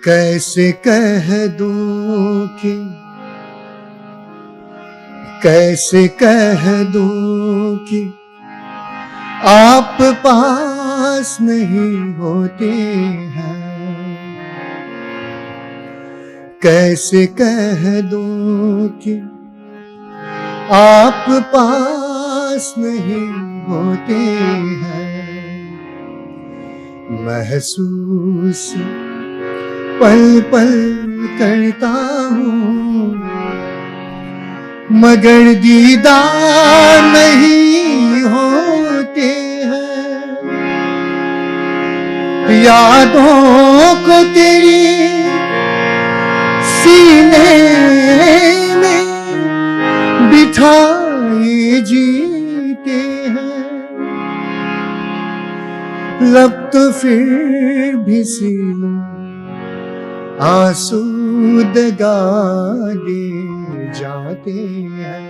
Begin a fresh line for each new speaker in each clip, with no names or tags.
कैसे कह दूं कि, कैसे कह दूं कि आप पास नहीं होते हैं, कैसे कह दूं कि आप पास नहीं होते हैं। महसूस पल पल करता हूँ मगर दीदार नहीं होते हैं। यादों को तेरी सीने में बिठाए जीते हैं, लब तो फिर भी सीनों आंसू दगा दे जाते हैं।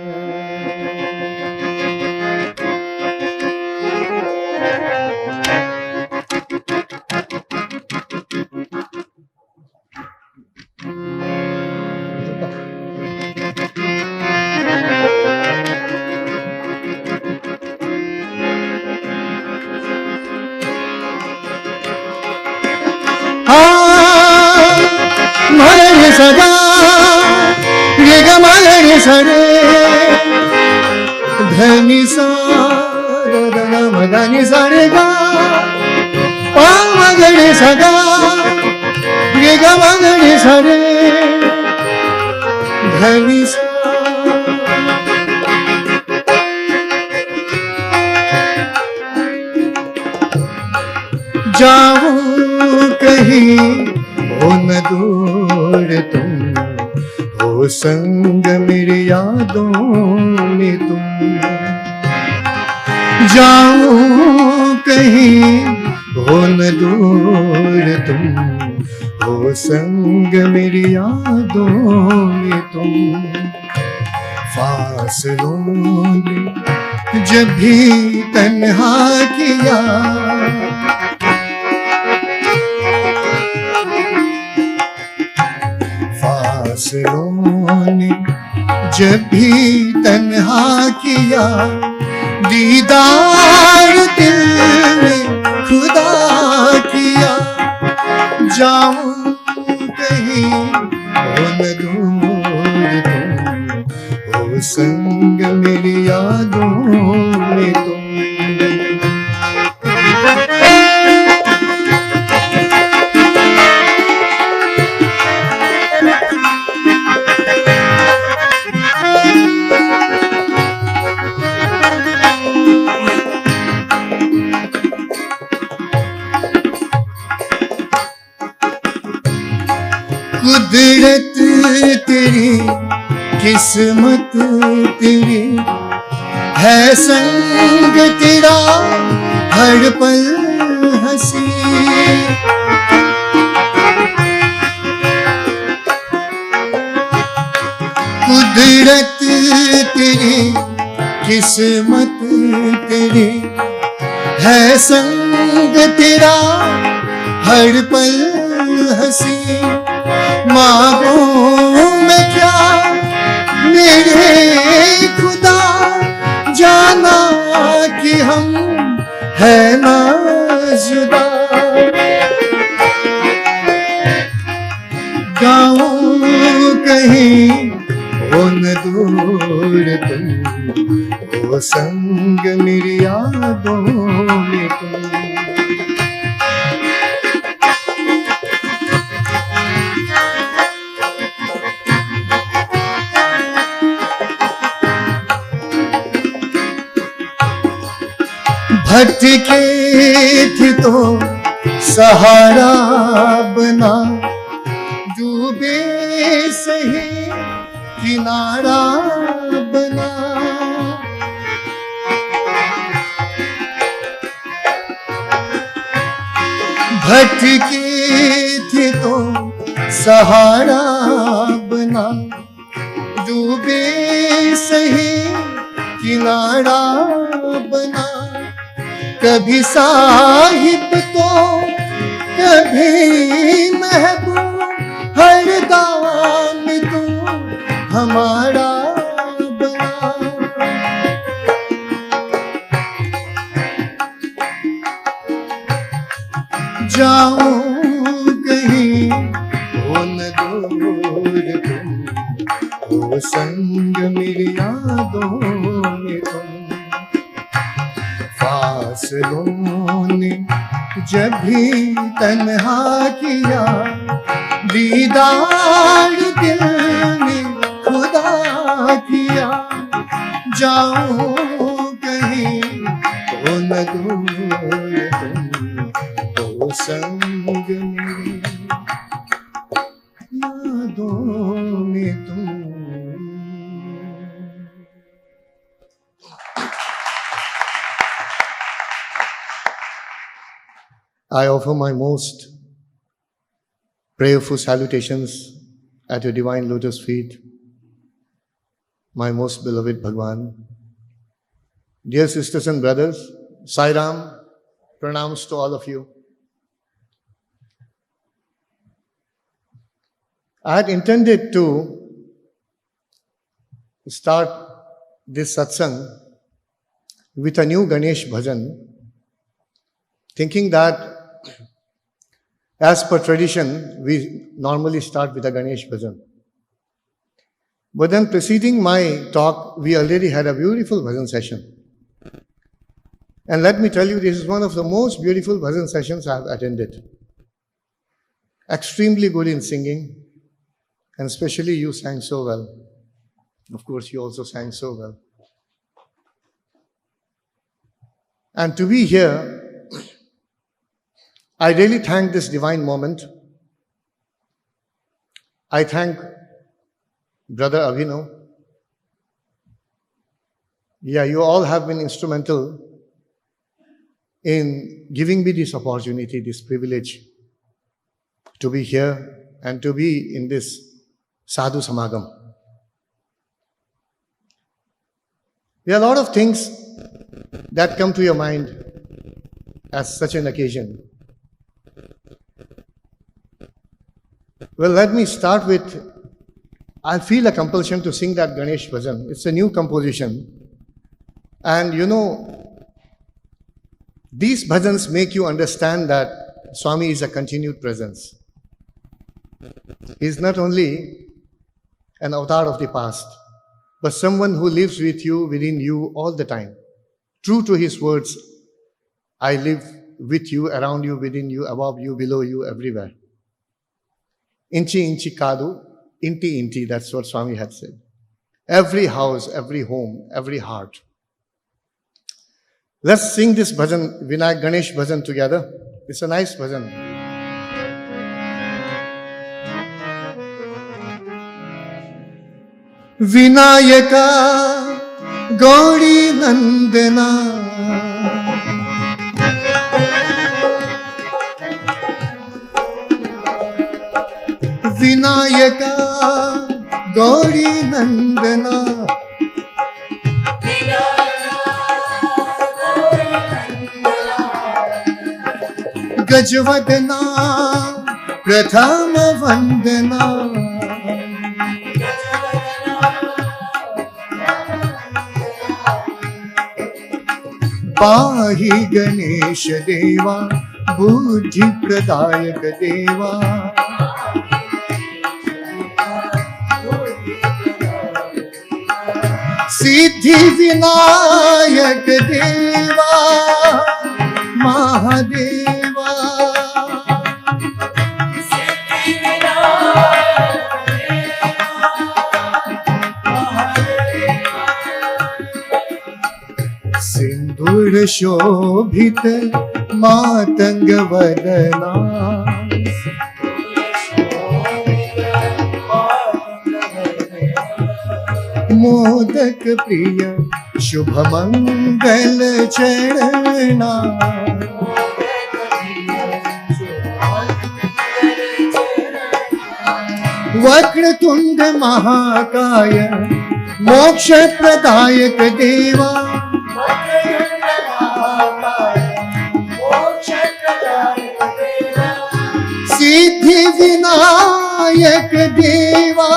मगर सदा रे मगर सरे धनी सा मगनी सरे गा मगर सदा रे मगर सरे धनी सा। जाऊं कहीं हो न दूर तुम, हो संग मेरी यादों में तुम। जाऊं कहीं हो न दूर तुम, हो संग मेरी यादों में तुम। फासलों ने जब भी तन्हा किया, फासलों ने जब भी तन्हा किया, दीदार दिल में खुदा किया। जाऊं कहीं हो न दूर तुम, हो संग मेरी यादों में तुम। कुदरत तेरी किस्मत तेरी है, संग तेरा हर पल हंसी। कुदरत तेरी किस्मत तेरी है, संग तेरा हर पल हंसी। मांगो मैं क्या मेरे खुदा, जाना कि हम है ना जुदा। गाऊं कहीं हो न दूर तुम, हो संग मेरी यादों में तुम। भटके थे तो सहारा बना, डूबे सही किनारा बना। भटके थे तो सहारा बना, बना, डूबे सही किनारा बना। कभी साहिब तो कभी महबूब, हर दाम तू हमारा बना। जाऊं कहीं हो न दूर तुम, हो संग मेरी यादों में तुम। फासलों ने जब भी तन्हा किया, दीदार दिल ने खुदा किया। जाऊं कहीं हो न दूर तुम, हो संग मेरी यादों में तुम। I offer my most prayerful salutations at your divine lotus feet, my most beloved Bhagawan. Dear sisters and brothers, Sai Ram, pranams to all of you. I had intended to start this satsang with a new Ganesh bhajan, thinking that as per tradition, we normally start with a Ganesh bhajan. But then preceding my talk, we already had a beautiful bhajan session. And let me tell you, this is one of the most beautiful bhajan sessions I have attended. Extremely good in singing, and especially you sang so well. Of course, you also sang so well. And to be here, I really thank this divine moment. I thank Brother Abhinav. Yeah, you all have been instrumental in giving me this opportunity, this privilege to be here and to be in this Sadhu Samagam. There are a lot of things that come to your mind as such an occasion. Well, let me start with, I feel a compulsion to sing that Ganesh bhajan. It's a new composition. And you know, these bhajans make you understand that Swami is a continued presence. He is not only an avatar of the past, but someone who lives with you, within you all the time. True to his words, I live with you, around you, within you, above you, below you, everywhere. Inchi inchi kadu, inti inti, that's what Swami had said. Every house, every home, every heart. Let's sing this bhajan, Vinayak Ganesh bhajan together. It's a nice bhajan. Vinayaka Gauri Nandana, Vinayaka Gauri Nandana, Gajvadana Prathama Vandana, Pahi Ganesh Deva, Buddhi Pradayak Deva, Siddhi Vinayak Deva, Mahadeva, Sindur Shobhit Matang Vadana, Modak Priya Shubha Mangal Charana, Vakratunda महाकाय मोक्ष प्रदायक देवा सिद्धि विनायक देवा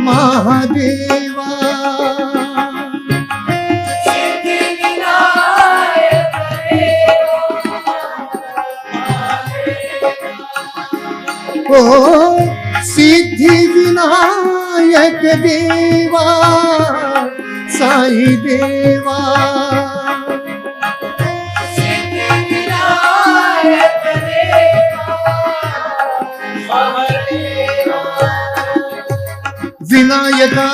महादेवा ओ सिद्धि विनायक देवा साई देवा विनायका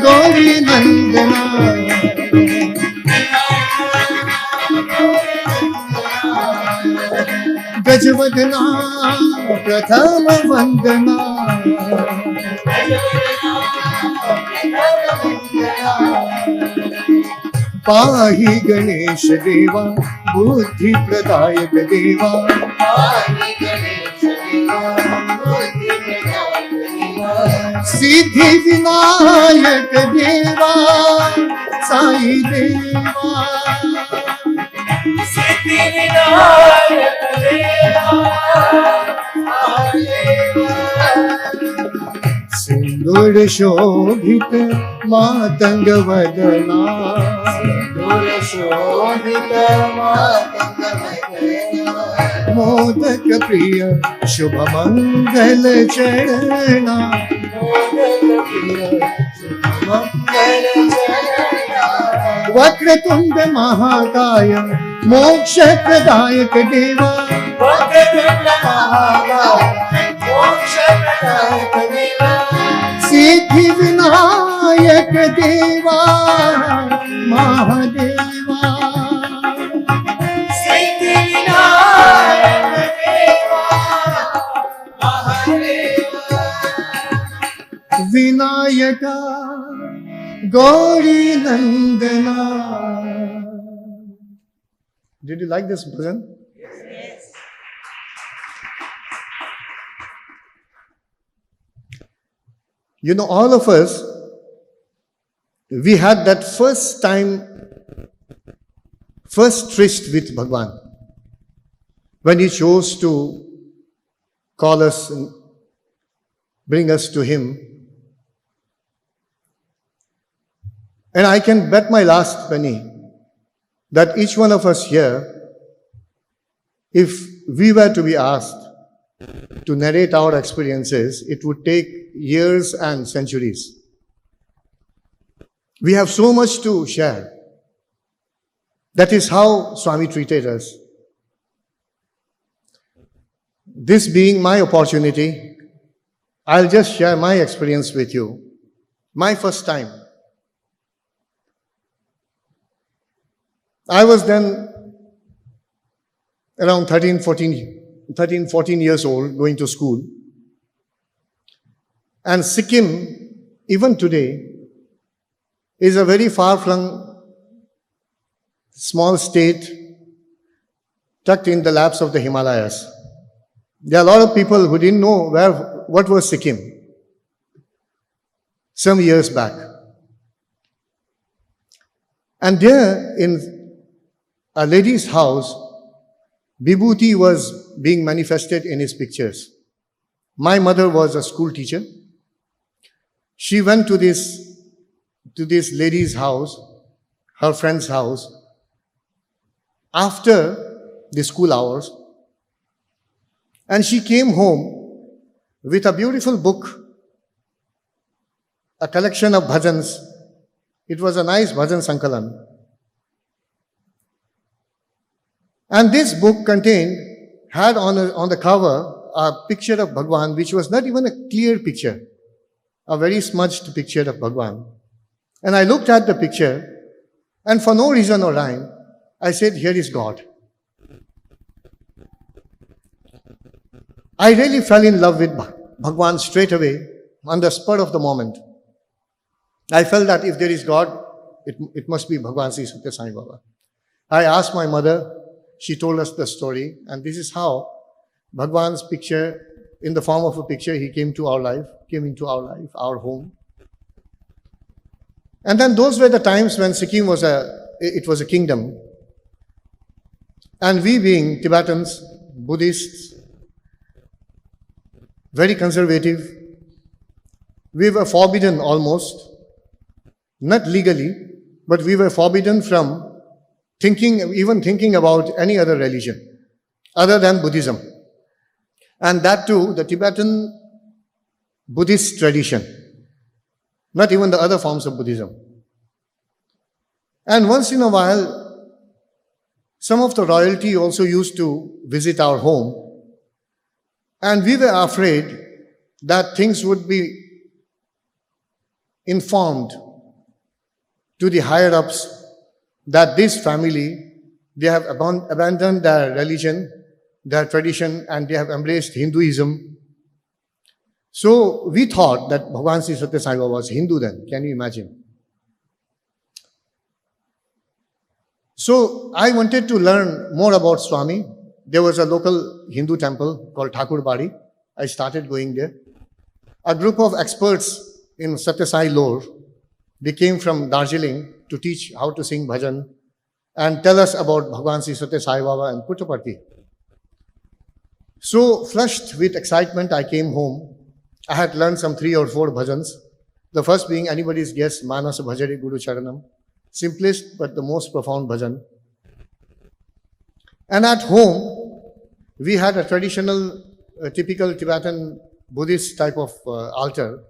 गौरी नंदना गजवदना प्रथम वंदना पाहि गणेश देवा बुद्धि प्रदायक देवा सिद्धि विनायक देवा साई देवा सिद्धि विनायक देवा सिंदूर शोभित मातंग वदना सिंदूर शोभित मातंग वदना मोदक प्रिय शुभ मंगल चरणा वक्रतुंड महाकाय मोक्ष प्रदायक देवा वक्रतुंड महाकाय मोक्ष प्रदायक देवा सिद्धि विनायक देवा महादेवा सिद्धि विनायक देवा महादेवा विनायका गौरी नंदना. Did you like this bhajan? Yes. You know, all of us, we had that first tryst with Bhagawan, when he chose to call us and bring us to him. And I can bet my last penny that each one of us here, if we were to be asked to narrate our experiences, it would take years and centuries. We have so much to share. That is how Swami treated us. This being my opportunity, I'll just share my experience with you. My first time. I was then around 13, 14 years old, going to school. And Sikkim, even today, is a very far-flung, small state tucked in the laps of the Himalayas. There are a lot of people who didn't know what was Sikkim some years back. And there, in a lady's house, Vibhuti was being manifested in his pictures. My mother was a school teacher. She went to this lady's house, her friend's house, after the school hours, and she came home with a beautiful book, a collection of bhajans. It was a nice bhajan sankalan. And this book had on the cover a picture of Bhagawan, which was not even a clear picture, a very smudged picture of Bhagawan. And I looked at the picture, and for no reason or rhyme, I said, here is God. I really fell in love with Bhagawan straight away, on the spur of the moment. I felt that if there is God, it must be Bhagawan Sri Sathya Sai Baba. I asked my mother. She told us the story, and this is how Bhagawan's picture in the form of a picture, he came into our life, our home. And then those were the times when Sikkim was a kingdom. And we being Tibetans, Buddhists, very conservative, we were forbidden almost, not legally, but we were forbidden from even thinking about any other religion other than Buddhism. And that too, the Tibetan Buddhist tradition, not even the other forms of Buddhism. And once in a while, some of the royalty also used to visit our home, and we were afraid that things would be informed to the higher-ups that this family, they have abandoned their religion, their tradition, and they have embraced Hinduism. So we thought that Bhagawan Sri Sathya Sai Baba was Hindu then. Can you imagine? So I wanted to learn more about Swami. There was a local Hindu temple called Thakur Bari. I started going there. A group of experts in Sathya Sai lore, they came from Darjeeling to teach how to sing bhajan and tell us about Bhagawan Sri Sathya Sai Baba and Puttaparthi. So flushed with excitement, I came home. I had learned some 3 or 4 bhajans. The first being anybody's guess, Manas Bhajari Guru Charanam. Simplest but the most profound bhajan. And at home, we had a traditional, typical Tibetan Buddhist type of altar.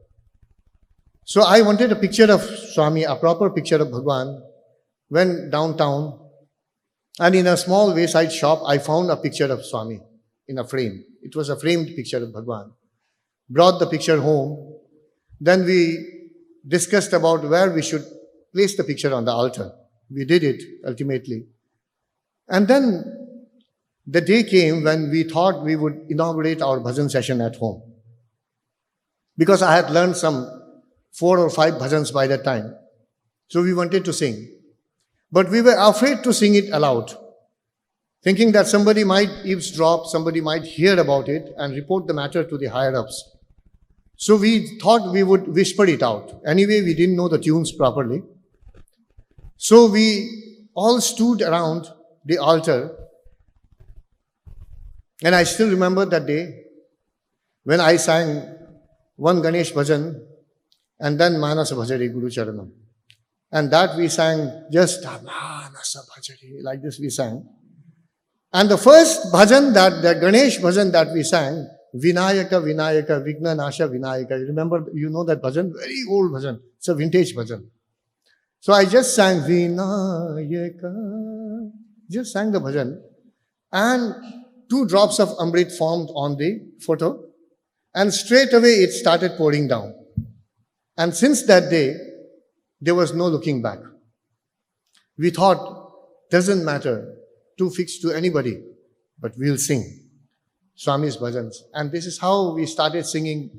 So I wanted a picture of Swami, a proper picture of Bhagwan. Went downtown, and in a small wayside shop, I found a picture of Swami in a frame. It was a framed picture of Bhagwan. Brought the picture home. Then we discussed about where we should place the picture on the altar. We did it ultimately. And then the day came when we thought we would inaugurate our bhajan session at home. Because I had learned some 4 or 5 bhajans by that time. So we wanted to sing. But we were afraid to sing it aloud, thinking that somebody might eavesdrop, somebody might hear about it and report the matter to the higher-ups. So we thought we would whisper it out. Anyway, we didn't know the tunes properly. So we all stood around the altar. And I still remember that day when I sang one Ganesh bhajan and then Manasa Bhajari Guru Charanam. And that we sang just Manasa Bhajari, like this we sang. And the first bhajan, the Ganesh bhajan that we sang, Vinayaka, Vinayaka, Vigna Nasha Vinayaka. You know that bhajan? Very old bhajan. It's a vintage bhajan. So I just sang Vinayaka, just sang the bhajan. And 2 drops of Amrit formed on the photo. And straight away it started pouring down. And since that day, there was no looking back. We thought, doesn't matter, too fixed to anybody, but we'll sing Swami's bhajans. And this is how we started singing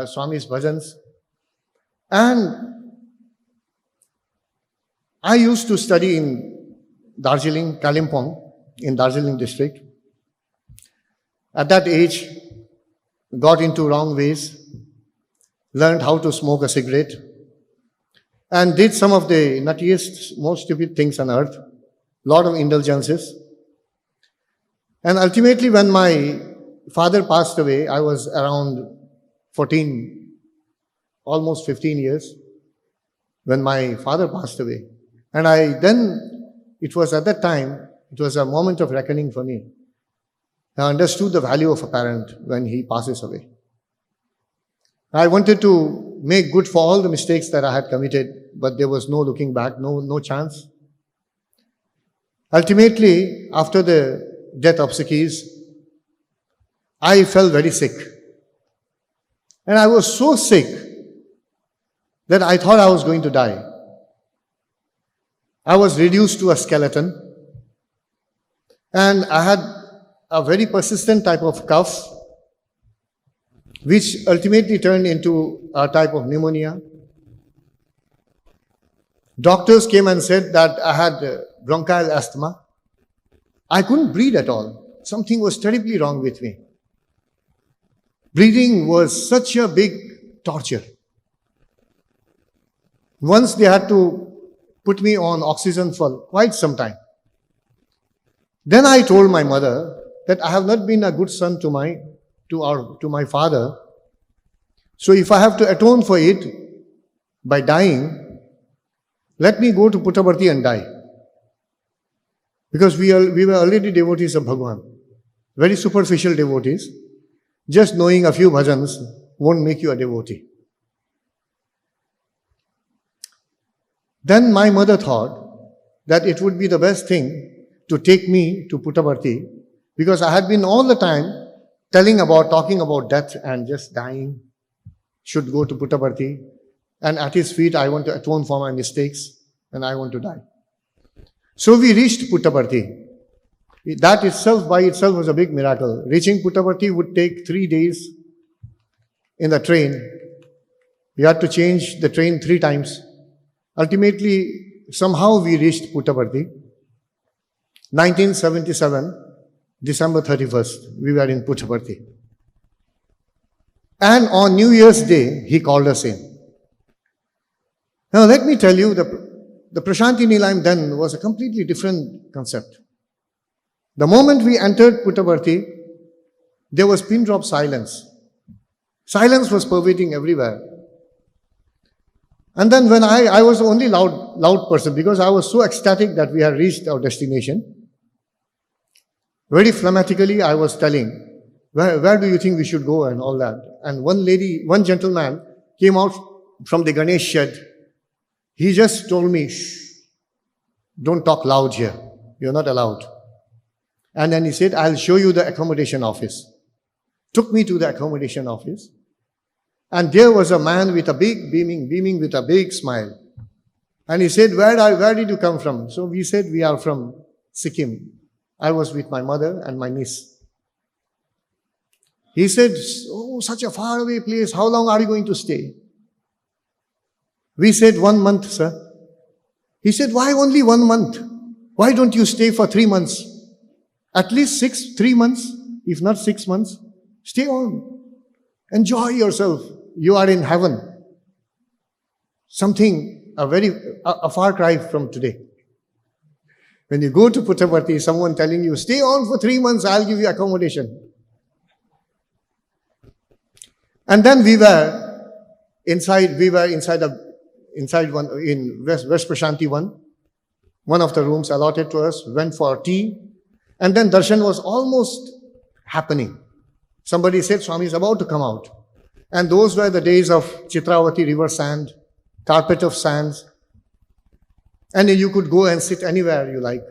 Swami's bhajans. And I used to study in Darjeeling, Kalimpong, in Darjeeling district. At that age, got into wrong ways, learned how to smoke a cigarette, and did some of the nuttiest, most stupid things on earth. Lot of indulgences. And ultimately, when my father passed away, I was around 14, almost 15 years, when my father passed away. And it was at that time, it was a moment of reckoning for me. I understood the value of a parent when he passes away. I wanted to make good for all the mistakes that I had committed, but there was no looking back, no chance. Ultimately, after the death obsequies, I fell very sick. And I was so sick that I thought I was going to die. I was reduced to a skeleton, and I had a very persistent type of cough, which ultimately turned into a type of pneumonia. Doctors came and said that I had bronchial asthma. I couldn't breathe at all. Something was terribly wrong with me. Breathing was such a big torture. Once they had to put me on oxygen for quite some time. Then I told my mother that I have not been a good son to my father. So if I have to atone for it by dying, let me go to Puttaparthi and die. Because we were already devotees of Bhagawan, very superficial devotees. Just knowing a few bhajans won't make you a devotee. Then my mother thought that it would be the best thing to take me to Puttaparthi, because I had been all the time talking about death and just dying, should go to Puttaparthi, and at his feet I want to atone for my mistakes and I want to die. So we reached Puttaparthi. That by itself was a big miracle. Reaching Puttaparthi would take 3 days in the train. We had to change the train 3 times. Ultimately, somehow we reached Puttaparthi. 1977, December 31st, we were in Puttaparthi. And on New Year's Day, he called us in. Now let me tell you, the Prashanti Nilayam then was a completely different concept. The moment we entered Puttaparthi, there was pin drop silence. Silence was pervading everywhere. And then when I was the only loud person, because I was so ecstatic that we had reached our destination. Very phlegmatically, I was telling, where do you think we should go and all that. And one gentleman came out from the Ganesh shed. He just told me, shh, don't talk loud here. You're not allowed. And then he said, I'll show you the accommodation office. Took me to the accommodation office. And there was a man with a big beaming with a big smile. And he said, where did you come from? So we said, we are from Sikkim. I was with my mother and my niece. He said, oh, such a faraway place. How long are you going to stay? We said, 1 month, sir. He said, why only 1 month? Why don't you stay for 3 months? At least 3 months, if not 6 months. Stay on. Enjoy yourself. You are in heaven. Something, a far cry from today. When you go to Puttaparthi, someone telling you, stay on for 3 months, I'll give you accommodation. And then we were inside one, in West Prashanti one of the rooms allotted to us, went for tea, and then darshan was almost happening. Somebody said, Swami is about to come out. And those were the days of Chitravati river sand, carpet of sands. And you could go and sit anywhere you like.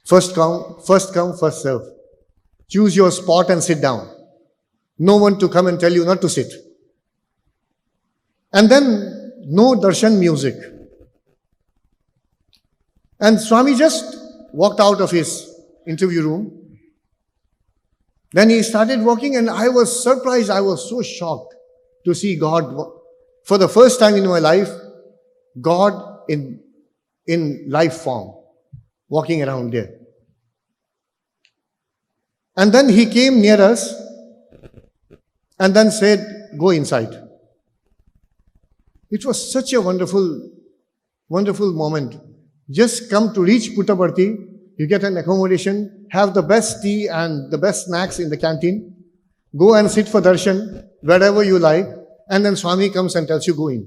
First come, first serve. Choose your spot and sit down. No one to come and tell you not to sit. And then no darshan music. And Swami just walked out of his interview room. Then he started walking and I was surprised. I was so shocked to see God. For the first time in my life, God in life form, walking around there. And then he came near us and then said, go inside. It was such a wonderful moment. Just come to reach Puttaparthi, you get an accommodation, have the best tea and the best snacks in the canteen, go and sit for darshan wherever you like, and then Swami comes and tells you go in.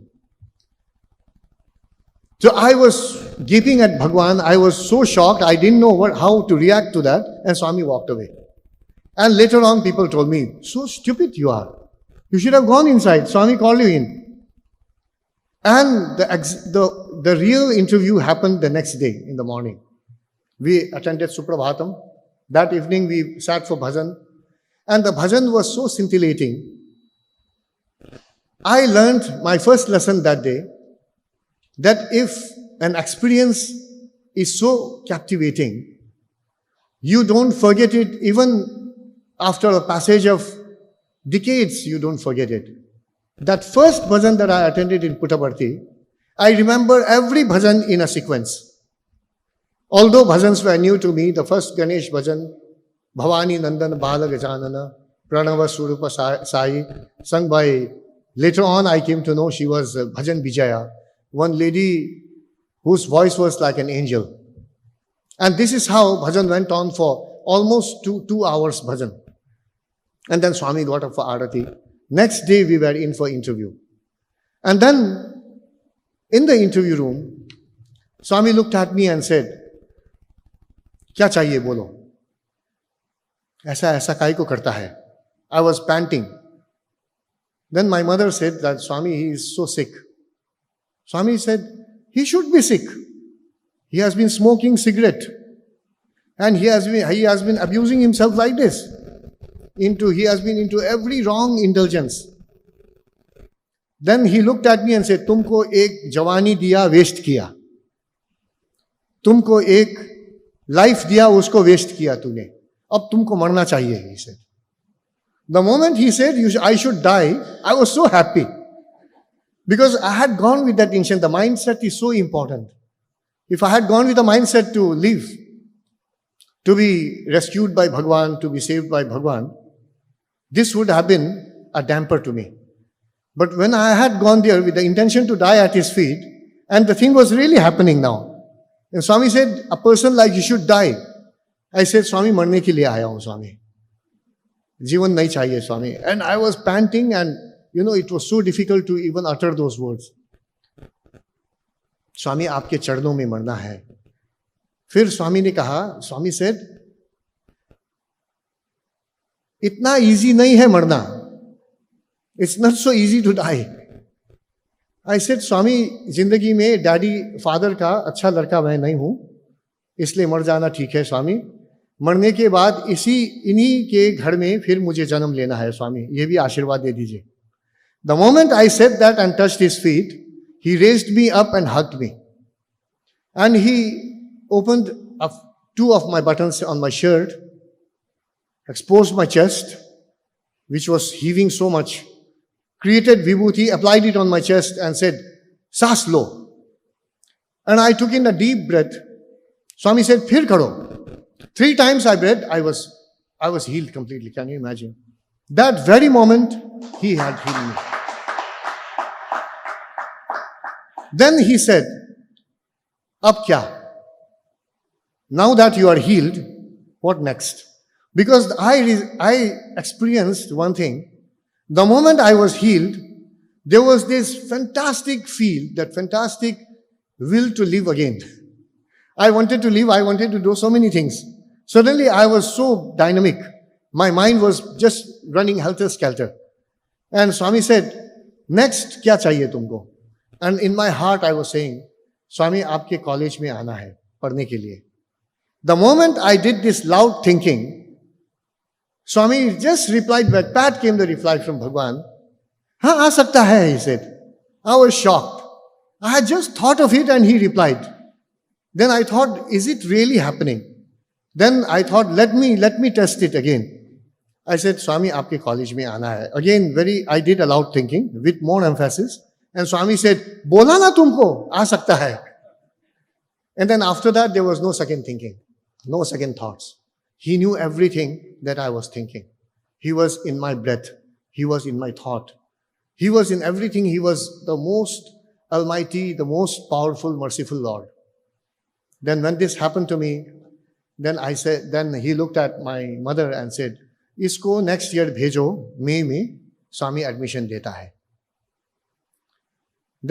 So I was gaping at Bhagawan. I was so shocked. I didn't know how to react to that. And Swami walked away. And later on, people told me, so stupid you are. You should have gone inside. Swami called you in. And the real interview happened the next day in the morning. We attended Suprabhatam. That evening, we sat for bhajan. And the bhajan was so scintillating. I learned my first lesson that day, that if an experience is so captivating, you don't forget it even after a passage of decades, you don't forget it. That first bhajan that I attended in Puttaparthi, I remember every bhajan in a sequence. Although bhajans were new to me, the first Ganesh bhajan, Bhavani Nandan Bala Gajanana, Pranava Surupa Sai, sung by, later on I came to know she was Bhajan Vijaya, one lady whose voice was like an angel. And this is how bhajan went on for almost two hours bhajan. And then Swami got up for Arati. Next day we were in for interview. And then in the interview room, Swami looked at me and said, "Kya chahiye bolo?" Aisa kai ko karta hai? I was panting. Then my mother said that Swami, he is so sick. Swami said, he should be sick. He has been smoking cigarette. And he has been abusing himself like this. He has been into every wrong indulgence. Then he looked at me and said, "Tumko ek jawani diya, waste kiya. Tumko ek life diya, usko waste kiya tune. Ab tumko marna chahiye," he said. The moment he said, I should die, I was so happy. Because I had gone with that intention. The mindset is so important. If I had gone with the mindset to live, to be rescued by Bhagawan, to be saved by Bhagawan, this would have been a damper to me. But when I had gone there with the intention to die at his feet, and the thing was really happening now, and Swami said, "A person like you should die." I said, "Swami, marne ke liye aaya hu, Swami. Jeevan nahi chahiye, Swami." And I was panting, and it was so difficult to even utter those words. "Swami, aapke चरणों में मरना है." फिर स्वामी ने कहा, Swami said, "इतना easy नहीं है मरना. It's not so easy to die." I said, "Swami, जिंदगी में डैडी फादर का अच्छा लड़का मैं नहीं हूं, इसलिए मर जाना ठीक है स्वामी. मरने के बाद इन्हीं के घर में फिर मुझे जन्म लेना है स्वामी. ये भी आशीर्वाद दे दीजिए." The moment I said that and touched his feet, he raised me up and hugged me. And he opened up two of my buttons on my shirt, exposed my chest, which was heaving so much, created vibhuti, applied it on my chest and said, "Saas lo." And I took in a deep breath. Swami said, "Phir karo." 3 times I breathed, I was healed completely. Can you imagine? That very moment, he had healed me. Then he said, "Ab kya? Now that you are healed, what next?" Because I experienced one thing. The moment I was healed, there was this fantastic feel, that fantastic will to live again. I wanted to live, I wanted to do so many things. Suddenly I was so dynamic. My mind was just running helter-skelter. And Swami said, "Next, kya chahiye tumko?" And in my heart I was saying, "Swami, aapke college mein aana hai, padhne ke liye." The moment I did this loud thinking, Swami just replied back. Pat came the reply from Bhagawan. "Haan, aa sakta hai," he said. I was shocked. I had just thought of it and he replied. Then I thought, is it really happening? Then I thought, let me test it again. I said, "Swami, aapke college mein aana hai." Again, I did a loud thinking with more emphasis. And Swami said, "Bola na tumko, aa sakta hai." And then after that, there was no second thinking, no second thoughts. He knew everything that I was thinking. He was in my breath. He was in my thought. He was in everything. He was the most almighty, the most powerful, merciful Lord. Then when this happened to me, then he looked at my mother and said, "Isko next year bhejo, May mein Swami admission deta hai."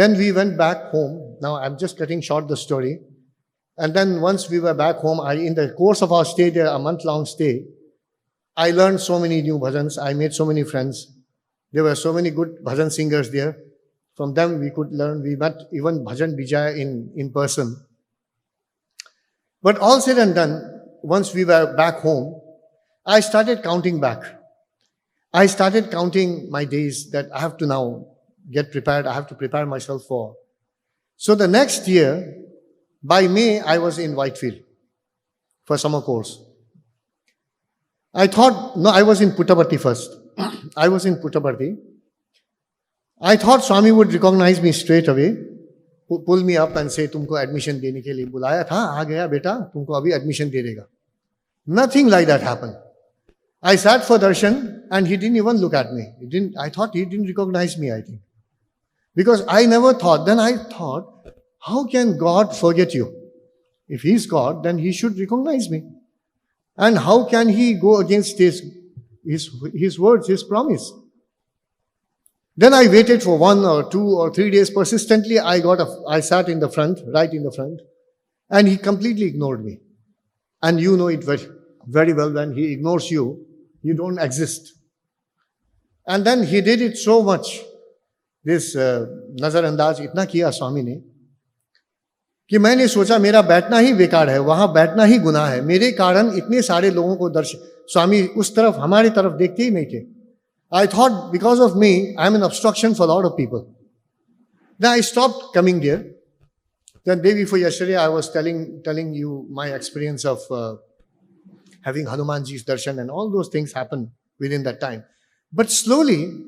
Then we went back home. Now I'm just cutting short the story. And then once we were back home, in the course of our stay there, a month-long stay, I learned so many new bhajans. I made so many friends. There were so many good bhajan singers there. From them we could learn. We met even Bhajan Vijay in person. But all said and done, once we were back home, I started counting back. I started counting my days that I have to now get prepared. I have to prepare myself for. So the next year, by May, I was in Whitefield for summer course. I was in Puttaparthi first. I was in Puttaparthi. I thought Swami would recognize me straight away, pull me up and say, "Tumko admission dene ke liye bulaya tha, aa gaya beta, tumko abhi admission de dega." Nothing like that happened. I sat for darshan and he didn't even look at me. I thought he didn't recognize me, I think. Because I never thought, then I thought, how can God forget you? If he's God, then he should recognize me. And how can he go against his words, his promise? Then I waited for 1 or 2 or 3 days. Persistently, I sat in the front, right in the front, and he completely ignored me. And you know it very, very well, when he ignores you, you don't exist. And then he did it so much. This nazarandaz itna kiya Swami ne, कि मैंने सोचा मेरा बैठना ही बेकार है, वहां बैठना ही गुनाह है. मेरे कारण इतने सारे लोगों को स्वामी उस तरफ, हमारी तरफ देखते ही नहीं थे. I thought because of me, I'm an obstruction for a lot of people. Then I stopped coming there. The day before yesterday, I was telling you my experience of having Hanumanji's darshan, and all those things happened within that time. But slowly,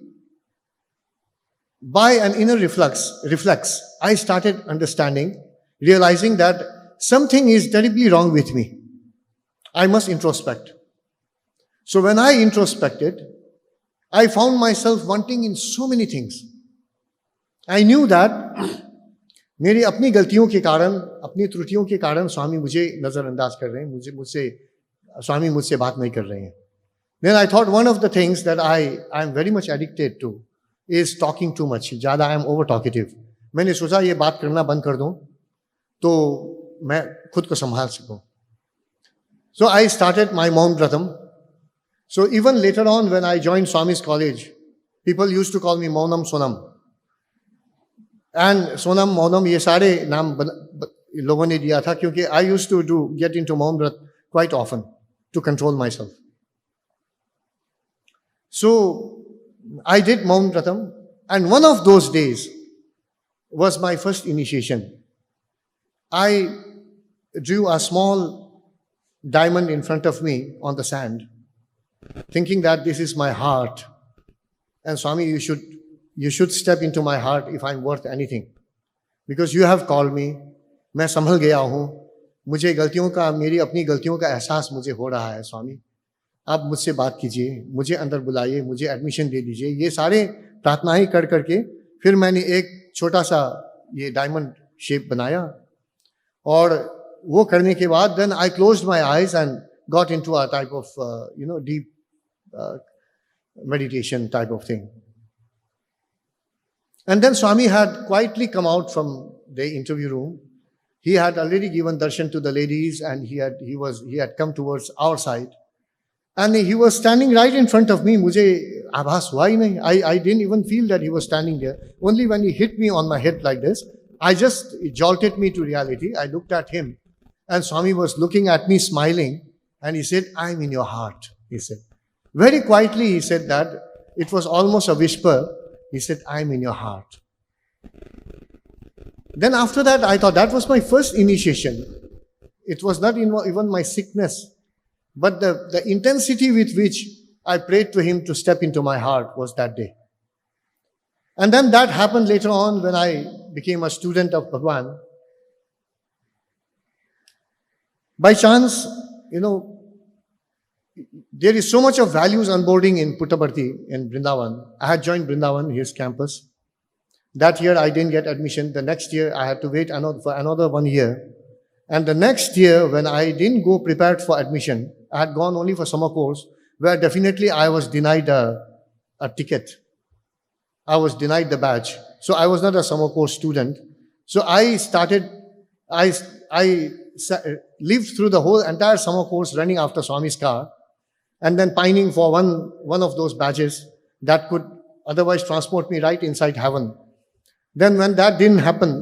by an inner reflex, I started understanding, realizing that something is terribly wrong with me. I must introspect. So when I introspected, I found myself wanting in so many things. I knew that मेरी अपनी गलतियों के कारण, अपनी त्रुटियों के कारण स्वामी मुझे नजरअंदाज कर रहे हैं, स्वामी मुझसे बात नहीं कर रहे हैं. Then I thought one of the things that I am very much addicted to is talking too much. ज़्यादा I am over talkative. मैंने सोचा ये बात करना बंद कर दूं तो मैं खुद को संभाल सकूं. So I started my Maun Vratam. So even later on when I joined Swami's college, people used to call me Maunam Sonam. And Sonam, Maunam, ये सारे नाम लोगों ने दिया था क्योंकि I used to get into Maun Vrat quite often to control myself. So I did Maun Vratam, and one of those days was my first initiation. I drew a small diamond in front of me on the sand, thinking that this is my heart. And Swami, you should step into my heart if I'm worth anything. Because you have called me, मैं संभल गया हूँ, मुझे गलतियों का, मेरी अपनी गलतियों का एहसास मुझे हो रहा है स्वामी. आप मुझसे बात कीजिए, मुझे अंदर बुलाइए, मुझे एडमिशन दे दीजिए. ये सारे प्रार्थनाएं कर करके फिर मैंने एक छोटा सा ये डायमंड शेप बनाया. और वो करने के बाद then I closed my eyes and got into a type of deep meditation type of thing. And then Swami had quietly come out from the interview room. He had already given darshan to the ladies, and he had come towards our side. And he was standing right in front of me. मुझे आभास हुआ ही नहीं. I didn't even feel that he was standing there. Only when he hit me on my head like this, it jolted me to reality. I looked at him, and Swami was looking at me smiling, and he said, "I'm in your heart," he said. Very quietly he said that. It was almost a whisper. He said, "I'm in your heart." Then after that, I thought that was my first initiation. It was not even my sickness, but the intensity with which I prayed to him to step into my heart was that day. And then that happened later on when I became a student of Bhagawan. By chance, there is so much of values onboarding in Puttaparthi, in Brindavan. I had joined Brindavan, his campus. That year I didn't get admission. The next year I had to wait for another 1 year. And the next year when I didn't go prepared for admission, I had gone only for summer course, where definitely I was denied a ticket. I was denied the badge. So I was not a summer course student. So I lived through the whole entire summer course running after Swami's car, and then pining for one of those badges that could otherwise transport me right inside heaven. Then when that didn't happen,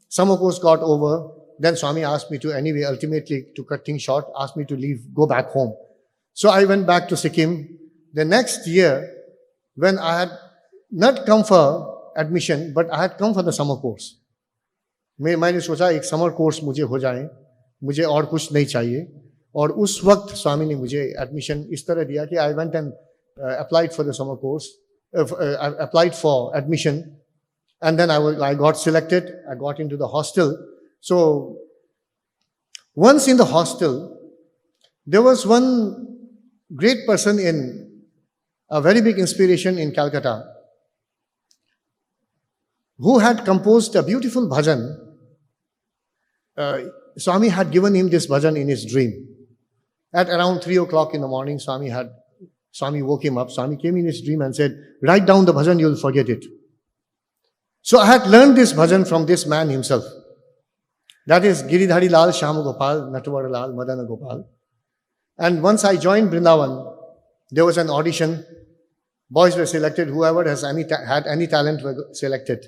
summer course got over. Then Swami asked me to anyway, ultimately to cut things short, asked me to leave, go back home. So I went back to Sikkim. The next year, when I had not come for admission, but I had come for the summer course. मैंने सोचा एक summer course मुझे हो जाए, मुझे और कुछ नहीं चाहिए. और उस वक्त स्वामी ने मुझे एडमिशन इस तरह दिया कि I went and applied for the summer course, applied for admission, and then I got selected. I got into the hostel. So once in the hostel, there was one great person a very big inspiration in Calcutta, who had composed a beautiful bhajan. Swami had given him this bhajan in his dream. At around 3 o'clock in the morning, Swami woke him up. Swami came in his dream and said, write down the bhajan, you'll forget it. So I had learned this bhajan from this man himself. That is Giridhari Lal Shyamu Gopal, Natwar Lal Madana Gopal. And once I joined Brindavan, there was an audition. Boys were selected, whoever had any talent were selected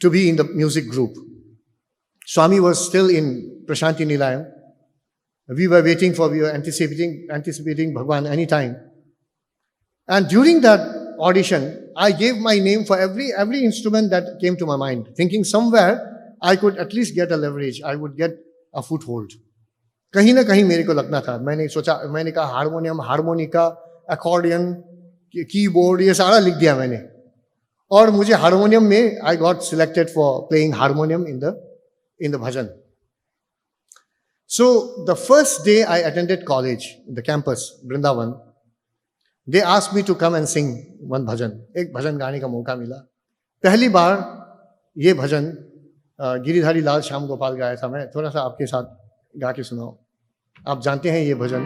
to be in the music group. Swami was still in Prashanti Nilayam. We were anticipating Bhagawan any time. And during that audition, I gave my name for every instrument that came to my mind, thinking somewhere I could at least get a leverage, I would get a foothold. कहीं ना कहीं मेरे को लगना था, मैंने कहा harmonium, harmonica, accordion, keyboard, ये सारा लिख दिया मैंने. और मुझे हारमोनियम में I got selected for playing harmonium in the bhajan. So the first day I attended college, the campus, Brindavan, they asked me to come and sing one bhajan. एक भजन गाने का मौका मिला. पहली बार ये भजन गिरिधारी लाल श्याम गोपाल गाया था. मैं थोड़ा सा आपके साथ गा के सुनाऊं. आप जानते हैं ये भजन.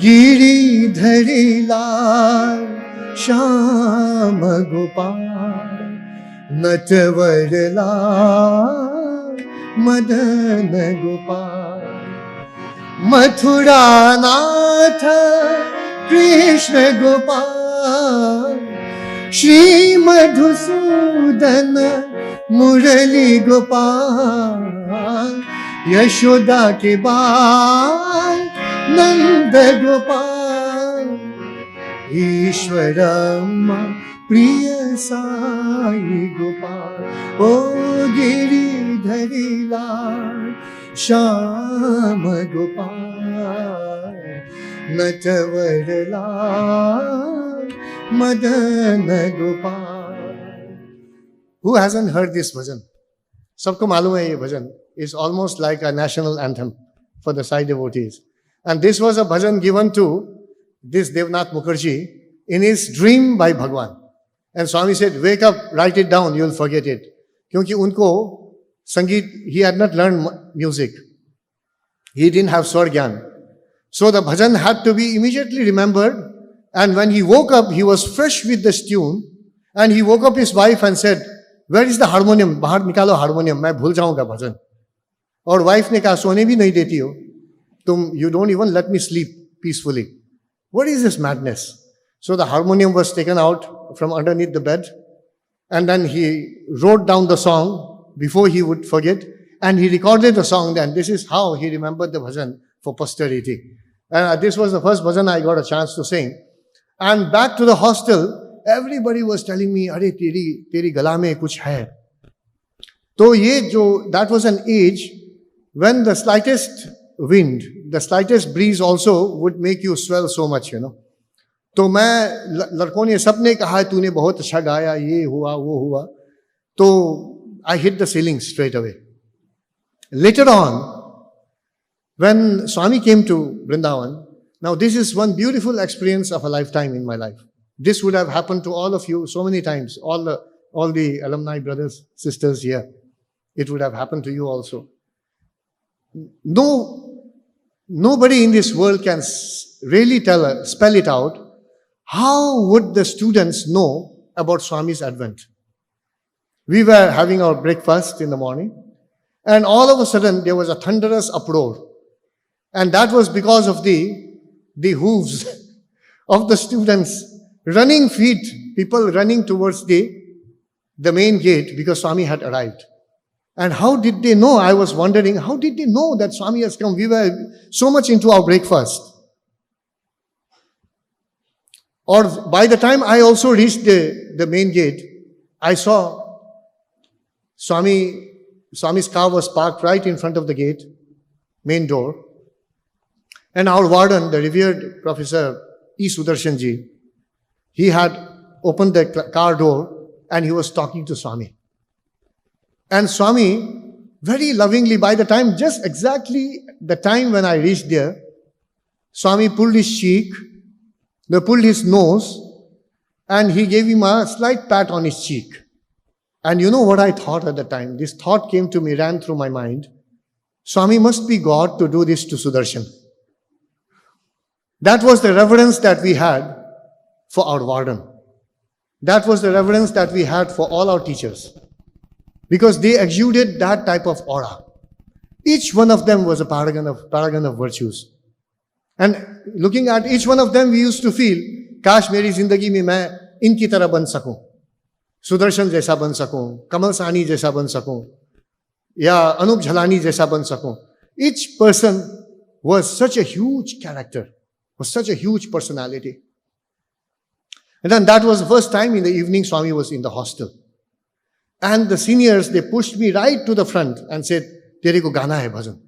गिरिधरी लाल श्याम गोपाल नटवर लाल मदन गोपाल मथुरा नाथ कृष्ण गोपाल श्री मधुसूदन मुरली गोपाल यशोदा के बाल नंद गोपाल ईश्वरम प्रिय साई गोपाल ओ गिरिधरी लाल Shyam Gopal Natwar Lal Madan Gopal. Who hasn't heard this bhajan? सबको मालूम है ये भजन. It's almost like a national anthem for the Sai devotees. And this was a bhajan given to this Devnath Mukherjee in his dream by Bhagawan. And Swami said, wake up, write it down, you'll forget it. क्योंकि उनको संगीत, he had not learned music. He didn't have swar gyan. So the bhajan had to be immediately remembered. And when he woke up, he was fresh with this tune. And he woke up his wife and said, where is the harmonium? बाहर निकालो harmonium, मैं भूल जाऊंगा भजन. और wife ने कहा, सोने भी नहीं देती हो. You don't even let me sleep peacefully. What is this madness? So the harmonium was taken out from underneath the bed. And then he wrote down the song before he would forget. And he recorded the song. And this is how he remembered the bhajan for posterity. And this was the first bhajan I got a chance to sing. And back to the hostel, everybody was telling me, अरे तेरी गला में कुछ है. तो ये जो, that was an age when the slightest wind, the slightest breeze also would make you swell so much, you know. तो मैं, लड़कों ने सबने कहा तूने बहुत अच्छा गाया, ये हुआ, वो हुआ. तो I hit the ceiling straight away. Later on, when Swami came to Brindavan, now this is one beautiful experience of a lifetime in my life. This would have happened to all of you so many times, all the alumni brothers, sisters here. It would have happened to you also. Nobody in this world can really spell it out. How would the students know about Swami's advent? We were having our breakfast in the morning, and all of a sudden there was a thunderous uproar. And that was because of the hooves of the students, running feet, people running towards the main gate because Swami had arrived. And how did they know? I was wondering, how did they know that Swami has come? We were so much into our breakfast. Or by the time I also reached the main gate, I saw Swami's car was parked right in front of the gate, main door. And our warden, the revered Professor E. Sudarshanji, he had opened the car door and he was talking to Swami. And Swami very lovingly. By the time, just exactly the time when I reached there, Swami pulled his cheek, they pulled his nose, and he gave him a slight pat on his cheek. And you know what I thought at the time? This thought came to me, ran through my mind. Swami must be God to do this to Sudarshan. That was the reverence that we had for our warden. That was the reverence that we had for all our teachers. Because they exuded that type of aura. Each one of them was a paragon of virtues. And looking at each one of them, we used to feel, काश मेरी जिंदगी में मैं इनकी तरह बन सकूं, सुदर्शन जैसा बन सकूं, कमल साहनी जैसा बन सकूं, या अनूप झलानी जैसा बन सकूं. Each person was such a huge character, was such a huge personality. And then that was the first time in the evening Swami was in the hostel. And the seniors, they pushed me right to the front and said, तेरे को गाना है भजन.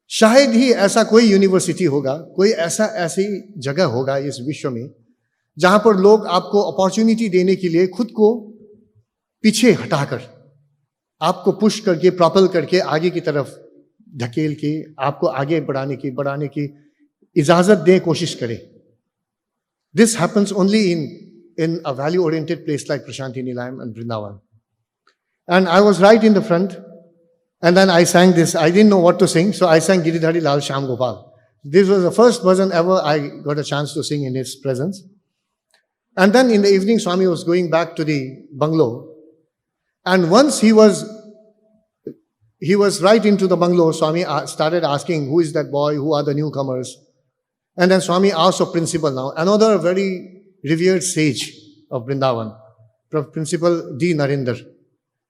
शायद ही ऐसा कोई university होगा, कोई ऐसी जगह होगा इस विश्व में जहां पर लोग आपको अपॉर्चुनिटी देने के लिए खुद को पीछे हटाकर, आपको पुश करके, प्रोपेल करके आगे की तरफ धकेल के आपको आगे बढ़ाने की इजाजत दें, कोशिश करें. This happens only in a value-oriented place like Prashanti Nilayam and Brindavan. And I was right in the front, and then I sang this. I didn't know what to sing, so I sang Giridhari Lal Shyam Gopal. This was the first bhajan ever I got a chance to sing in his presence. And then in the evening, Swami was going back to the bungalow. And once he was right into the bungalow, Swami started asking, who is that boy? Who are the newcomers? And then Swami asked of principal now, another very revered sage of Brindavan, Principal D. Narendra.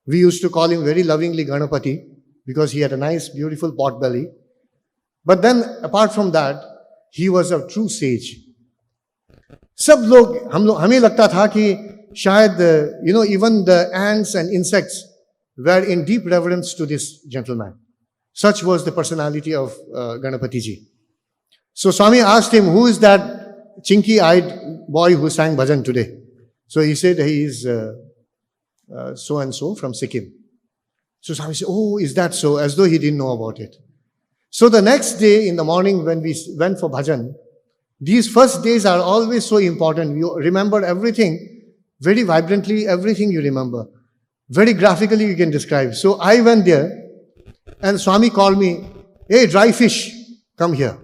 We used to call him very lovingly Ganapati because he had a nice, beautiful pot belly. But then, apart from that, he was a true sage. सब लोग हमें लगता था कि शायद even the ants and insects were in deep reverence to this gentleman. Such was the personality of Ganapati ji. So Swami asked him, who is that chinky-eyed boy who sang bhajan today? So he said he is so-and-so from Sikkim. So Swami said, oh, is that so? As though he didn't know about it. So the next day in the morning when we went for bhajan, these first days are always so important. You remember everything very vibrantly, everything you remember. Very graphically you can describe. So I went there and Swami called me, hey, dry fish, come here.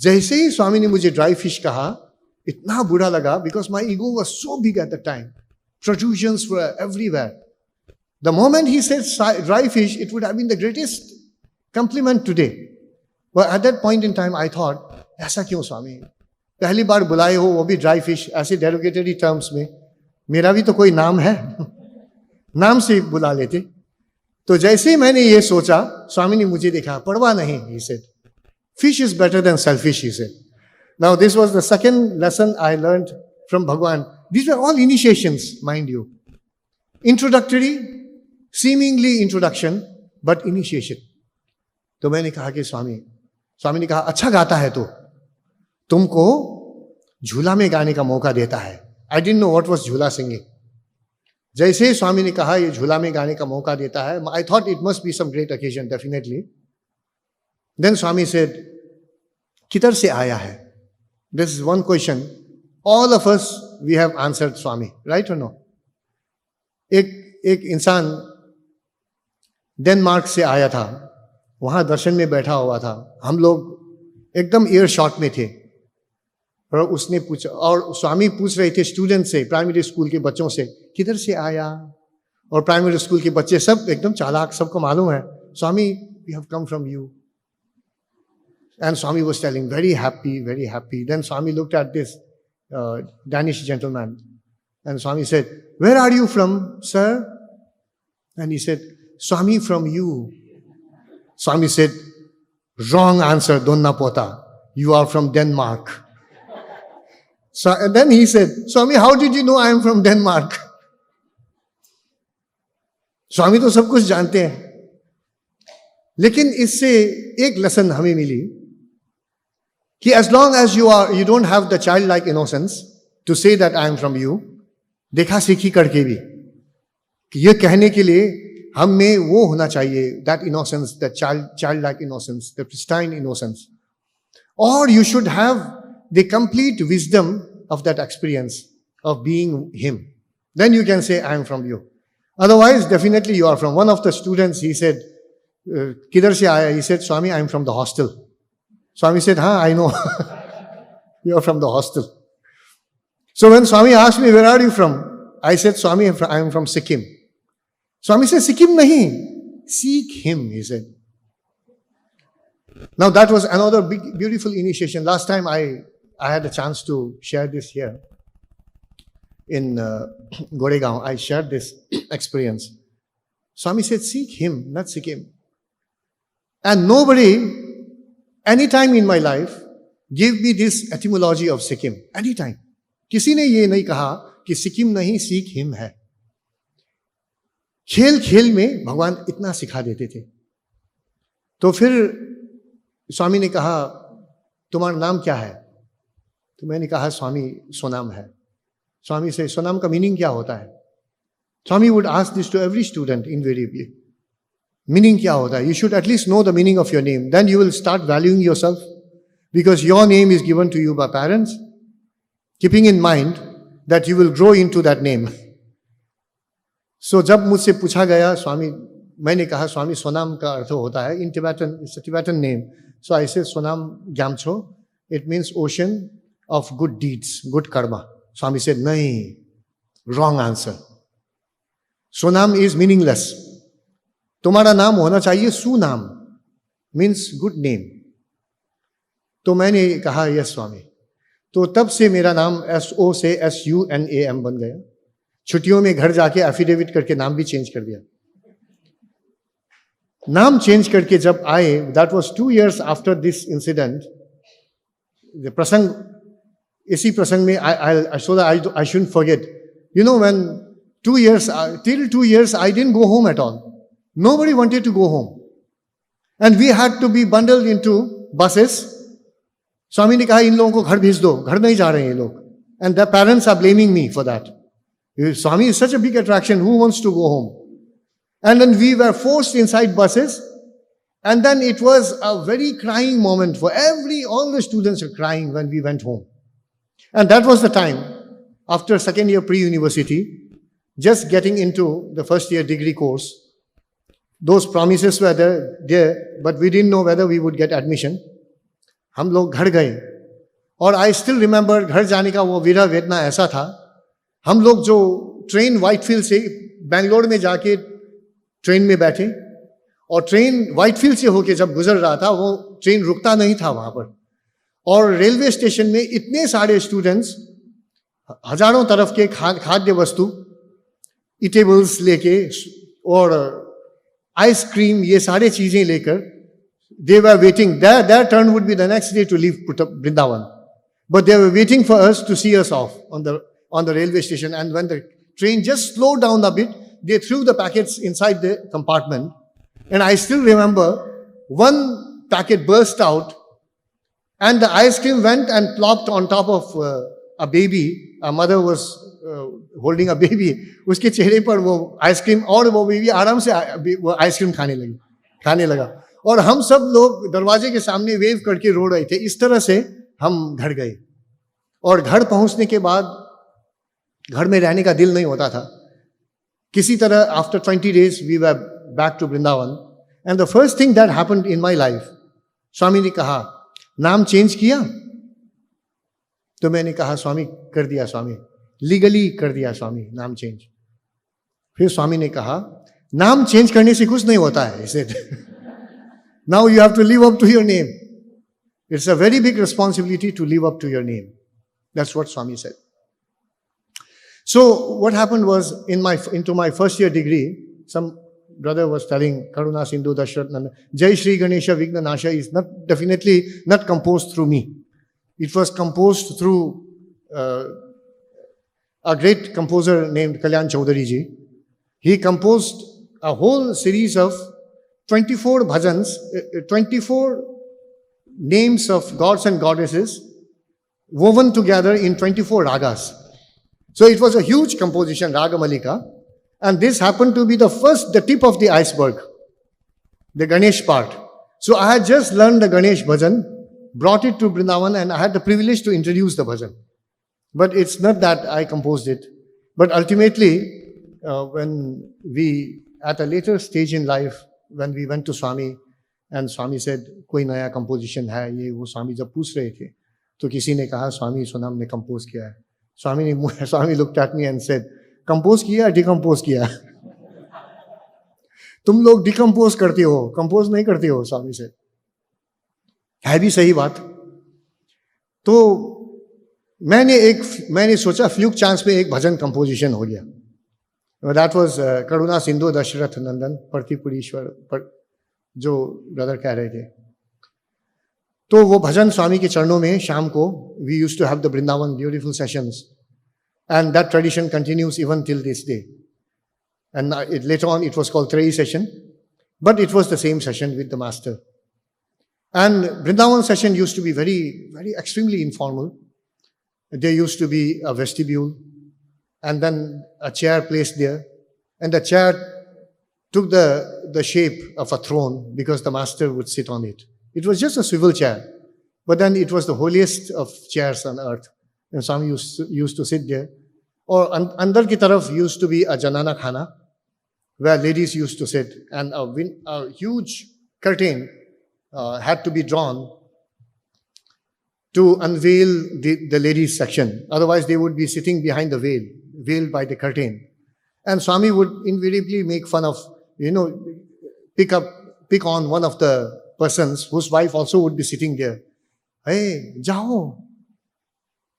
जैसे ही स्वामी ने मुझे dry fish कहा, इतना बुरा लगा because my ego was so big at the time. Protrusions were everywhere. The moment he said dry fish, it would have been the greatest compliment today. But at that point in time, I thought, ऐसा क्यों स्वामी? पहली बार बुलाए हो वो भी dry fish, ऐसे derogatory terms में, मेरा भी तो कोई नाम है, नाम से बुला लेते. तो जैसे ही मैंने ये सोचा, स्वामी ने मुझे देखा, परवाह नहीं, he said. Fish is better than selfish, he said. Now this was the second lesson I learned from Bhagawan. These were all initiations, mind you. Introductory, seemingly introduction, but initiation. तो मैंने कहा कि स्वामी ने कहा, अच्छा गाता है तो, तुमको झूला में गाने का मौका देता है. I didn't know what was झूला singing. जैसे ही स्वामी ने कहा ये झूला में गाने का मौका देता है, I thought it must be some great occasion, definitely. Then Swami said, किधर से आया है? This is one question. All of us, we have answered Swami, right or no? एक इंसान डेनमार्क से आया था, वहां दर्शन में बैठा हुआ था. हम लोग एकदम एयर शॉट में थे. और उसने पूछा, और स्वामी पूछ रहे थे स्टूडेंट से, प्राइमरी स्कूल के बच्चों से, किधर से आया? और प्राइमरी स्कूल के बच्चे सब एकदम चालाक, सबको मालूम है, स्वामी, we have come from you. And Swami was telling, very happy, very happy. Then Swami looked at this Danish gentleman. And Swami said, where are you from, sir? And he said, Swami, from you. Swami said, wrong answer, Donna Pota. You are from Denmark. So, and then he said, Swami, how did you know I am from Denmark? Swami तो सब कुछ जानते हैं. लेकिन इससे एक lesson हमें मिली कि as long as you don't have the childlike innocence to say that I am from you, देखा सीखी करके भी कि ये कहने के लिए हम में वो होना चाहिए, that innocence, that childlike innocence, the pristine innocence. Or you should have the complete wisdom of that experience of being him. Then you can say, I am from you. Otherwise, definitely you are from. One of the students, he said, Kidhar se aaya? He said, Swami, I am from the hostel. Swami said, I know. You are from the hostel. So when Swami asked me, where are you from? I said, Swami, I am from Sikkim. Swami said, Sikkim nahi, seek him, he said. Now that was another big, beautiful initiation. Last time I had a chance to share this here in Goregaon. I shared this experience. Swami said, seek him, not Sikkim. And nobody, anytime in my life, gave me this etymology of Sikkim. Anytime. किसी ने ये नहीं कहा कि सिक्किम नहीं, सीख him है. खेल खेल में भगवान इतना सिखा देते थे. तो फिर स्वामी ने कहा, तुम्हारा नाम क्या है? तो मैंने कहा, स्वामी सोनाम है. स्वामी से, सोनाम का मीनिंग क्या होता है? स्वामी would ask this to every student invariably. Meaning क्या होता है? You should at least know the meaning of your name. Then you will start valuing yourself, because your name is given to you by parents, keeping in mind that you will grow into that name. So जब मुझसे पूछा गया, स्वामी, मैंने कहा, स्वामी सोनाम का अर्थ होता है, in Tibetan, it's a Tibetan name. So I said, Sunam Gyamtso, it means ocean of good deeds, good karma. Swami said, nahi, wrong answer. Sunam is meaningless. तुम्हारा नाम होना चाहिए सुनाम, means good name. तो मैंने कहा, yes स्वामी. तो तब से मेरा नाम SO से SUNAM बन गया. छुट्टियों में घर जाके एफिडेविट करके नाम भी चेंज कर दिया. नाम चेंज करके जब आए, that was 2 years after this incident. प्रसंग, इसी प्रसंग में I so that I shouldn't forget. You know, when 2 years, till 2 years, I didn't go home at all. Nobody wanted to go home. And we had to be bundled into buses. स्वामी ने कहा, इन लोगों को घर भेज दो, घर नहीं जा रहे हैं ये लोग. And their parents are blaming me for that. Swami is such a big attraction, who wants to go home? And then we were forced inside buses. And then it was a very crying moment for all the students were crying when we went home. And that was the time, after second year pre-university, just getting into the first year degree course. Those promises were there, but we didn't know whether we would get admission. हम लोग घर गए. और I still remember, घर जाने का वो वीरा वेदना ऐसा था. हम लोग जो ट्रेन व्हाइटफील्ड से बेंगलोर में जाके ट्रेन में बैठे, और ट्रेन व्हाइटफील्ड से होके जब गुजर रहा था, वो ट्रेन रुकता नहीं था वहां पर. और रेलवे स्टेशन में इतने सारे स्टूडेंट्स हजारों तरफ के खाद्य वस्तु, ईटेबल्स लेके और आइसक्रीम, ये सारे चीजें लेकर, they were waiting. Their turn would be the next day to leave Brindavan. But they were waiting for us to see us off on the railway station. And when the train just slowed down a bit, they threw the packets inside the compartment. And I still remember one packet burst out, and the ice cream went and plopped on top of a baby. A mother was holding a baby. उसके चेहरे पर वो ice cream, और वो baby आराम से वो ice cream खाने लगा. और हम सब लोग दरवाजे के सामने वेव करके रो रहे थे. इस तरह से हम घर गए. और घर पहुंचने के बाद घर में रहने का दिल नहीं होता था. किसी तरह after 20 days we were back to Vrindavan. And the first thing that happened in my life, Swami ने कहा, नाम चेंज किया? तो मैंने कहा, स्वामी कर दिया, स्वामी लीगली कर दिया, स्वामी नाम चेंज. फिर स्वामी ने कहा, नाम चेंज करने से कुछ नहीं होता है. इसे now you have to live up to your name. It's a very big responsibility to live up to your name. That's what Swami said. So what happened was, into my first year degree, some brother was telling, Karuna Sindhu Dashratnana, Jai Shri Ganesha Vigna Nasha is definitely not composed through me. It was composed through a great composer named Kalyan Chaudhary ji. He composed a whole series of 24 bhajans, 24 names of gods and goddesses woven together in 24 ragas. So it was a huge composition, Raga Malika. And this happened to be the tip of the iceberg, the Ganesh part. So I had just learned the Ganesh bhajan, brought it to Brindavan, and I had the privilege to introduce the bhajan. But it's not that I composed it. But ultimately, when we, at a later stage in life, when we went to Swami, and Swami said, कोई नया composition है ये वो स्वामी जब पूछ रहे थे तो किसी ने कहा स्वामी सुनाम ने compose किया है Swami looked at me and said, compose किया decompose किया तुम लोग decompose करते हो compose नहीं करते हो स्वामी से है भी सही बात तो मैंने सोचा फ्लूक चांस में एक भजन कंपोजिशन हो गया दैट वाज करुणा सिंधु दशरथ नंदन प्रतिपुरीश्वर जो ब्रदर कह रहे थे तो वो भजन स्वामी के चरणों में शाम को we used to have the Vrindavan beautiful sessions and that tradition continues even till this day and later on it was called Trayee session but it was the same session with the master and Vrindavan session used to be very very extremely informal there used to be a vestibule and then a chair placed there and the chair took the shape of a throne because the master would sit on it. It was just a swivel chair, but then it was the holiest of chairs on earth and Swami used to sit there. Or andar ki taraf used to be a janana khana where ladies used to sit and a huge curtain had to be drawn to unveil the ladies section. Otherwise, they would be sitting behind the veil, veiled by the curtain. And Swami would invariably make fun of, pick on one of the persons whose wife also would be sitting there. Hey, jao,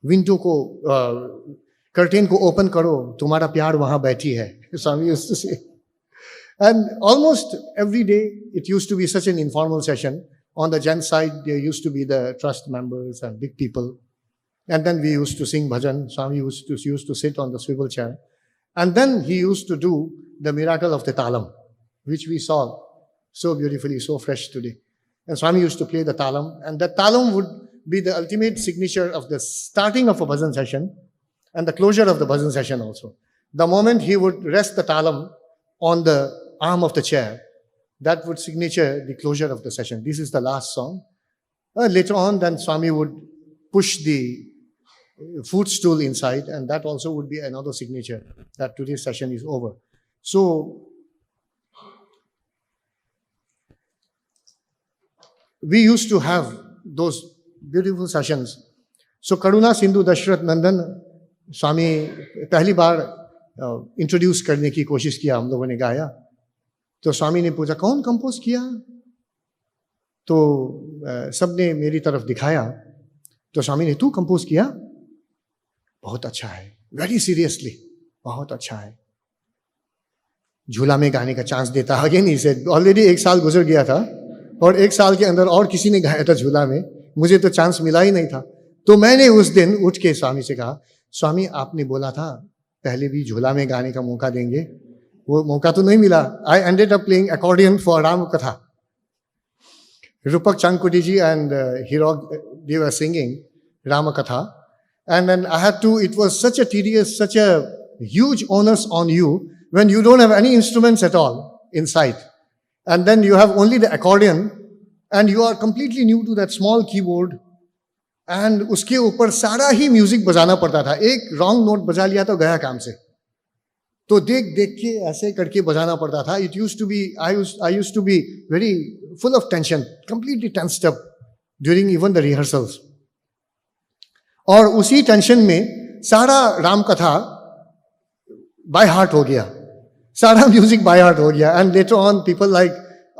window ko, curtain ko open karo, tumhara pyar wahan baiti hai. Swami used to say. And almost every day, it used to be such an informal session. On the Jain side, there used to be the trust members and big people. And then we used to sing bhajan. Swami used to sit on the swivel chair. And then he used to do the miracle of the talam, which we saw so beautifully, so fresh today. And Swami used to play the talam. And the talam would be the ultimate signature of the starting of a bhajan session and the closure of the bhajan session also. The moment he would rest the talam on the arm of the chair, that would signature the closure of the session. This is the last song. Later on, then Swami would push the footstool inside, and that also would be another signature that today's session is over. So, we used to have those beautiful sessions. So, Karuna Sindhu Dashrath Nandan, Swami पहली बार introduce करने की कोशिश किया हम लोगों ने गाया तो स्वामी ने पूछा कौन कंपोज किया तो सबने मेरी तरफ दिखाया तो स्वामी ने तू कंपोज किया बहुत अच्छा है वेरी सीरियसली बहुत अच्छा है झूला में गाने का चांस देता अगेन ही सेड ऑलरेडी एक साल गुजर गया था और एक साल के अंदर और किसी ने गाया था झूला में मुझे तो चांस मिला ही नहीं था तो मैंने उस दिन उठ के स्वामी से कहा स्वामी आपने बोला था पहले भी झूला में गाने का मौका देंगे वो मौका तो नहीं मिला I ended up playing accordion for Ram Katha Roopak Chankuti ji and हीरोग they were singing Ram Katha and then I had to it was such a tedious such a huge onus on you when you don't have any instruments at all in sight and then you have only the accordion and you are completely new to that small keyboard and उसके ऊपर सारा ही music बजाना पड़ता था एक wrong note बजा लिया तो गया काम से तो देख देख के ऐसे करके बजाना पड़ता था it used to be I used to be very full of tension completely tensed up during even the rehearsals और उसी टेंशन में सारा राम कथा बाय हार्ट हो गया सारा म्यूजिक बाय हार्ट हो गया and later on people like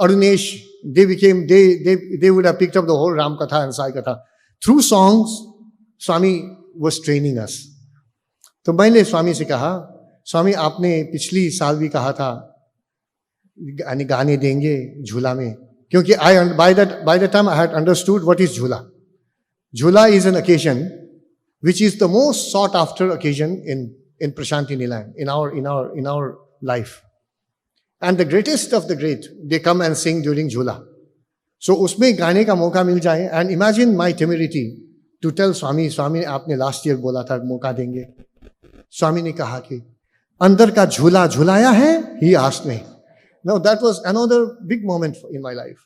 Arunesh they became they would have picked up the whole Ram Katha and Sai Katha through songs Swami was training us तो मैंने स्वामी से कहा स्वामी आपने पिछली साल भी कहा था गाने देंगे झूला में क्योंकि I by the time I had understood what is jhula jhula is an occasion which is the most sought after occasion in Prashanti Nilayam, in our life. And the greatest of the great, they come and sing during Jhula. So उसमें गाने का मौका मिल जाए and imagine my temerity to tell Swami, Swami आपने last year बोला था मौका देंगे. Swami ने कहा कि अंदर का झूला झुलाया है? He asked me. Now that was another big moment in my life.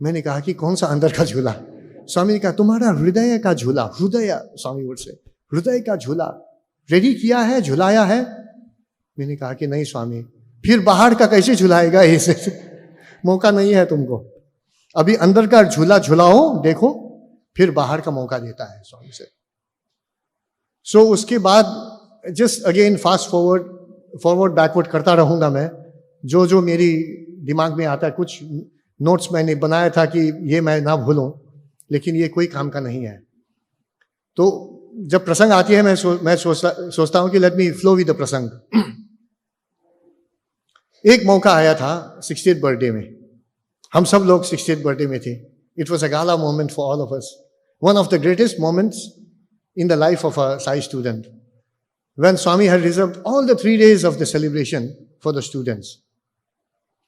मैंने कहा कि कौन सा अंदर का झूला? स्वामी ने कहा तुम्हारा हृदय का झूला, हृदय, स्वामी वुड से, हृदय का झूला रेडी किया है, झुलाया है? मैंने कहा कि नहीं स्वामी, फिर बाहर का कैसे झुलाएगा? ऐसे मौका नहीं है तुमको, अभी अंदर का झूला झुलाओ, देखो, फिर बाहर का मौका देता है स्वामी से। सो उसके बाद just again fast forward backward करता रहूंगा मैं, जो जो मेरी दिमाग में आता है। कुछ नोट्स मैंने बनाया था कि ये मैं ना भूलूं, लेकिन ये कोई काम का नहीं है। तो जब प्रसंग आती है मैं सोचता हूं कि let me flow with the प्रसंग। एक मौका आया था 60th बर्थडे में, हम सब लोग 60th बर्थडे में थे। It was a gala moment for all of us, one of the greatest moments in the life of a Sai student, when Swami had reserved all the 3 days of the celebration for the students,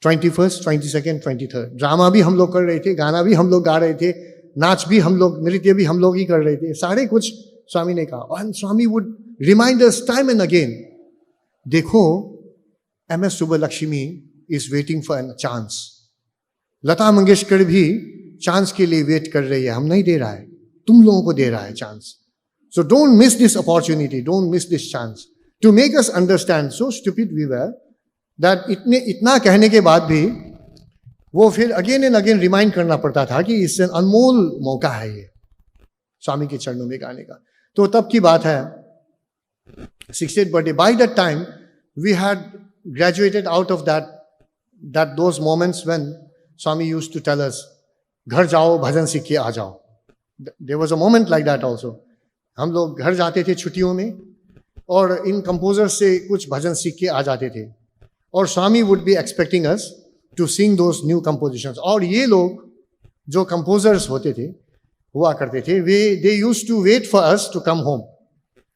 21st, 22nd, 23rd। Drama भी हम लोग कर रहे थे, गाना भी हम लोग गा रहे थे, नाच भी हम लोग, नृत्य भी हम लोग ही कर रहे थे, सारे कुछ स्वामी ने कहा। And Swami would remind us time and again, देखो MS Subbulakshmi is waiting for a chance, Lata Mangeshkar भी चांस के लिए वेट कर रही है, हम नहीं दे रहा है, तुम लोगों को दे रहा है chance. So don't miss this opportunity, don't miss this chance to make us understand, so stupid we were, that इतना कहने के बाद भी वो फिर अगेन एंड अगेन रिमाइंड करना पड़ता था कि इससे अनमोल मौका है ये स्वामी के चरणों में गाने का। तो तब की बात है, 60th birthday, by that time we had graduated out of those moments when Swami used to tell us, घर जाओ भजन सीख के आ जाओ। There was a moment like that also। हम लोग घर जाते थे छुट्टियों में और इन कंपोजर्स से कुछ भजन सीख के आ जाते थे, और Swami would be expecting us to sing those new compositions. और ये लोग जो कंपोजर्स होते थे, हुआ करते थे, they used to wait for us to come home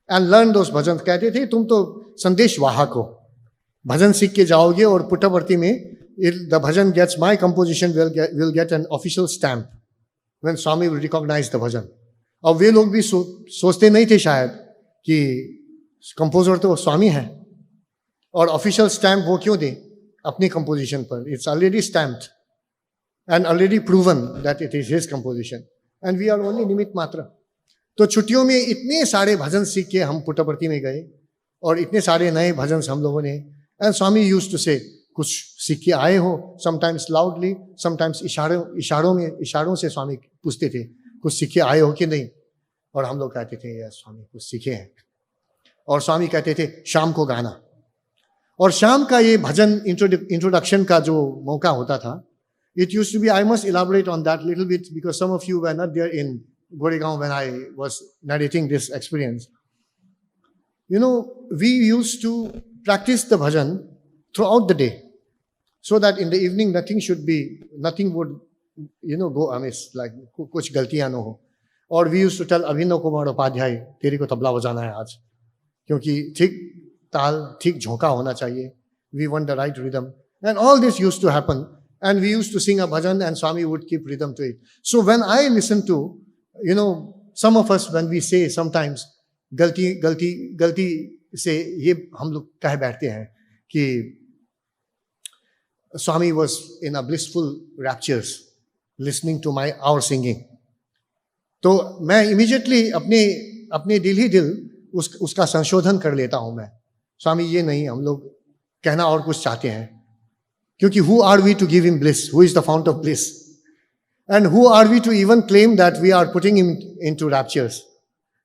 and learn those bhajan. कहते थे तुम तो संदेश वाहक हो, भजन सीख के जाओगे और पुट्टपर्ती में the bhajan gets my composition will get an official stamp when Swami will recognise the bhajan. और वे लोग भी सोचते नहीं थे शायद कि कंपोजर तो स्वामी है, और ऑफिशियल स्टैम्प वो क्यों दे अपनी कंपोजिशन पर? It's already stamped and already proven that it is his composition and we are only निमित्त मात्र। तो छुट्टियों में इतने सारे भजन सीख के हम पुट्टपर्ती में गए, और इतने सारे नए भजन हम लोगों ने, एंड स्वामी यूज्ड टू से, कुछ सीख के आए हो? समटाइम्स लाउडली, समटाइम्स इशारों से स्वामी पूछते थे कुछ सीखे आए हो कि नहीं, और हम लोग कहते थे यस स्वामी कुछ सीखे हैं। और स्वामी कहते थे शाम को गाना, और शाम का ये भजन इंट्रोडक्शन का जो मौका होता था, it used to be, I must elaborate on that little bit because some of you were not there in Goregaon when I was narrating this experience. You know, we used to practise the bhajan throughout the day, so that in the evening nothing would go amiss, like कुछ गलतियां ना हो। और we used to tell Abhinav Kumar Upadhyay, तेरे को तबला बजाना है आज, क्योंकि ठीक ताल, ठीक झोंका होना चाहिए, we want the right rhythm, and all this used to happen, and we used to sing a bhajan and Swami would keep rhythm to it. So when I listen to, some of us when we say sometimes गलती से ये हम लोग कह बैठते हैं कि Swami was in a blissful raptures listening to our singing। तो मैं immediately अपने दिल ही दिल उसका संशोधन कर लेता हूं मैं, स्वामी ये नहीं, हम लोग कहना और कुछ चाहते हैं, क्योंकि who are we to give him bliss? Who is the fount of bliss? And who are we to even claim that we are putting him into raptures?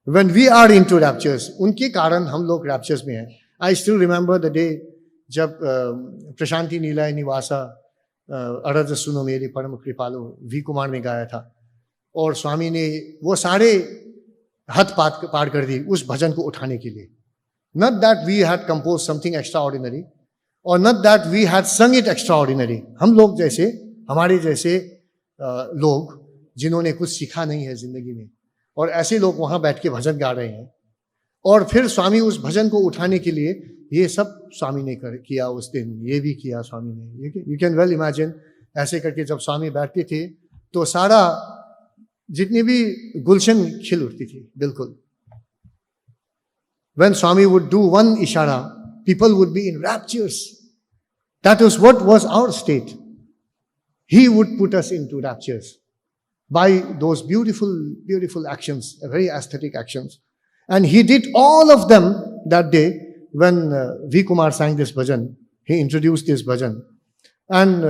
When we are into raptures, उनके कारण हम लोग raptures में हैं। I still remember the day जब प्रशांति नीलाय निवासा अरज सुनो मेरी परम कृपालु वी कुमार ने गाया था, और स्वामी ने वो सारे हद पार कर दी उस भजन को उठाने के लिए। Not that we had compose something extraordinary, और not that we had sung it extraordinary. हम लोग जैसे, हमारे जैसे लोग जिन्होंने कुछ सीखा नहीं है जिंदगी में, और ऐसे लोग वहां बैठ के भजन गा रहे हैं, और फिर स्वामी उस भजन को उठाने के लिए ये सब स्वामी ने किया उस दिन, ये भी किया स्वामी ने। यू कैन वेल इमेजिन, ऐसे करके जब स्वामी बैठते थे तो सारा जितनी भी गुलशन खिल उठती थी बिल्कुल। When Swami would do one ishara, people would be in raptures. That was what was our state. He would put us into raptures by those beautiful, beautiful actions, very aesthetic actions. And he did all of them that day when V. Kumar sang this bhajan. He introduced this bhajan. And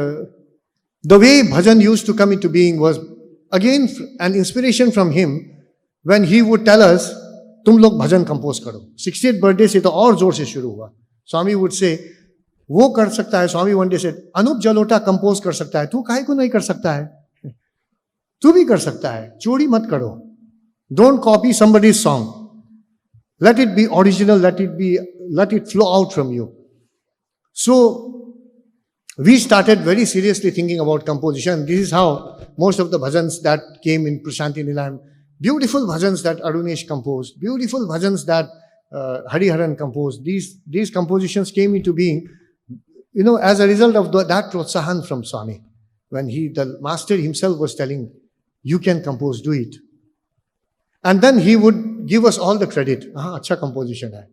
the way bhajan used to come into being was, again, an inspiration from him when he would tell us, तुम लोग भजन compose करो. 60th birthday से तो और जोर से शुरू हुआ. Swami would say, वो कर सकता है. Swami one day said, Anup Jalota compose कर सकता है, तू काहे को नहीं कर सकता है? तू भी कर सकता है, चोरी मत करो. Don't copy somebody's song. Let it be original, let it flow out from you. So we started very seriously thinking about composition. This is how most of the bhajans that came in Prashanti Nilayam, beautiful bhajans that Arunesh composed, beautiful bhajans that Hariharan composed, these compositions came into being, as a result of that protsahan from Swami. When the master himself was telling, you can compose, do it. And then he would give us all the credit. Acha composition hai.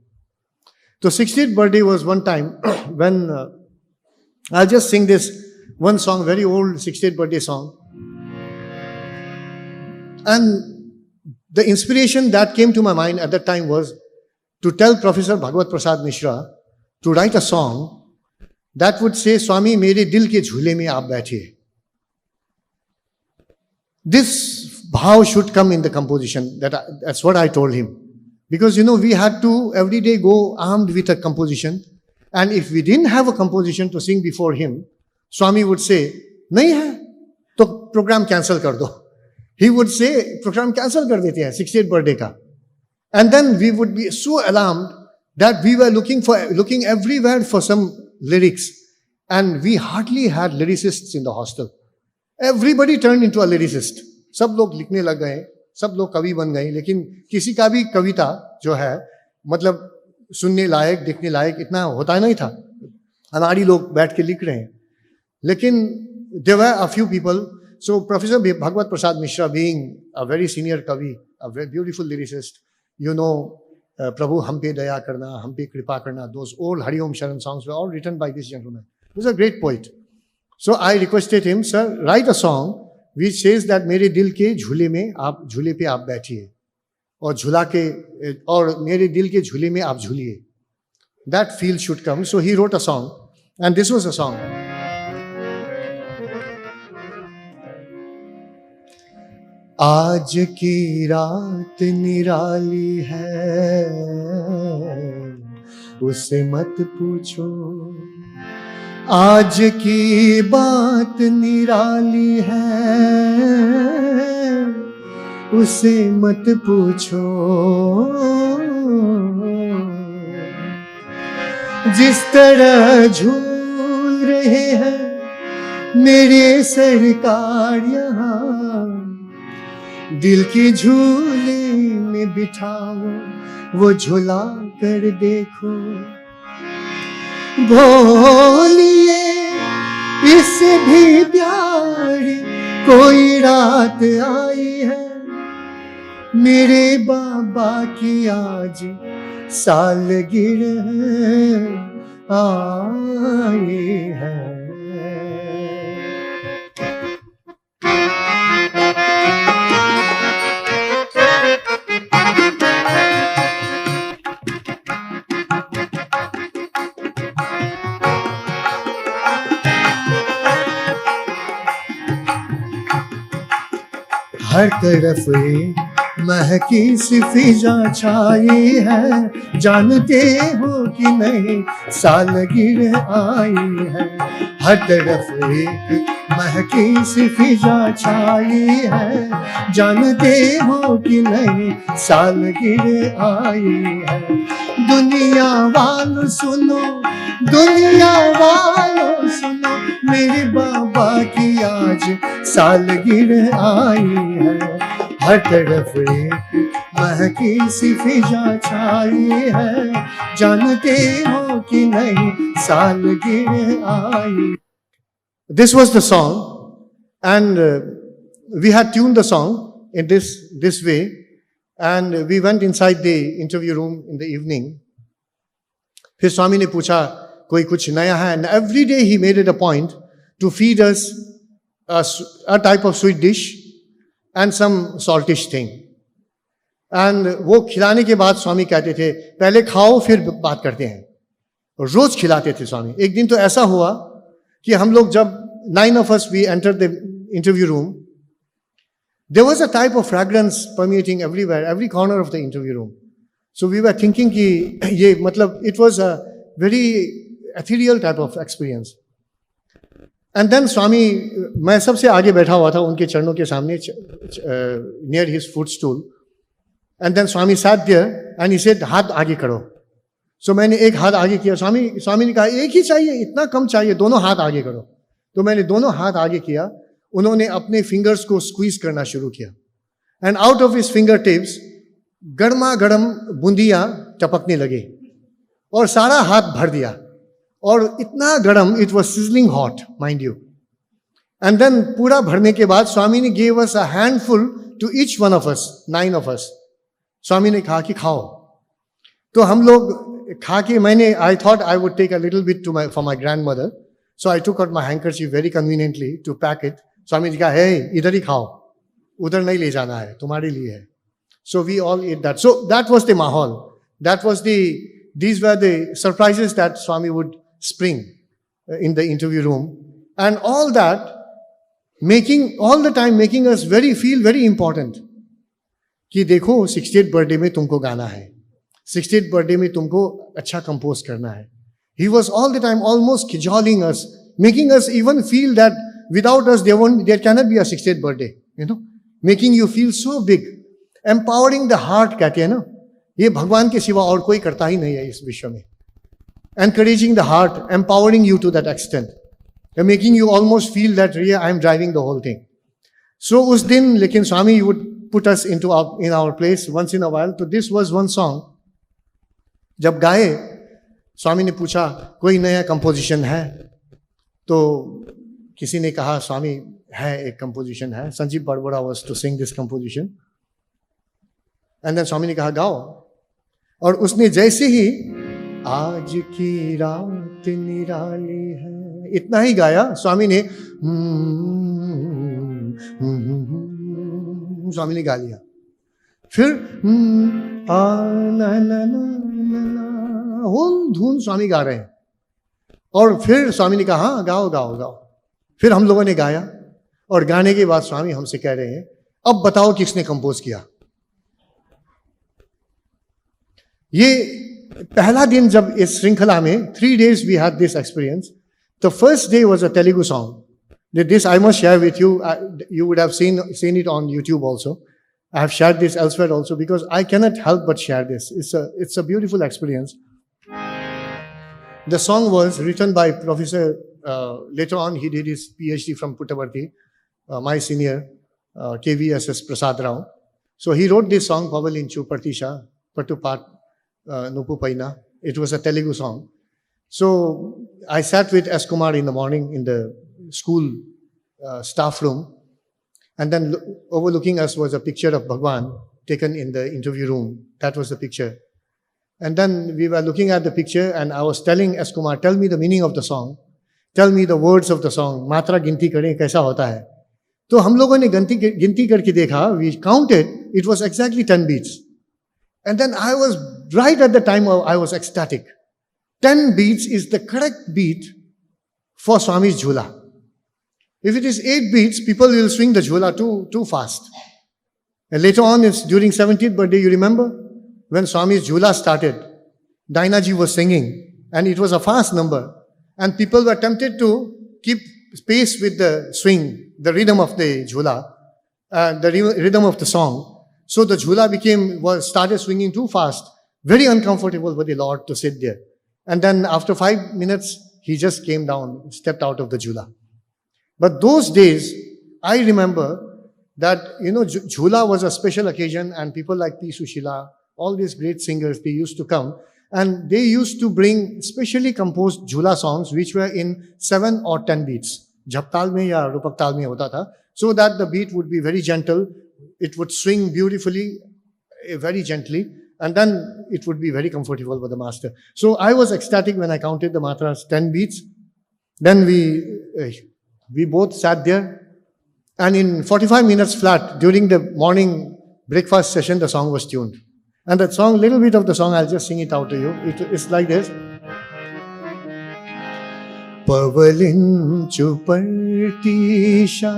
So 60th birthday was one time when I'll just sing this one song, very old 60th birthday song. And the inspiration that came to my mind at that time was to tell Professor Bhagavat Prasad Mishra to write a song that would say, Swami, mere dil ke jhule mein aap baithiye. This bhav should come in the composition. That's what I told him. Because, we had to every day go armed with a composition. And if we didn't have a composition to sing before him, Swami would say, nahi hai, to program cancel kar do. He would say, program cancel kar dete hai, 60th birthday ka. And then we would be so alarmed that we were looking everywhere for some lyrics. And we hardly had lyricists in the hostel. Everybody turned into a lyricist. सब लोग लिखने लग गए, सब लोग कवि बन गए, लेकिन किसी का भी कविता जो है, मतलब सुनने लायक, देखने लायक इतना होता नहीं था. अनाड़ी लोग बैठ के लिख रहे हैं. लेकिन there were a few people. So Professor Bhagavat Prasad Mishra, being a very senior kavi, a very beautiful lyricist, Prabhu hum pe daya karna, hum pe kripa karna, those old Hari Om Sharan songs were all written by this gentleman. He was a great poet. So I requested him, sir, write a song which says that मेरे दिल के झूले पे आप बैठिए और मेरे दिल के झूले में आप झूलिए. That feel should come. So he wrote a song, and this was a song. आज की रात निराली है, उससे मत पूछो. आज की बात निराली है, उसे मत पूछो. जिस तरह झूल रहे हैं मेरे सरकार यहाँ, दिल के झूले में बिठाओ, वो झूला कर देखो. बोलिए इससे भी प्यारी कोई रात आई है, मेरे बाबा की आज सालगिरह आई है. हर तरफ महकी सी फिजा छाई है, जानते हो कि नहीं सालगिरह आई है. हर तरफ एक महकी सी फिजा छाई है, जानते हो कि नहीं सालगिरह आई है. दुनिया वालों सुनो, दुनिया वालों सुनो, मेरे बाबा की आज सालगिरह आई है. हर तरफ एक महकी सी फिजा छाई है, जानते हो कि नहीं सालगिरह आई. This was the song, and we had tuned the song in this way, and we went inside the interview room in the evening, फिर स्वामी ने पूछा कोई कुछ नया है, and every day he made it a point to feed us a type of sweet dish and some saltish thing. And वो खिलाने के बाद स्वामी कहते थे पहले खाओ फिर बात करते हैं, रोज खिलाते थे स्वामी. एक दिन तो ऐसा हुआ कि हम लोग जब 9 of us we entered the interview room, there was a type of fragrance permeating everywhere, every corner of the interview room. So we were thinking कि ये मतलब it was a very ethereal type of experience. And then स्वामी, मैं सबसे आगे बैठा हुआ था उनके चरणों के सामने near his footstool. And then Swami sat there and he said हाथ आगे करो. So मैंने एक हाथ आगे किया. स्वामी ने कहा एक ही चाहिए, इतना कम चाहिए, दोनों हाथ आगे करो. तो मैंने दोनों हाथ आगे किया. उन्होंने अपने फिंगर्स को स्क्वीज करना शुरू किया. And out of his finger tips गर्मा गर्म बूंदियां टपकने लगे और सारा हाथ भर दिया. और इतना गर्म, it was sizzling hot mind you. And then पूरा भरने के बाद स्वामी ने give us a handful to each one of us, 9 of us. Swami ने कहा कि खाओ. तो हम लोग खा के, मैंने I thought I would take a little bit to for my grandmother. So I took out my handkerchief very conveniently to pack it. Swami ji कहा है इधर ही खाओ, उधर नहीं ले जाना है, तुम्हारे लिए है. So we all ate that. So that was the mahal. That was these were the surprises that Swami would spring in the interview room. And all that, all the time making us feel very important. कि देखो 68th birthday में तुमको गाना है, 68th birthday में तुमको अच्छा compose करना है. He was all the time almost cajoling us, making us even feel that without us there cannot be a 68th birthday. You know, making you feel so big. Empowering the heart कहते हैं ना, ये भगवान के सिवा और कोई करता ही नहीं है इस विश्व में. Encouraging the heart, empowering you to that extent, and making you almost feel that yeah, I am driving the whole thing. So उस दिन लेकिन स्वामी would put us in our place once in a while. So this was one song. जब गाए, स्वामी ने पूछा कोई नया composition है. तो किसी ने कहा स्वामी है, एक कंपोजिशन है. Sanjeev बड़बड़ा was to sing this composition. And then स्वामी ने कहा गाओ. और उसने जैसे ही आज की रात निराली है इतना ही गाया, स्वामी ने स्वामी ने गा लिया. फिर होल धुन स्वामी गा रहे हैं. और फिर स्वामी ने कहा हाँ गाओ गाओ गाओ. फिर हम लोगों ने गाया. और गाने के बाद स्वामी हमसे कह रहे हैं अब बताओ किसने कंपोज किया. ये पहला दिन जब इस श्रृंखला में 3 days we had this experience. The first day was a Telugu song. This I must share with you. You would have seen it on YouTube also. I have shared this elsewhere also because I cannot help but share this. It's a beautiful experience. The song was written by Professor. Later on, he did his Ph.D. from Puttaparthi, my senior, KVSS Prasad Rao. So he wrote this song, Pavalinchu Partisha Patupat Nupu Paina. It was a Telugu song. So I sat with S. Kumar in the morning in the school staff room, and then overlooking us was a picture of Bhagawan taken in the interview room. That was the picture. And then we were looking at the picture, and I was telling S. Kumar, tell me the meaning of the song. Tell me the words of the song. मात्रा गिनती करें कैसा होता है. तो हम लोगों ने गिनती करके देखा. We counted. It was exactly 10 beats. And then I was right at the time I was ecstatic. 10 beats is the correct beat for Swami's Jhula. If it is 8 beats, people will swing the Jhula too fast. And later on, it's during 70th birthday, you remember? When Swami's Jhula started, Dainaji was singing, and it was a fast number. And people were tempted to keep pace with the swing, the rhythm of the Jhula, the rhythm of the song. So the Jhula started swinging too fast. Very uncomfortable for the Lord to sit there. And then after 5 minutes, he just came down, stepped out of the Jhula. But those days, I remember that, Jhula was a special occasion, and people like P. Sushila, all these great singers, they used to come, and they used to bring specially composed Jhula songs, which were in 7 or 10 beats. Jhaptal mein ya rupak tal mein hota tha, so that the beat would be very gentle. It would swing beautifully, very gently, And then it would be very comfortable for the master. So I was ecstatic when I counted the matras, 10 beats. Then we both sat there. And in 45 minutes flat, during the morning breakfast session, the song was tuned. And that song, little bit of the song, I'll just sing it out to you. It's like this. Pavalinchu partisha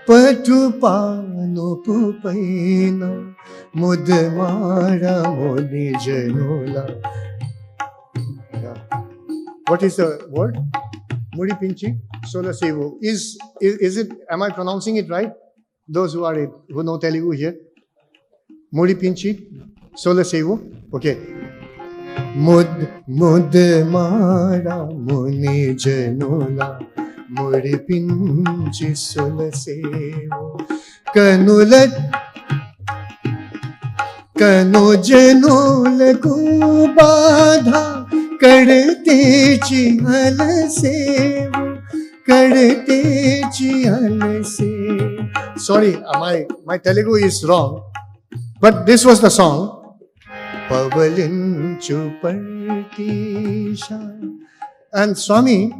patupanu pupaina mudmara modi janola. What is the word? Muri pinchi sola sevu. Is it? Am I pronouncing it right? Those who know Telugu here. Muri pinchi sola sevu. Okay. Mud mara muni janola muri pinchi sola sevu kanulat kanu janola ko badha karte chihal sevu karte chihal sevu. Sorry, my Telugu is wrong, but this was the song. Pavalinchu partisha. And Swami,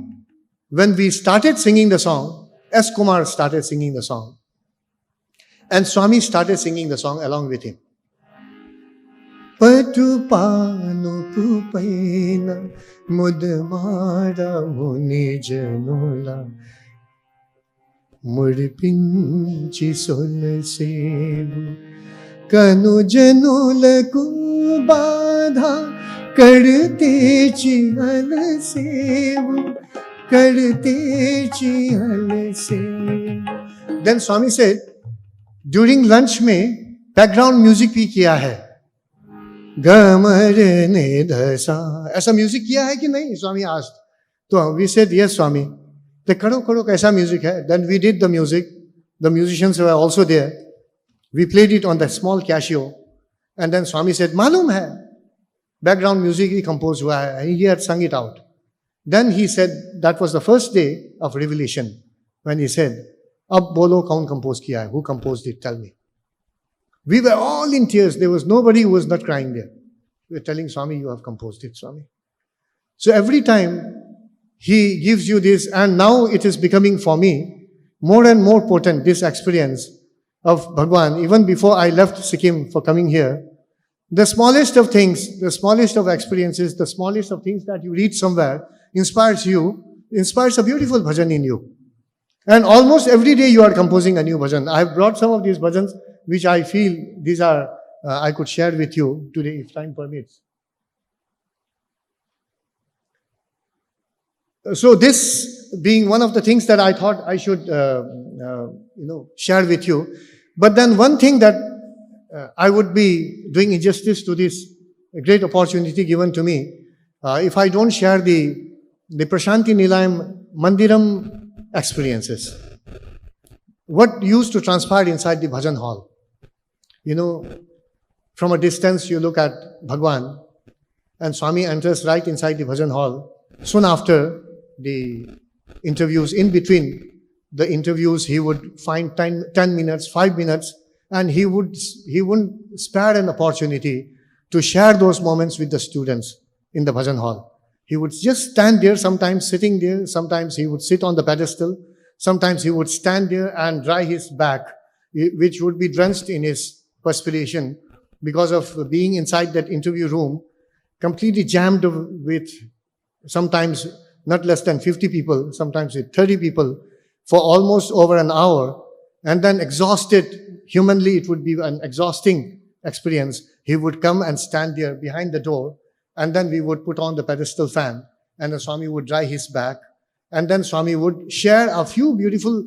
when we started singing the song, S. Kumar started singing the song. And Swami started singing the song along with him. Patupanu pupaina mudmara muni janola muripinchi sola sevu kanu janula ko badha karte chihal sevu karte chihal sevu. Then Swami said, during lunch में background music भी किया है. गमर ने धसा. ऐसा music किया है कि नहीं? Swami asked. So we said, yes, Swami. The करो करो कैसा music है? Then we did the music. The musicians were also there. We played it on the small Casio. And then Swami said, मालूम है, background music he composed हुआ है. And he had sung it out. Then he said, that was the first day of revelation. When he said, अब बोलो कौन compose किया है? Who composed it? Tell me. We were all in tears. There was nobody who was not crying there. We were telling Swami, you have composed it, Swami. So every time he gives you this, and now it is becoming for me more and more potent, this experience of Bhagawan. Even before I left Sikkim for coming here, the smallest of things, the smallest of experiences, the smallest of things that you read somewhere inspires a beautiful bhajan in you. And almost every day you are composing a new bhajan. I have brought some of these bhajans which I feel these are, I could share with you today if time permits. So this being one of the things that I thought I should, share with you. But then one thing that I would be doing injustice to this great opportunity given to me, if I don't share the Prashanti Nilayam Mandiram experiences. What used to transpire inside the bhajan hall? You know, from a distance you look at Bhagawan and Swami enters right inside the bhajan hall. Soon after the interviews, in between the interviews, he would find 10 minutes, 5 minutes, and he wouldn't spare an opportunity to share those moments with the students in the bhajan hall. He would just stand there, sometimes sitting there, sometimes he would sit on the pedestal, sometimes he would stand there and dry his back, which would be drenched in his perspiration because of being inside that interview room, completely jammed with sometimes not less than 50 people, sometimes with 30 people for almost over an hour, and then exhausted. Humanly, it would be an exhausting experience. He would come and stand there behind the door, and then we would put on the pedestal fan, and the Swami would dry his back, and then Swami would share a few beautiful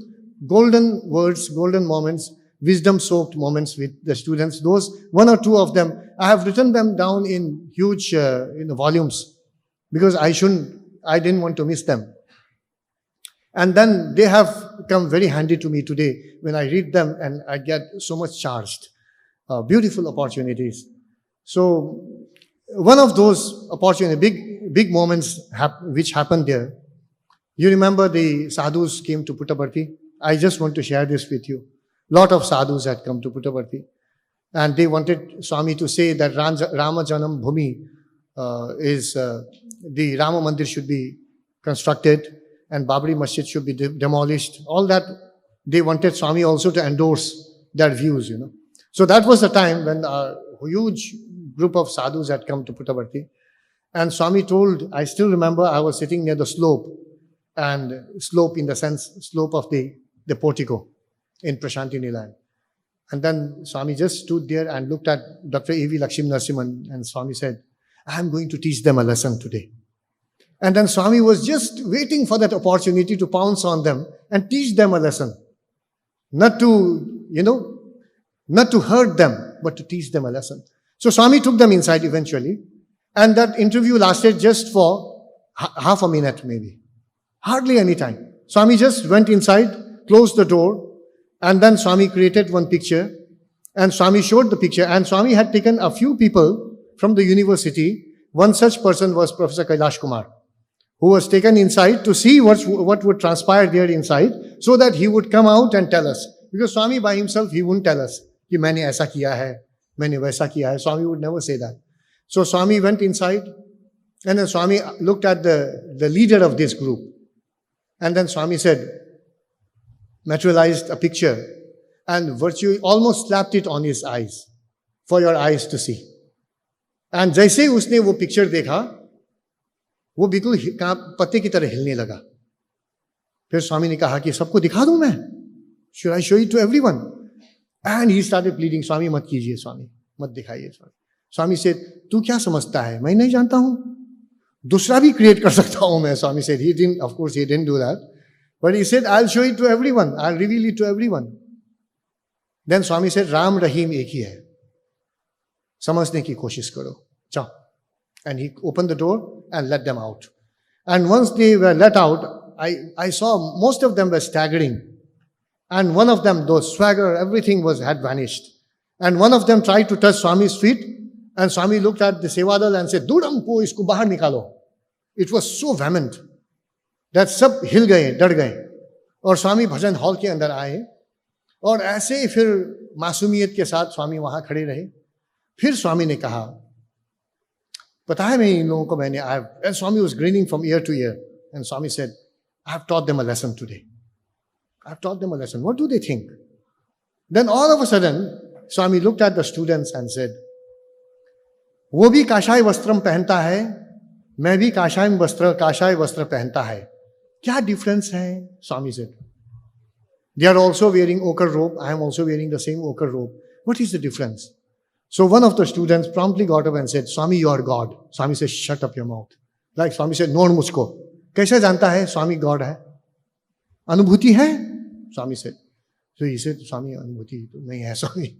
golden words, golden moments, wisdom-soaked moments with the students. Those one or two of them, I have written them down in huge volumes because I didn't want to miss them. And then they have come very handy to me today when I read them and I get so much charged. Beautiful opportunities. So one of those opportunities, big moments which happened there. You remember the sadhus came to Puttaparthi? I just want to share this with you. Lot of sadhus had come to Puttaparthi. And they wanted Swami to say that Rama Janam Bhumi the Rama Mandir should be constructed and Babri Masjid should be demolished. All that, they wanted Swami also to endorse their views, So that was the time when a huge group of sadhus had come to Puttaparthi. And Swami told, I still remember I was sitting near the slope, and slope in the sense, slope of the portico in Prashanti Nilayam. And then Swami just stood there and looked at Dr. A.V. Lakshmi Narasimhan, and Swami said, I am going to teach them a lesson today. And then Swami was just waiting for that opportunity to pounce on them and teach them a lesson. Not to, not to hurt them, but to teach them a lesson. So Swami took them inside eventually. And that interview lasted just for half a minute maybe. Hardly any time. Swami just went inside, closed the door, and then Swami created one picture. And Swami showed the picture. And Swami had taken a few people from the university. One such person was Professor Kailash Kumar, who was taken inside to see what would transpire there inside, so that he would come out and tell us. Because Swami by himself, he wouldn't tell us, कि मैंने ऐसा किया है, मैंने वैसा किया है. Swami would never say that. So Swami went inside, and then Swami looked at the leader of this group. And then Swami said, materialized a picture, and virtually almost slapped it on his eyes, for your eyes to see. And जैसे उसने वो picture देखा, वो बिल्कुल पत्ते की तरह हिलने लगा. फिर स्वामी ने कहा कि सबको दिखा दूं मैं? Should I show it to everyone? And he started pleading, Swami मत कीजिए स्वामी, मत दिखाइए स्वामी. Swami said, तू क्या समझता है? मैं नहीं जानता हूं. दूसरा भी create कर सकता हूं मैं. Swami said, he didn't do that. But he said, I'll show it to everyone. I'll reveal it to everyone. Then Swami said, Ram Rahim एक ही है. समझने की कोशिश करो. जाओ. And he opened the door and let them out. And once they were let out, I saw most of them were staggering. And one of them, though swagger, everything had vanished. And one of them tried to touch Swami's feet. And Swami looked at the Sevadal and said, Dudam po, isko bahar nikalo. It was so vehement that sab hil gaye, dar gaye. और स्वामी भजन hall के अंदर आए और ऐसे फिर मासूमियत के साथ स्वामी वहां खड़े रहे. फिर स्वामी ने कहा, पता है मैं इन लोगों को मैंने and Swami was grinning from ear to ear. And Swami said, I have taught them a lesson today. I have taught them a lesson. What do they think? Then all of a sudden, Swami looked at the students and said, वो भी काशाय वस्त्रम पहनता है, मैं भी काशाय वस्त्र पहनता है. क्या difference है? Swami said. They are also wearing ochre robe. I am also wearing the same ochre robe. What is the difference? So one of the students promptly got up and said, Swami, you are God. Swami said, shut up your mouth. Like Swami said, no मुझको. कैसे जानता है Swami God है? अनुभूति है? Swami said. So he said, Swami, अनुभूति तो नहीं है Swami.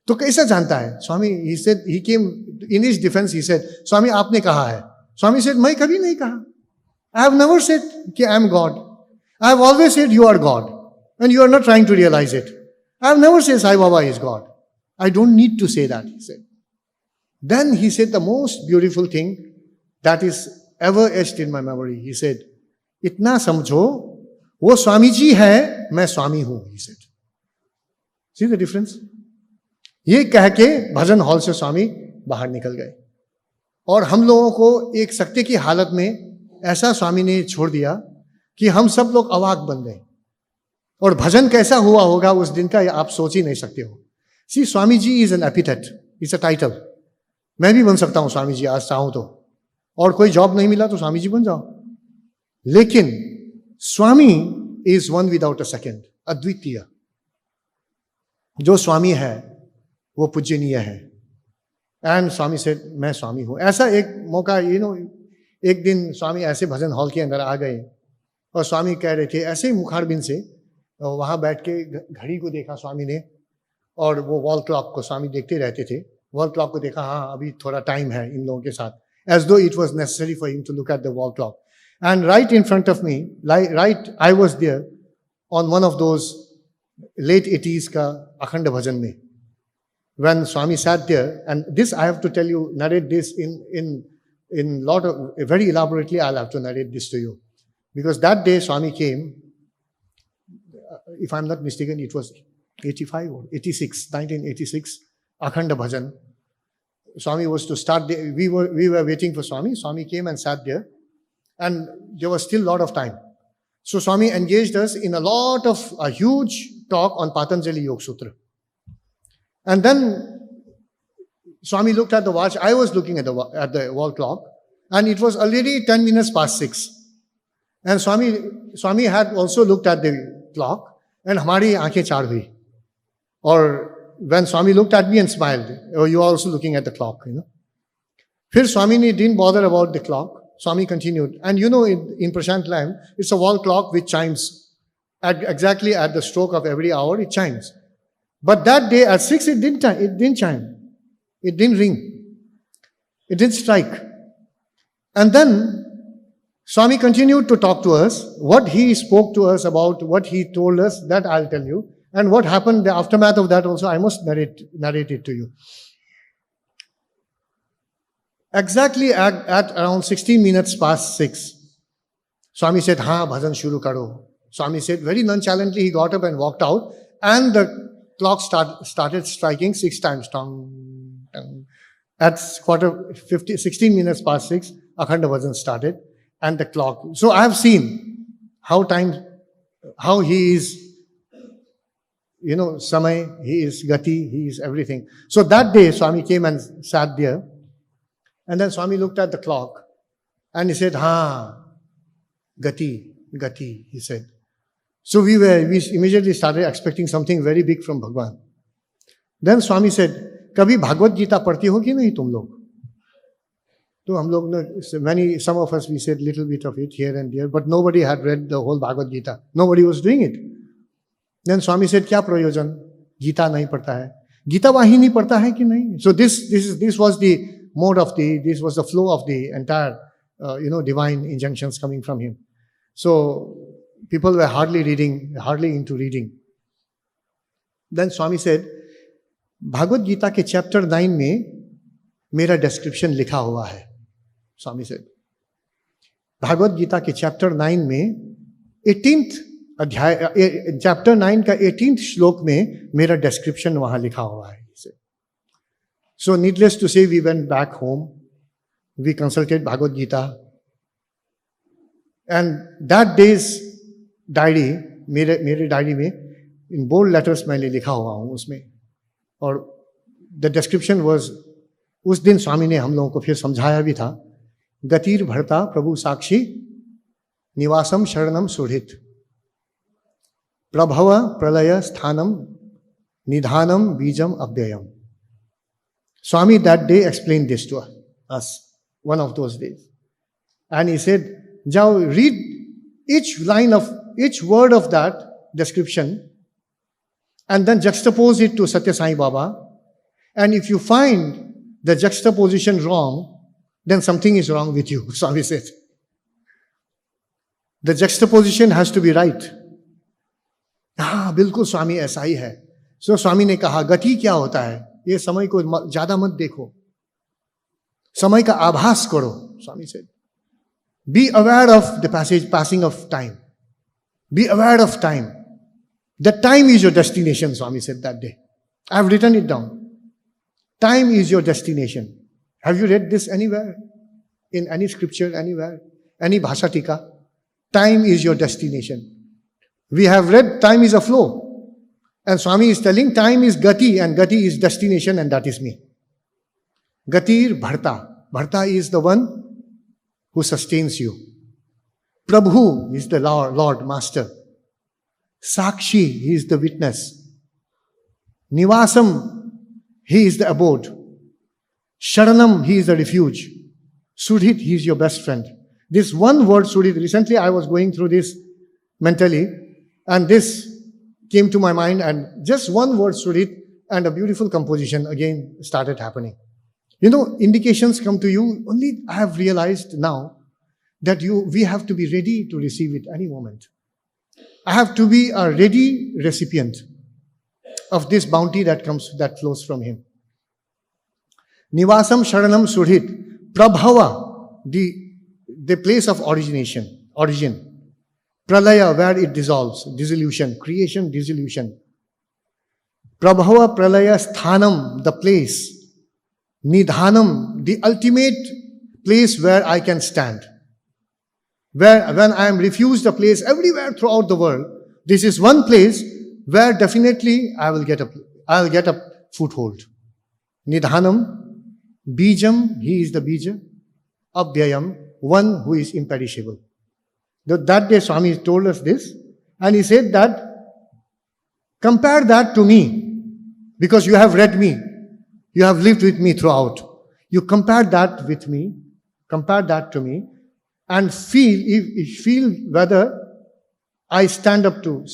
तो कैसे जानता है? Swami, he said, he came in his defense, he said, Swami, आपने कहा है. Swami said, मैं कभी नहीं कहा. I have never said कि I am God. I have always said you are God. And you are not trying to realize it. I have never said Sai Baba is God. I don't need to say that, he said. Then he said the most beautiful thing that is ever etched in my memory. He said, इतना समझो, वो स्वामी जी है, मैं स्वामी हूं, he said. See the difference? ये कह के भजन hall से स्वामी बाहर निकल गए. और हम लोगों को एक सत्य की हालत में ऐसा स्वामी ने छोड़ दिया कि हम सब लोग अवाक बन गए. और भजन कैसा हुआ होगा उस दिन का आप सोच ही नहीं सकते हो. See, Swami ji is an epithet. It's a title. मैं भी बन सकता हूं स्वामी जी आज चाहूं तो. और कोई जॉब नहीं मिला तो स्वामी जी बन जाओ. लेकिन स्वामी is one without a second. अद्वितीय. जो स्वामी है वो पूजनीय है. एंड स्वामी से मैं स्वामी हूं. ऐसा एक मौका एक दिन स्वामी ऐसे भजन हॉल के अंदर आ गए और स्वामी कह रहे थे ऐसे ही मुखारबिन से वहां बैठ के घड़ी को देखा स्वामी ने और वो वॉल क्लॉक को स्वामी देखते रहते थे. वॉल क्लॉक को देखा, हाँ अभी थोड़ा टाइम है इन लोगों के साथ. As though it was necessary for him to look at the wall clock. And right in front of me, right I was there on one of those late 80s का अखंड भजन में. When Swami sat there, and this I have to tell you, narrate this in lot of, very elaborately I'll have to narrate this to you. Because that day Swami came, if I'm not mistaken, it was 85 or 86, 1986, Akhanda Bhajan. Swami was to start, we were waiting for Swami. Swami came and sat there, and there was still a lot of time. So Swami engaged us in a huge talk on Patanjali Yoga Sutra. And then Swami looked at the watch. I was looking at the wall clock, and it was already 10 minutes past 6. And Swami had also looked at the clock, and hamari aankhein chaar hui. Or when Swami looked at me and smiled, oh, you are also looking at the clock, you know. Phir Swami didn't bother about the clock. Swami continued. And you know, in Prashant Lamb, it's a wall clock which chimes exactly at the stroke of every hour, it chimes. But that day at 6, it didn't chime. It didn't ring. It didn't strike. And then Swami continued to talk to us. What he spoke to us about, what he told us, that I'll tell you. And what happened, the aftermath of that also, I must narrate it to you. Exactly at around 16 minutes past 6, Swami said, "Ha, bhajan shuru karo." Swami said, very nonchalantly, he got up and walked out, and the clock started striking 6 times. Tong, tong. At 16 minutes past 6, Akhanda Bhajan started, and the clock. So I have seen how he is, you know, Samay, he is Gati, he is everything. So that day, Swami came and sat there. And then Swami looked at the clock and he said, "Ha, Gati, he said. So we immediately started expecting something very big from Bhagawan. Then Swami said, "Kabhi Bhagavad Gita padhti ho ki nahi tum log?" So some of us, we said little bit of it here and there, but nobody had read the whole Bhagavad Gita. Nobody was doing it. Then Swami said, "Kya prayojan? Gita nahi padhta hai. Gita Vahini padhta hai ki nahi?" So this was the mode of this was the flow of the entire, divine injunctions coming from him. So people were hardly into reading. Then Swami said, "Bhagavad Gita ke chapter 9 में मेरा description लिखा हुआ है." Swami said, "Bhagavad Gita के chapter 9 में 18th अध्याय, chapter 9 का 18th श्लोक में मेरा description वहां लिखा हुआ है." So needless to say, we went back home. We consulted Bhagavad Gita. And that day's diary, मेरे डायरी में in bold letters मैंने लिखा हुआ हूँ उसमें. और the description was, उस दिन स्वामी ने हम लोगों को फिर समझाया भी था, गतिर भरता प्रभु साक्षी निवासम शरणम सुहृत प्रभव प्रलय स्थानम निधानम बीजम अव्ययम. Swami that day explained this to us, one of those days. And he said, "Jao, read each word of that description and then juxtapose it to Sathya Sai Baba. And if you find the juxtaposition wrong, then something is wrong with you," Swami said. The juxtaposition has to be right. हाँ बिल्कुल स्वामी ऐसा ही है. So स्वामी ने कहा, गति क्या होता है? ये समय को ज्यादा मत देखो, समय का आभास करो. Swami said, "Be aware of the passing of time. Be aware of time. The time is your destination," Swami said that day. I have written it down. Time is your destination. Have you read this anywhere? In any scripture, anywhere? Any Bhasha Tika? Time is your destination. We have read time is a flow. And Swami is telling time is Gati, and Gati is destination, and that is me. Gatir Bharta. Bharta is the one who sustains you. Prabhu is the Lord, Master. Sakshi, he is the witness. Nivasam, he is the abode. Sharanam, he is the refuge. Sudhit, he is your best friend. This one word, Sudhit, recently I was going through this mentally, and this came to my mind, and just one word, Sudhit, and a beautiful composition again started happening. You know, indications come to you, only I have realized now that we have to be ready to receive it any moment. I have to be a ready recipient of this bounty that flows from him. Nivasam Sharanam Sudhit, Prabhava, the place of origin. Pralaya, where it dissolves, dissolution, creation, dissolution. Prabhava Pralaya Sthanam, the place. Nidhanam, the ultimate place where I can stand. Where when I am refused a place everywhere throughout the world, this is one place where definitely I'll get a foothold. Nidhanam, Bijam, he is the Bija. Abhyayam, one who is imperishable. That day Swami told us this, and he said that, compare that to me, because you have read me, you have lived with me throughout. You compare that with me, compare that to me, and feel whether I stand up to,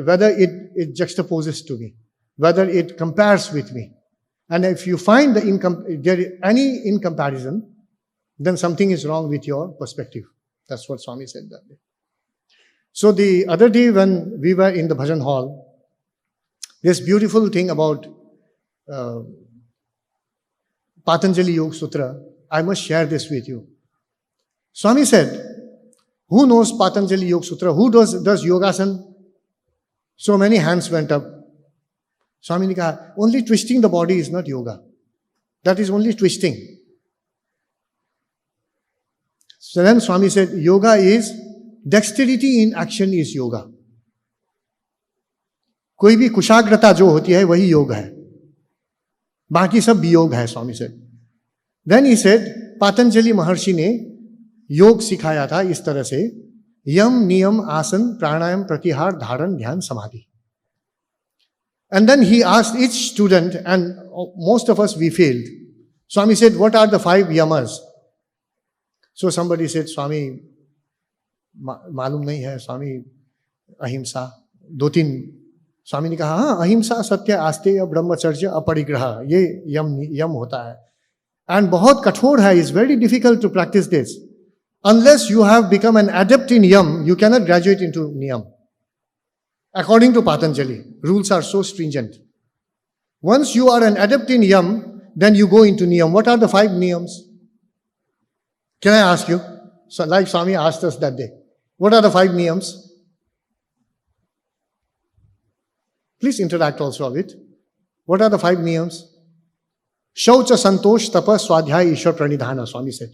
whether it juxtaposes to me, whether it compares with me. And if you find there is any incomparison, then something is wrong with your perspective. That's what Swami said that day. So the other day when we were in the bhajan hall, this beautiful thing about Patanjali Yoga Sutra, I must share this with you. Swami said, who knows Patanjali Yoga Sutra? Who does yogasan? So many hands went up. Swami ne kaha, only twisting the body is not yoga. That is only twisting. So then Swami said, yoga is, dexterity in action is yoga. कोई भी कुशाग्रता जो होती है वही योग है, बाकी सब वियोग है, स्वामी said. Then he said, Patanjali महर्षि ने योग सिखाया था इस तरह से, यम नियम आसन प्राणायाम प्रत्याहार धारण ध्यान समाधि. And then he asked each student, and most of us we failed. Swami said, what are the 5 yamas? So somebody said, Swami, मालूम नहीं है स्वामी, अहिंसा 2-3. स्वामी ने कहा, हाँ, अहिंसा सत्य आस्तेय ब्रह्मचर्य अपरिग्रह, ये यम होता है. And बहुत कठोर है, is very difficult to practice this. Unless you have become an adept in yam, you cannot graduate into niyam. According to Patanjali, rules are so stringent. Once you are an adept in yam, then you go into niyam. What are the 5 niyams? Can I ask you? So, like Swami asked us that day. What are the 5 niyams? Please interact also with. What are the 5 niyams? Shaucha, Santosh, Tapa, Swadhyaya, Ishwar, Pranidhana, Swami said.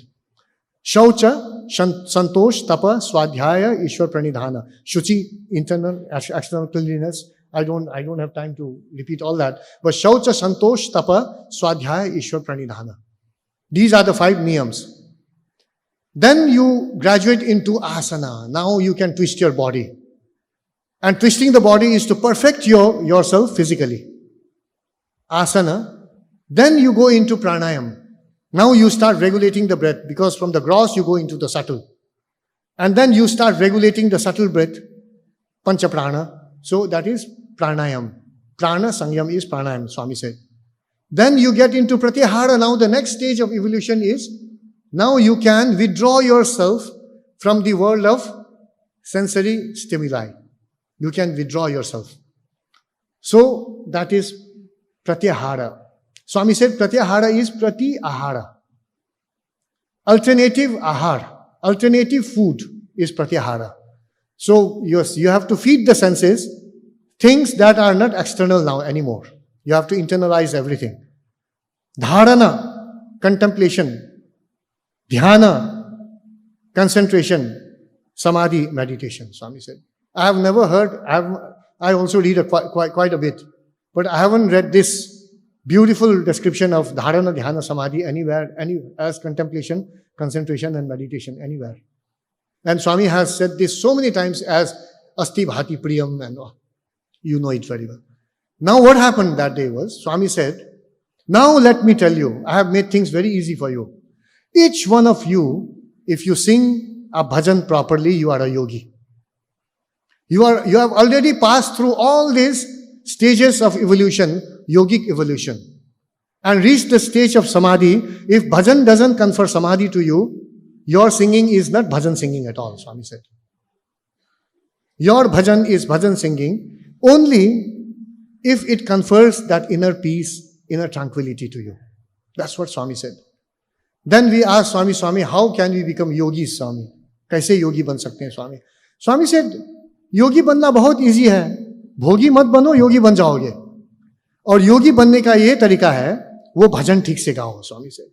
Shaucha, Santosh, Tapa, Swadhyaya, Ishwar, Pranidhana. Shuchi, internal, external cleanliness. I don't have time to repeat all that. But Shaucha, Santosh, Tapa, Swadhyaya, Ishwar, Pranidhana. These are the 5 niyams. Then you graduate into asana. Now you can twist your body. And twisting the body is to perfect yourself physically. Asana. Then you go into pranayam. Now you start regulating the breath, because from the gross you go into the subtle. And then you start regulating the subtle breath, pancha prana. So that is pranayam. Prana sangyam is pranayam, Swami said. Then you get into pratyahara. Now the next stage of evolution is, now you can withdraw yourself from the world of sensory stimuli. You can withdraw yourself. So that is pratyahara. Swami said pratyahara is prati ahara. Alternative ahar, alternative food is pratyahara. So you have to feed the senses things that are not external now anymore. You have to internalize everything. Dharana, contemplation. Dhyana, concentration. Samadhi, meditation, Swami said. I have never heard, I also read quite a bit, but I haven't read this beautiful description of dharana, dhyana, samadhi anywhere, as contemplation, concentration and meditation anywhere. And Swami has said this so many times as asti bhati priyam, and you know it very well. Now what happened that day was, Swami said, now let me tell you, I have made things very easy for you. Each one of you, if you sing a bhajan properly, you are a yogi. You have already passed through all these stages of evolution, yogic evolution, and reached the stage of samadhi. If bhajan doesn't confer samadhi to you, your singing is not bhajan singing at all, Swami said. Your bhajan is bhajan singing only if it confers that inner peace, inner tranquility to you. That's what Swami said. Then we asked Swami, how can we become yogis, Swami? Kaise yogi ban sakte hain, Swami? Swami said, योगी बनना बहुत easy है, भोगी मत बनो, योगी बन जाओगे. और योगी बनने का ये तरीका है, वो भजन ठीक से गाओ, स्वामी said.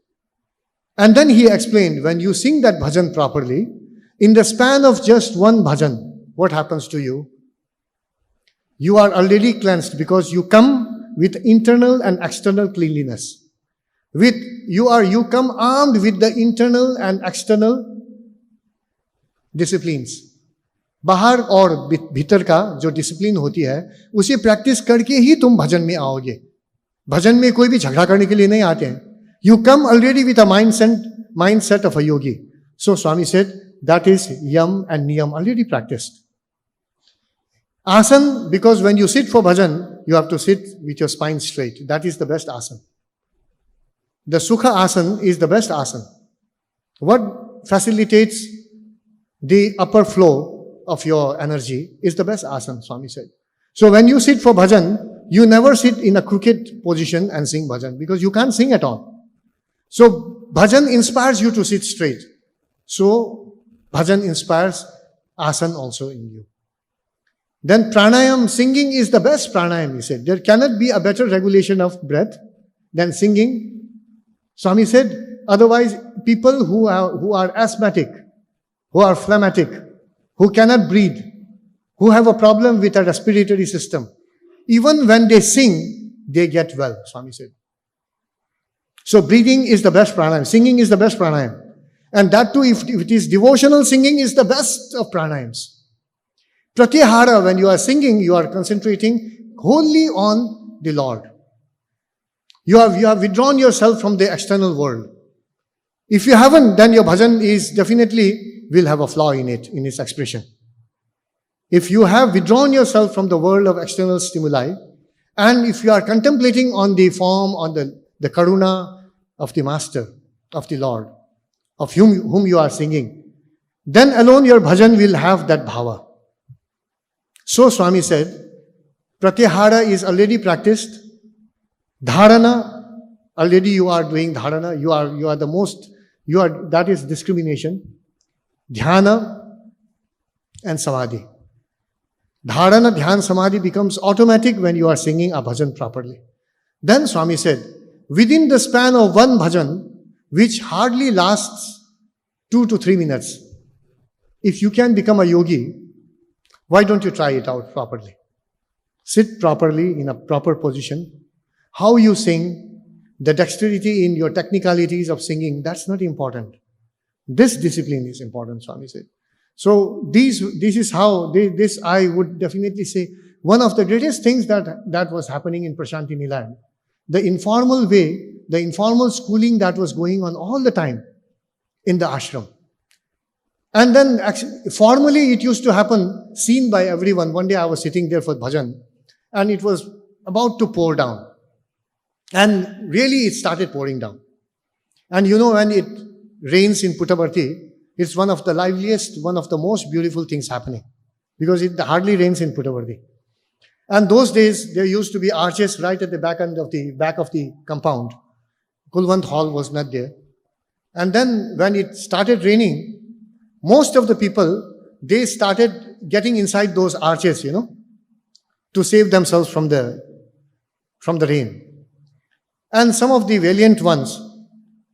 And then he explained, when you sing that bhajan properly, in the span of just one bhajan, what happens to you? You are already cleansed because you come with internal and external cleanliness. You come armed with the internal and external disciplines. बाहर और भीतर का जो discipline होती है, उसे practice करके ही तुम भजन में आओगे. भजन में कोई भी झगड़ा करने के लिए नहीं आते हैं. You come already with a mindset of a yogi. So Swami said, that is yam and niyam already practiced. Asan, because when you sit for bhajan, you have to sit with your spine straight. That is the best asan. The Sukha asan is the best asan. What facilitates the upper flow of your energy is the best asan, Swami said. So when you sit for bhajan, you never sit in a crooked position and sing bhajan, because you can't sing at all. So bhajan inspires you to sit straight. So bhajan inspires asan also in you. Then pranayam, singing is the best pranayam, he said. There cannot be a better regulation of breath than singing. Swami said, otherwise people who are asthmatic, who are phlegmatic, who cannot breathe, who have a problem with a respiratory system, even when they sing, they get well, Swami said. So breathing is the best pranayam. Singing is the best pranayam. And that too, if it is devotional singing, is the best of pranayams. Pratyahara, when you are singing, you are concentrating wholly on the Lord. You have withdrawn yourself from the external world. If you haven't, then your bhajan is definitely will have a flaw in it, in its expression. If you have withdrawn yourself from the world of external stimuli, and if you are contemplating on the form, on the karuna of the Master, of the Lord, of whom you are singing, then alone your bhajan will have that bhava. So Swami said, Pratyahara is already practiced. Dharana, already you are doing dharana. You are the most, that is discrimination. Dhyana and samadhi. Dharana, dhyan, samadhi becomes automatic when you are singing a bhajan properly. Then Swami said, within the span of one bhajan, which hardly lasts 2 to 3 minutes, if you can become a yogi, why don't you try it out properly? Sit properly in a proper position. How you sing, the dexterity in your technicalities of singing, that's not important. This discipline is important, Swami said. So this is how, this I would definitely say, one of the greatest things that was happening in Prashanti Nilayam. The informal way, the informal schooling that was going on all the time in the ashram. And then actually, formally it used to happen, seen by everyone. One day I was sitting there for bhajan and it was about to pour down. And really it started pouring down. And you know, when it rains in Puttaparthi, it's one of the liveliest, one of the most beautiful things happening. Because it hardly rains in Puttaparthi. And those days, there used to be arches right at the back of the compound. Kulwant Hall was not there. And then when it started raining, most of the people, they started getting inside those arches, to save themselves from the rain. And some of the valiant ones,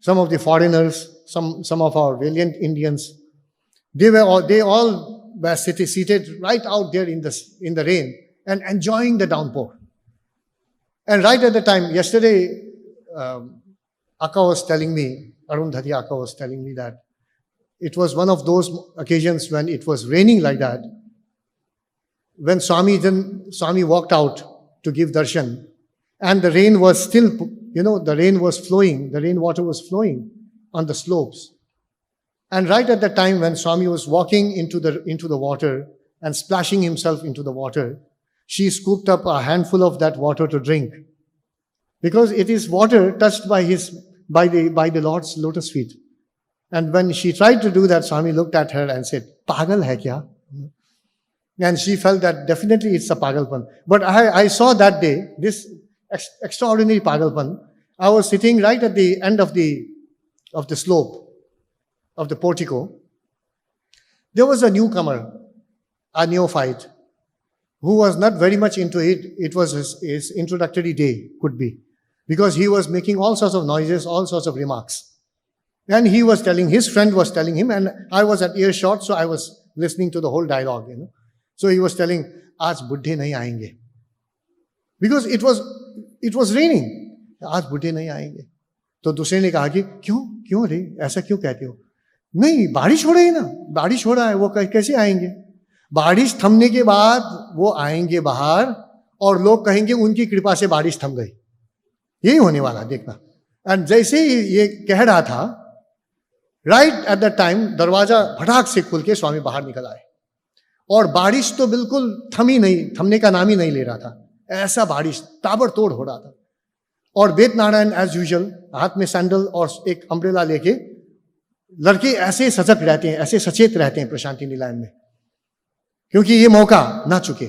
some of the foreigners, some of our valiant Indians, they all were seated right out there in the rain and enjoying the downpour. And right at the time, yesterday, Akka was telling me, Arundhati Akka was telling me that it was one of those occasions when it was raining like that. When Swami walked out to give darshan, and the rain was still, the rain was flowing, the rainwater was flowing on the slopes. And right at the time when Swami was walking into the water and splashing himself into the water, she scooped up a handful of that water to drink. Because it is water touched by the Lord's lotus feet. And when she tried to do that, Swami looked at her and said, Pagal hai kya? And she felt that definitely it's a pagalpan. But I saw that day, this extraordinary pagalpan. I was sitting right at the end of the slope, of the portico. There was a newcomer, a neophyte. who was not very much into it. It was his introductory day, could be, because he was making all sorts of noises, all sorts of remarks. And he was telling, his friend was telling him, and I was at earshot, so I was listening to the whole dialogue, you know. So he was telling, "Aaj buddhe nahi aayenge," because it was raining. "Aaj buddhe nahi aayenge." तो दूसरे ने कहा कि क्यों रे, ऐसा क्यों कहते हो? नहीं, बारिश हो रही है ना, बारिश हो रहा है, वो कैसे आएंगे? बारिश थमने के बाद वो आएंगे बाहर और लोग कहेंगे उनकी कृपा से बारिश थम गई। यही होने वाला, देखना। एंड जैसे ही ये कह रहा था, राइट एट द टाइम दरवाजा फटाक से खुल के स्वामी बाहर निकल आए, और बारिश तो बिल्कुल थमने का नाम ही नहीं ले रहा था। ऐसा बारिश ताबड़तोड़ हो रहा था। और वेद नारायण एज यूजुअल हाथ में सैंडल और एक अम्ब्रेला लेके, लड़के ऐसे सजग रहते हैं, ऐसे सचेत रहते हैं प्रशांति निलयन में, क्योंकि ये मौका ना चुके।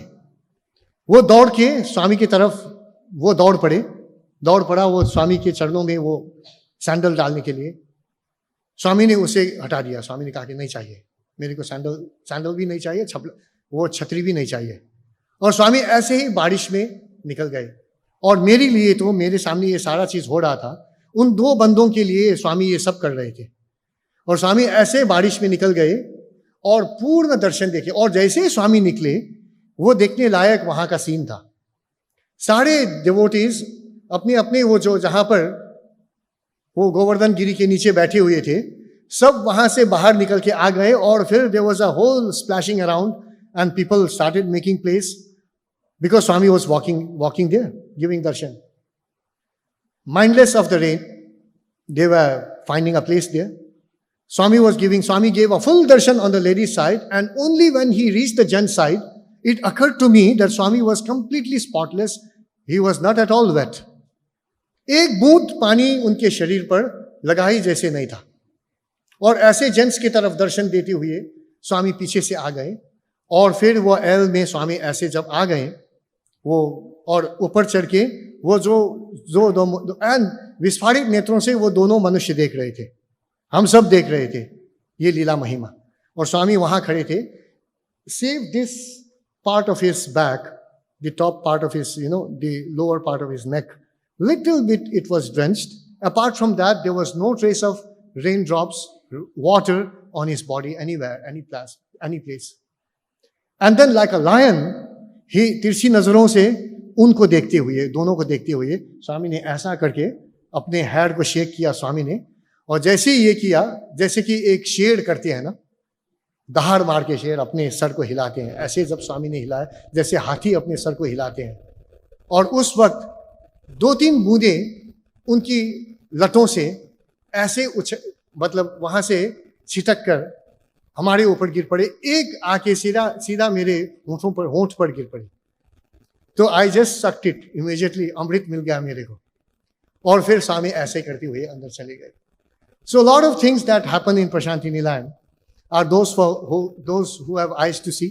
वो दौड़ के स्वामी की तरफ वो दौड़ पड़ा वो स्वामी के चरणों में, वो सैंडल डालने के लिए। स्वामी ने उसे हटा दिया। स्वामी ने कहा कि नहीं चाहिए, मेरे को सैंडल भी नहीं चाहिए, वो छतरी भी नहीं चाहिए। और स्वामी ऐसे ही बारिश में निकल गए। और मेरे लिए तो, मेरे सामने ये सारा चीज हो रहा था, उन दो बंदों के लिए स्वामी ये सब कर रहे थे। और स्वामी ऐसे बारिश में निकल गए और पूर्ण दर्शन देखे। और जैसे ही स्वामी निकले, वो देखने लायक वहां का सीन था। सारे डिवोटीज अपने अपने वो जो जहां पर वो गोवर्धन गिरी के नीचे बैठे हुए थे, सब वहां से बाहर निकल के आ गए। और फिर there was a whole splashing around and people started making place, because Swami was walking there, giving darshan. Mindless of the rain, they were finding a place there. Swami gave a full darshan on the ladies' side, and only when he reached the gents' side, it occurred to me that Swami was completely spotless. He was not at all wet. एक बूंद पानी उनके शरीर पर लगा ही जैसे नहीं था। और ऐसे जेंट्स की तरफ दर्शन देते हुए स्वामी पीछे से आ गए। और फिर वो एल में स्वामी ऐसे जब आ गए, वो और ऊपर चढ़ के वो जो दो एंड विस्फारित नेत्रों से वो दोनों मनुष्य देख रहे थे, हम सब देख रहे थे ये लीला महिमा। और स्वामी वहां खड़े थे। Save this part of his back, the top part of his, the lower part of his neck, little bit it was drenched. Apart from that, there was no trace of raindrops, water on his body anywhere, any place. And then like a lion, he तिरछी नजरों से उनको देखते हुए, दोनों को देखते हुए, स्वामी ने ऐसा करके अपने हेड को शेक किया स्वामी ने। और जैसे ये किया, जैसे कि एक शेर करते हैं ना, दहाड़ मार के शेर अपने सर को हिलाते हैं, ऐसे जब स्वामी ने हिलाया, जैसे हाथी अपने सर को हिलाते हैं। और उस वक्त 2-3 बूंदे उनकी लटों से ऐसे मतलब वहां से छिटक कर हमारे ऊपर गिर पड़े। एक आके सीधा मेरे होंठ पर गिर पड़ी। तो I just sucked it immediately, अमृत मिल गया मेरे को। और फिर स्वामी ऐसे करते हुए अंदर चले गए। So lot of things that happen in Prashanti Nilayam are those who have eyes to see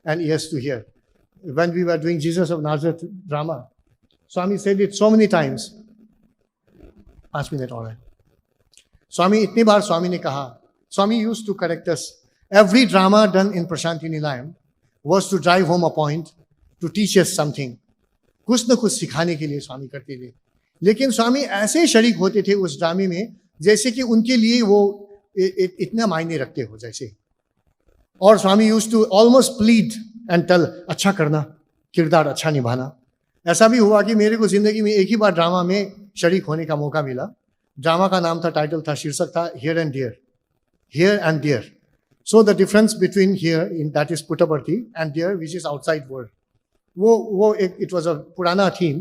and ears to hear. When we were doing Jesus of Nazareth drama, Swami said it so many times. 5 minutes और है। स्वामी इतनी बार स्वामी ने कहा, Swami used to correct us. Every drama done in Prashanti Nilayam was to drive home a point, to teach us something. कुछ न कुछ सिखाने के लिए स्वामी करते थे। लेकिन स्वामी ऐसे शरीक होते थे उस ड्रामे में, जैसे कि उनके लिए वो इतना मायने रखते हो जैसे। और स्वामी used to almost plead and tell, अच्छा करना, किरदार अच्छा निभाना। ऐसा भी हुआ कि मेरे को जिंदगी में एक ही बार ड्रामा में शरीक होने का मौका मिला। ड्रामा का नाम था, टाइटल था, शीर्षक था here and there. So the difference between here in that is Puttaparthi and there which is outside world. वो एक इट वाज अ पुराना थीम,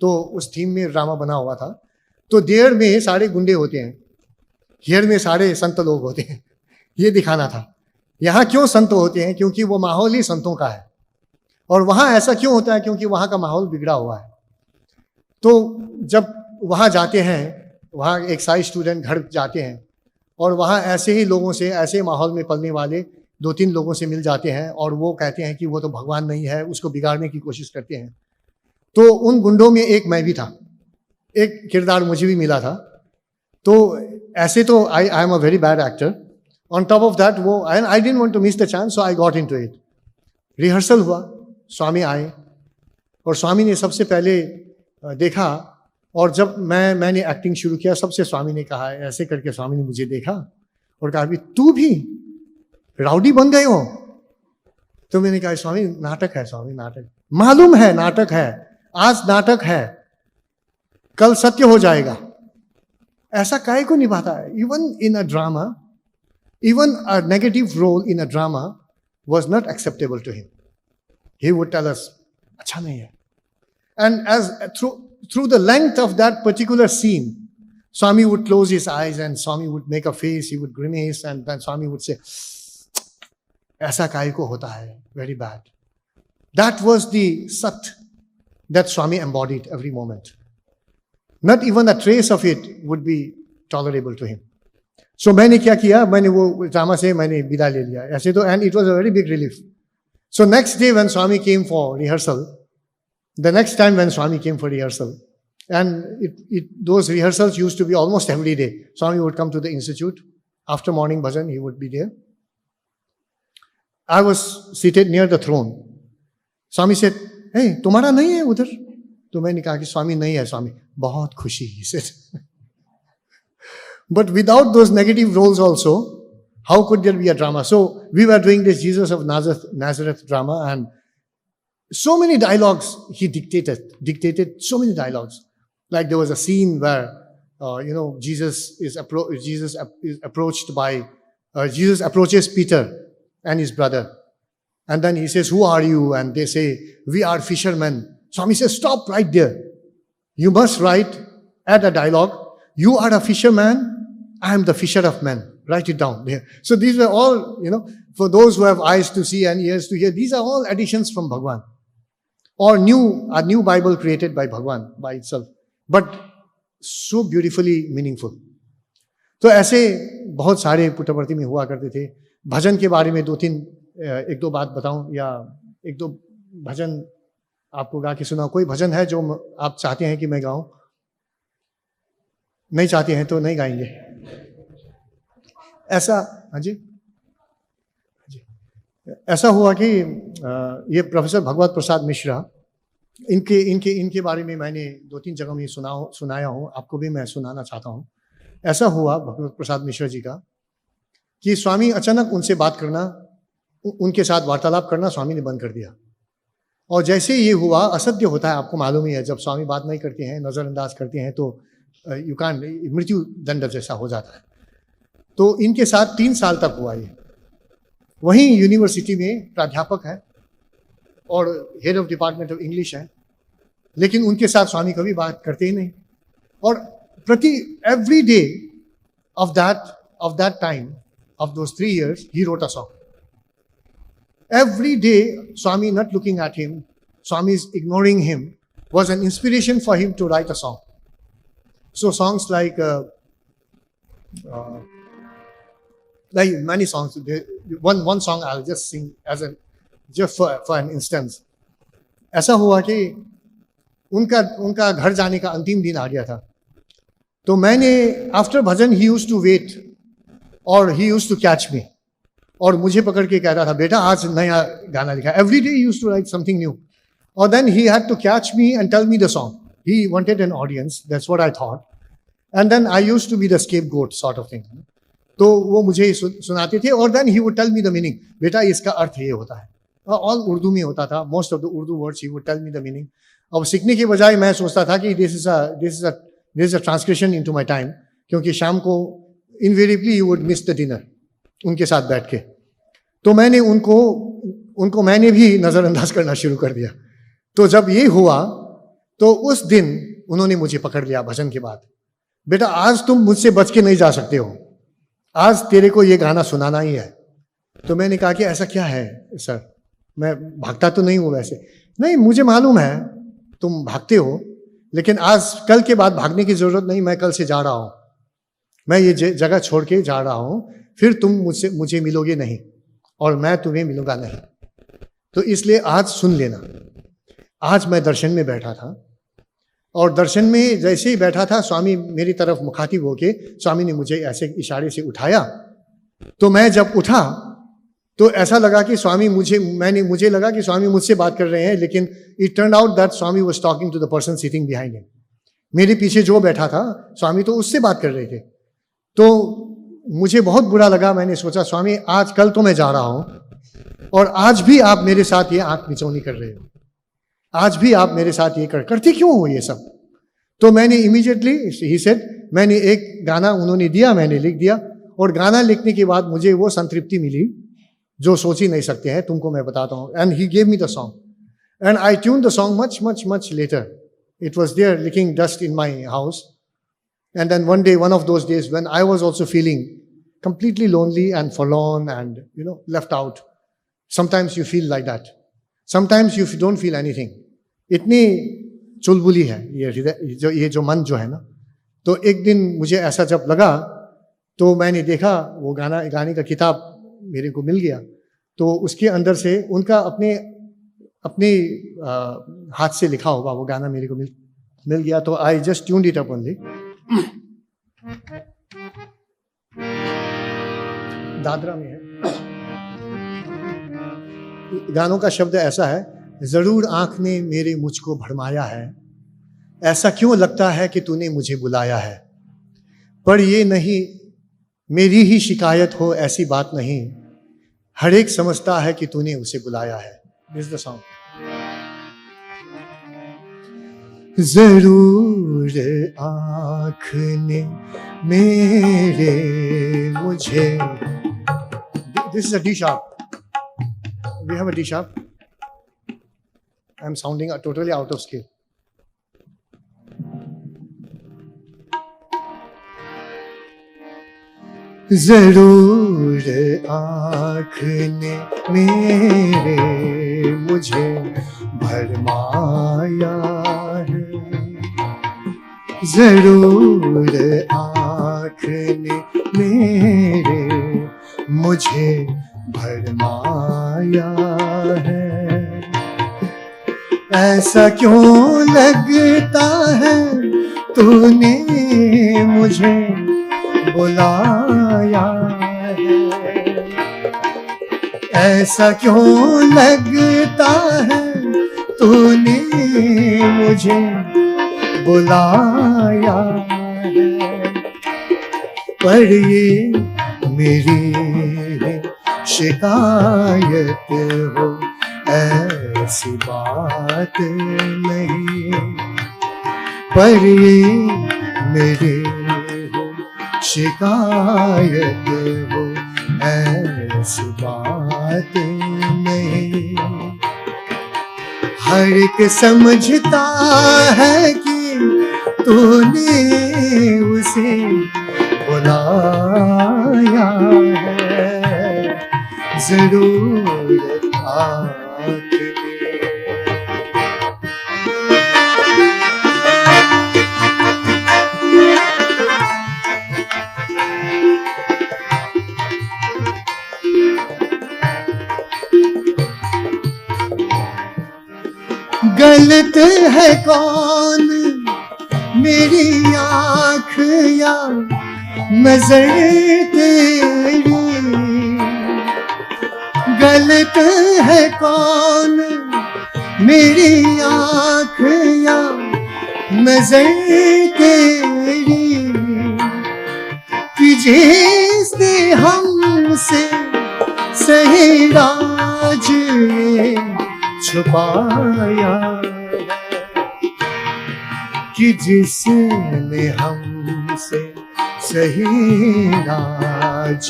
तो उस थीम में ड्रामा बना हुआ था। तो देयर में सारे गुंडे होते हैं, हियर में सारे संत लोग होते हैं, ये दिखाना था। यहाँ क्यों संत होते हैं? क्योंकि वो माहौल ही संतों का है। और वहाँ ऐसा क्यों होता है? क्योंकि वहाँ का माहौल बिगड़ा हुआ है। तो जब वहाँ जाते हैं, वहाँ एक साई स्टूडेंट घर जाते हैं और वहाँ ऐसे ही लोगों से, ऐसे माहौल में पलने वाले 2-3 लोगों से मिल जाते हैं और वो कहते हैं कि वो तो भगवान नहीं है, उसको बिगाड़ने की कोशिश करते हैं। तो उन गुंडों में एक मैं भी था, एक किरदार मुझे भी मिला था। तो ऐसे तो I am a very bad actor. On top of that वो I didn't want to miss the chance, so I got into it. Rehearsal हुआ, स्वामी आए और स्वामी ने सबसे पहले देखा, और जब मैंने एक्टिंग शुरू किया, सबसे स्वामी ने कहा, ऐसे करके स्वामी ने मुझे देखा और कहा, अभी तू भी राउडी बन गए हो? तो मैंने कहा, स्वामी नाटक है, स्वामी नाटक, मालूम है नाटक है, आज नाटक है, कल सत्य हो जाएगा। ऐसा काहे को निभाता है? Even in a drama, even a negative role in a drama was not acceptable to him. He would tell us, अच्छा नहीं है. And as through the length of that particular scene, Swami would close his eyes and Swami would make a face, he would grimace, and then Swami would say, ऐसा काहे को होता है, very bad. That was the Sat that Swami embodied every moment. Not even a trace of it would be tolerable to him. So मैंने क्या किया, मैंने वो ड्रामा से मैंने विदा ले लिया ऐसे तो, and it was a very big relief. So next day when Swami came for rehearsal, the next time when Swami came for rehearsal, and those rehearsals used to be almost every day. Swami would come to the institute after morning bhajan, he would be there. I was seated near the throne. Swami said, hey, तुम्हारा नहीं है उधर? तो मैंने कहा कि स्वामी नहीं है स्वामी, बहुत खुशी, he said. But without those negative roles also, how could there be a drama? So we were doing this Jesus of Nazareth drama, and so many dialogues he dictated so many dialogues. Like there was a scene where, Jesus approaches Peter and his brother. And then he says, who are you? And they say, we are fishermen. Swami says, stop right there. You must write, add a dialogue. You are a fisherman, I am the fisher of men. Write it down there. So these were all, for those who have eyes to see and ears to hear, these are all additions from Bhagawan. Or a new Bible created by Bhagawan by itself. But so beautifully meaningful. तो ऐसे बहुत सारे पुट्टपर्ती में हुआ करते थे. भजन के बारे में एक दो बात बताऊं, या एक दो भजन आपको गा के सुनाऊं. कोई भजन है जो आप चाहते हैं कि मैं गाऊं? नहीं चाहते हैं तो नहीं गाएंगे. ऐसा, हाँ जी, ऐसा हुआ कि ये प्रोफेसर भगवत प्रसाद मिश्रा, इनके बारे में मैंने 2-3 जगह में सुनाया हूँ, आपको भी मैं सुनाना चाहता हूँ. ऐसा हुआ भगवत प्रसाद मिश्रा जी का कि स्वामी अचानक उनसे बात करना, उनके साथ वार्तालाप करना स्वामी ने बंद कर दिया. और जैसे ये हुआ, असत्य होता है, आपको मालूम ही है, जब स्वामी बात नहीं करते हैं, नज़रअंदाज करते हैं, तो मृत्यु दंड जैसा हो जाता है. तो इनके साथ 3 साल तक हुआ ये. वहीं यूनिवर्सिटी में प्राध्यापक है और head of department of English है, लेकिन उनके साथ स्वामी कभी बात करते ही नहीं. और every day of that time, of those 3 years, he wrote a song. Every day, Swami not looking at him, Swami's ignoring him, was an inspiration for him to write a song. So songs like many songs. One song I'll just sing just for an instance. ऐसा हुआ कि उनका घर जाने का अंतिम दिन आ गया था. तो मैंने after bhajan he used to wait और he used to catch me, और मुझे पकड़ के कहता था, बेटा आज नया गाना लिखा. Every day he used to write something new, और then he had to catch me and tell me the song. He wanted an audience, that's what I thought, and then I used to be the scapegoat sort of thing. तो वो मुझे सुनाते थे, और then he would tell me the meaning, बेटा इसका अर्थ ये होता है. ऑल उर्दू में होता था, most of the Urdu words ही would tell me the meaning. अब सीखने के बजाय मैं सोचता था कि this is a transcription into my time, क्योंकि शाम को invariably you would miss the dinner उनके साथ बैठ के. तो मैंने उनको मैंने भी नज़रअंदाज करना शुरू कर दिया. तो जब ये हुआ तो उस दिन उन्होंने मुझे पकड़ लिया भजन के बाद, बेटा आज तुम मुझसे बच के नहीं जा सकते हो, आज तेरे को ये गाना सुनाना ही है. तो मैंने कहा कि ऐसा क्या है सर, मैं भागता तो नहीं हूँ वैसे. नहीं, मुझे मालूम है तुम भागते हो, लेकिन आज कल के बाद भागने की जरूरत नहीं, मैं कल से जा रहा हूँ, मैं ये जगह छोड़ के जा रहा हूँ, फिर तुम मुझे मिलोगे नहीं और मैं तुम्हें मिलूंगा नहीं. तो इसलिए आज सुन लेना. आज मैं दर्शन में बैठा था, और दर्शन में जैसे ही बैठा था, स्वामी मेरी तरफ मुखातिब होके स्वामी ने मुझे ऐसे इशारे से उठाया. तो मैं जब उठा तो ऐसा लगा कि स्वामी मुझे लगा कि स्वामी मुझसे बात कर रहे हैं, लेकिन it turn out that Swami was talking to the person sitting behind him. मेरे पीछे जो बैठा था स्वामी तो उससे बात कर रहे थे। तो मुझे बहुत बुरा लगा। मैंने सोचा स्वामी आज कल तो मैं जा रहा हूं और आज भी आप मेरे साथ ये आंख मिचौनी कर रहे हो, आज भी आप मेरे साथ ये करते क्यों हो ये सब। तो मैंने इमीडिएटली ही सेड, मैंने एक गाना उन्होंने दिया, मैंने लिख दिया, और गाना लिखने के बाद मुझे वो संतृप्ति मिली जो सोच ही नहीं सकते हैं। तुमको मैं बताता हूँ। And he gave me the song and I tune the song much much much later. It was there licking dust in my house. And then one day, one of those days when I was also feeling completely lonely and forlorn and, left out. Sometimes you feel like that. Sometimes you don't feel anything. इतनी चुलबुली है ये जो मन जो है ना। तो एक दिन मुझे ऐसा जब लगा तो मैंने देखा वो गाने का किताब मेरे को मिल गया। तो उसके अंदर से उनका अपने हाथ से लिखा होगा वो गाना मेरे को मिल गया। तो I just tuned it up only. Dadra में है। गानों का शब्द ऐसा है, जरूर आंख ने मेरे मुझको भरमाया है, ऐसा क्यों लगता है कि तूने मुझे बुलाया है, पर ये नहीं मेरी ही शिकायत हो ऐसी बात नहीं, हर एक समझता है कि तूने उसे बुलाया है। This the song. जरूर आँख ने मेरे मुझे, this is a D sharp, we have a D sharp, I am sounding totally out of scale. जरूर आँख ने मेरे मुझे भरमाया है, जरूर आँख ने मेरे मुझे भरमाया है, ऐसा क्यों लगता है तूने मुझे बुलाया है, ऐसा क्यों लगता है तूने मुझे बुलाया है, पर ये मेरी शिकायत हो ऐसी बात नहीं, पर ये मेरी शिकायत हो ऐसी बात नहीं, हर एक समझता है कि तूने उसे बुलाया है, जरूर आके गलत है कौन मेरी आँख या नजर तेरी, गलत है कौन मेरी आँख या नजर तेरी, कि जिसने हमसे सही राज छुपाया, कि जिसने हमसे सही राज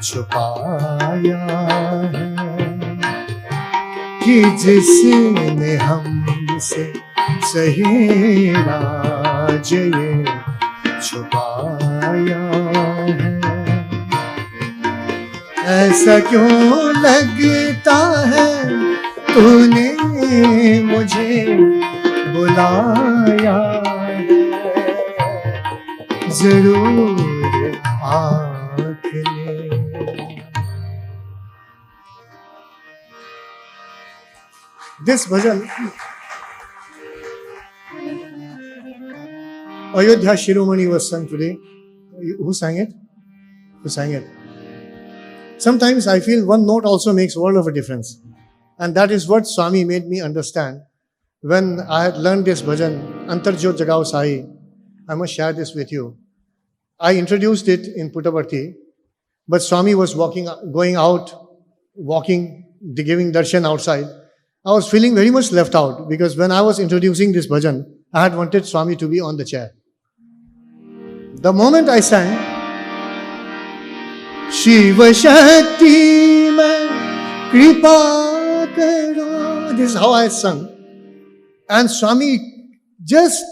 छुपाया है, कि जिसने हमसे सही राज छुपाया है, ऐसा क्यों लगता है तूने मुझे बुलाया है, जरूर आँख ने। This bhajan, Ayodhya Shiromani was sung today. Who sang it? Who sang it? sometimes I feel one note also makes world of a difference. And that is what Swami made me understand when I had learned this bhajan, Antarjot Jagao Sai. I must share this with you. I introduced it in Puttaparthi, but Swami was going out, giving darshan outside. I was feeling very much left out because when I was introducing this bhajan, I had wanted Swami to be on the chair. The moment I sang, Shiva Shakti Mai Kripa Karo, this is how I sung. And Swami just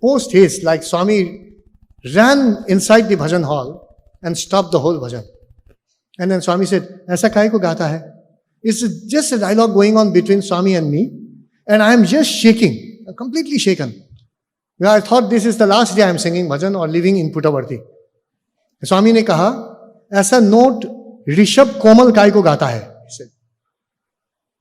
post haste, like Swami ran inside the bhajan hall and stopped the whole bhajan. And then Swami said, "Aisa kai ko gata hai?" It's just a dialogue going on between Swami and me, and I am just shaking, completely shaken. I thought this is the last day I am singing bhajan or living in Puttaparthi. Swami ने कहा, "ऐसा note Rishabh कोमल काय को गाता है?"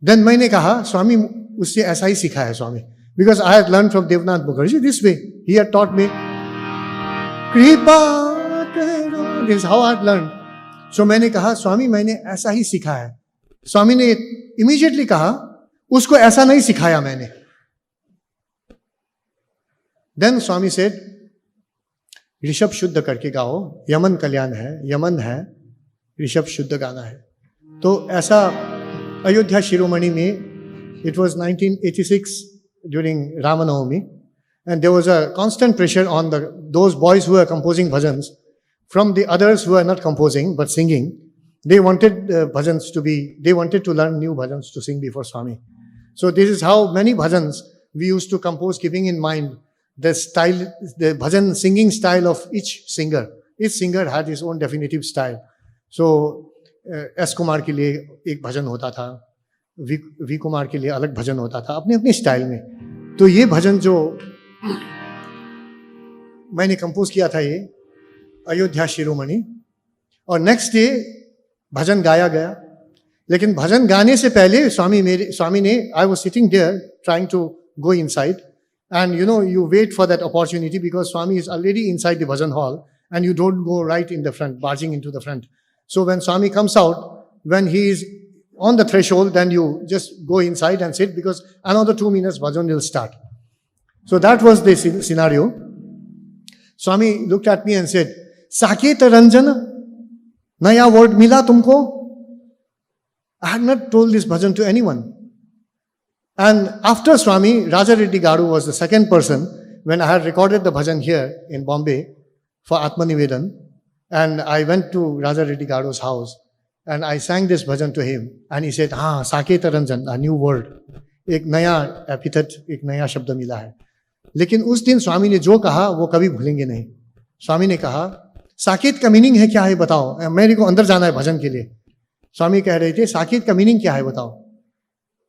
Then मैंने कहा, "स्वामी उससे ऐसा ही सीखा है स्वामी." Because I had learned from Devnath Mukherjee this way. He had taught me, "Kripa karo." This is how I had learned. So मैंने कहा, "स्वामी मैंने ऐसा ही सीखा है." स्वामी ने immediately कहा, "उसको ऐसा नहीं सिखाया मैंने." Then Swami said, "ऋषभ शुद्ध करके गाओ, यमन कल्याण है, यमन है, ऋषभ शुद्ध गाना है." तो ऐसा अयोध्या शिरोमणि में, it was 1986 during Ramanavami, and there was a constant pressure on those boys who were composing bhajans from the others who were not composing but singing. They wanted they wanted to learn new bhajans to sing before Swami. So this is how many bhajans we used to compose, keeping in mind the style, the bhajan singing style of each singer. Each singer had his own definitive style. So S. Kumar के लिए एक भजन होता था, we Kumar के लिए अलग भजन होता था, अपने अपने स्टाइल में. तो ये भजन जो मैंने कंपोज किया था, ये अयोध्या शिरोमणि, और नेक्स्ट डे भजन गाया गया. लेकिन भजन गाने से पहले स्वामी ने, I was sitting there trying to go inside, and you wait for that opportunity because Swami is already inside the bhajan hall and you don't go right in the front, barging into the front. So when Swami comes out, when he is on the threshold, then you just go inside and sit because another 2 minutes bhajan will start. So that was the scenario. Swami looked at me and said, "Saket Ranjana, naya word mila tumko?" I had not told this bhajan to anyone. And after Swami, Raja Reddy Garu was the second person when I had recorded the bhajan here in Bombay for Atmanivedan. And I went to Raja Reddy Garu's house and I sang this bhajan to him. And he said, Saketa Ranjan, a new word. एक नया epithet, एक नया शब्द मिला है. लेकिन उस दिन स्वामी ने जो कहा वो कभी भूलेंगे नहीं. स्वामी ने कहा, साकेत का मीनिंग है क्या है बताओ, मेरे को अंदर जाना है भजन के लिए. स्वामी कह रहे थे, साकेत का मीनिंग क्या है बताओ.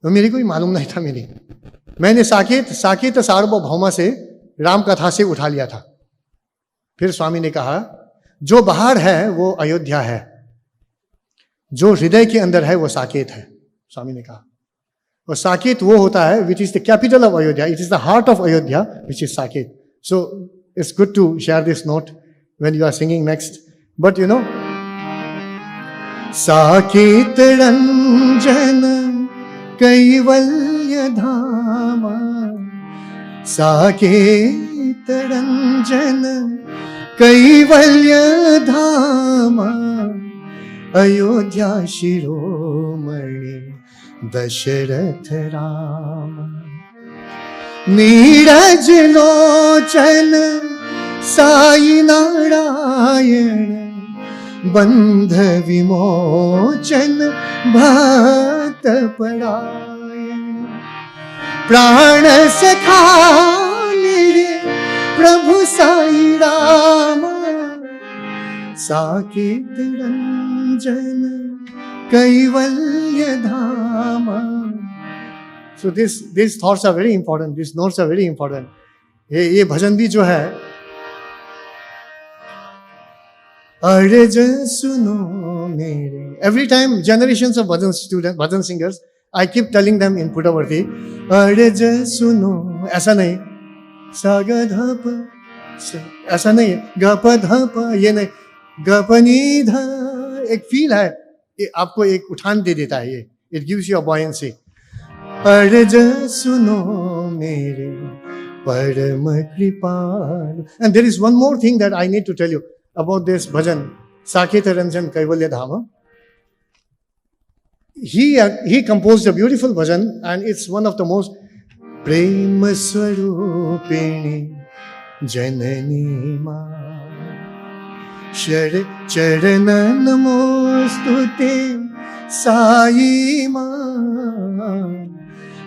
तो मेरे को भी मालूम नहीं था. मैंने साकेत सार्वभौमा से राम कथा से उठा लिया था. फिर स्वामी ने कहा, जो बाहर है वो अयोध्या है, जो हृदय के अंदर है वो साकेत है. स्वामी ने कहा, और साकेत वो होता है which is the capital of Ayodhya, it is the heart of Ayodhya which is Saket. So it's good to share this note when you are singing next. But Saket Ranjan Kaivalya Dham, Saket Ranjan Kaivalya धाम, अयोध्या शिरोमणि दशरथ राम. नीरज लोचन साई नारायण, बंध विमोचन भक्त परायण. प्राण सखा मेरे प्रभु साई राम, साकेत रंजन कैवल्य धाम. So these thoughts are very important. These notes are very important. ये भजन भी जो है, अर्ज सुनो मेरे. Every time generations of bhajan singers, I keep telling them in Puttaparthi, अर्ज सुनो. ऐसा नहीं सा ग ध प, ऐसा नहीं ग प ध प, ये नहीं ग प नि ध. एक फील है आपको एक उठान दे देता है ये. It gives you a buoyancy. अर्ज सुनो मेरे परम कृपाल. And there is one more thing that I need to tell you about this bhajan, Saket Ranjan Kaivalya Dhama. He composed a beautiful bhajan, and it's one of the most Prema Swarupini Janani Ma Charana Namostute Sai Ma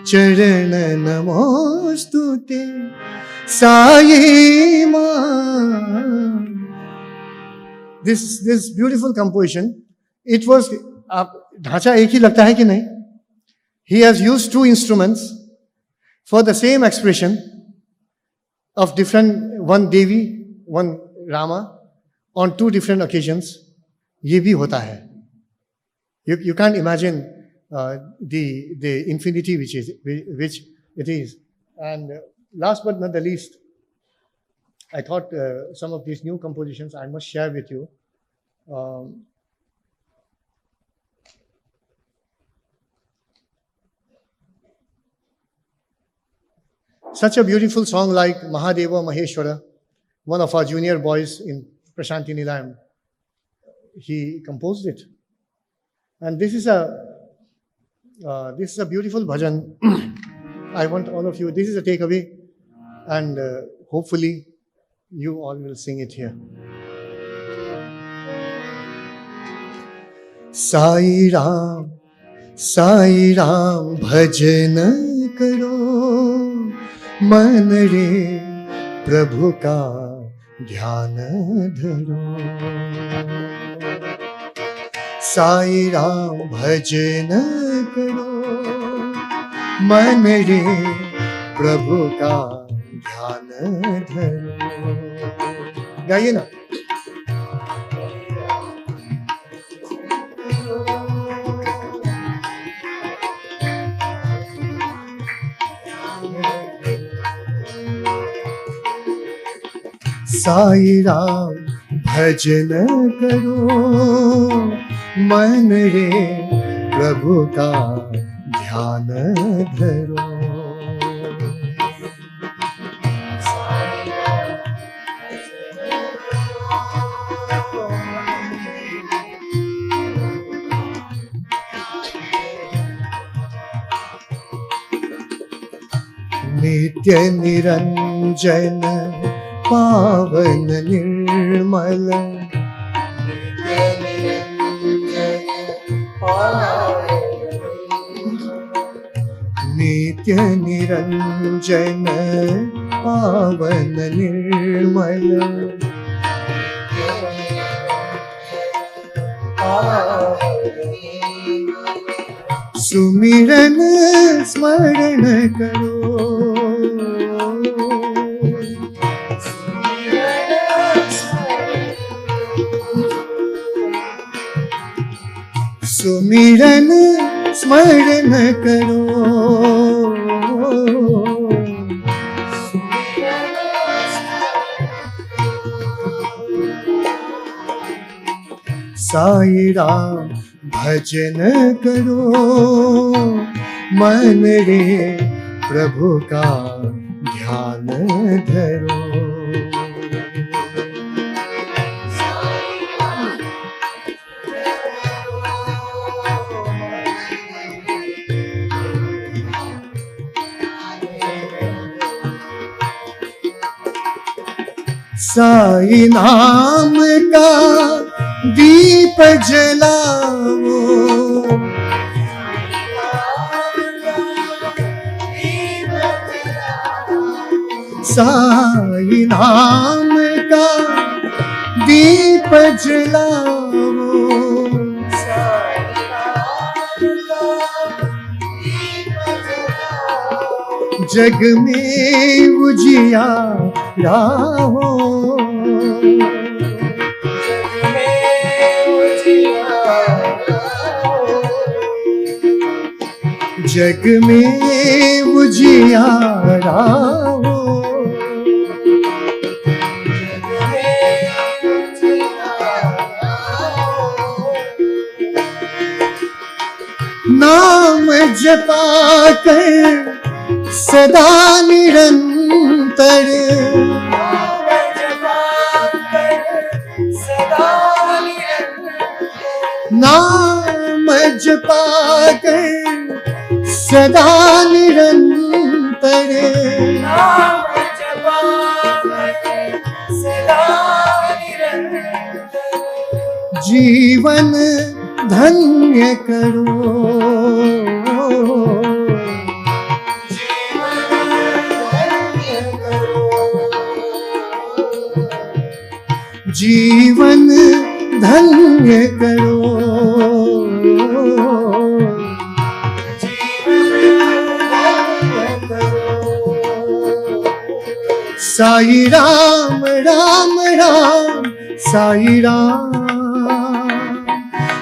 Charana Namostute Sai Ma. This beautiful composition, it was, ढांचा एक ही लगता है कि नहीं? He has used two instruments for the same expression of different, one Devi, one Rama, on two different occasions. ये भी होता है. You can't imagine the infinity which it is. And last but not the least, I thought some of these new compositions I must share with you. Such a beautiful song like Mahadeva Maheshwara, one of our junior boys in Prashanti Nilayam, he composed it. And this is a beautiful bhajan. I want all of you, this is a takeaway, and hopefully you all will sing it here. Sai Ram, bhajan karo, मन रे प्रभु का ध्यान धरो. साई राम भजन करो, मन रे प्रभु का ध्यान धरो. गाइए ना. साई राम भजन करो, मन रे प्रभु का ध्यान धरो. नित्य निरंजन पावन निर्मल, नित्य निरंजन पावन निर्मल, सुमिरन स्मरण करो. सुमिरन स्मरण करो. साई राम भजन करो, मन रे प्रभु का ध्यान धरो. साई नाम का दीप जलाओ, साई नाम का दीप जलाओ. जग में उजियारा हो, जग में उजियारा हो. नाम जपा कर सदा निरंतर, नाम जपा कर सदा निरंतर, जीवन धन्य करो, जीवन धन्य करो, साई राम राम राम साई राम,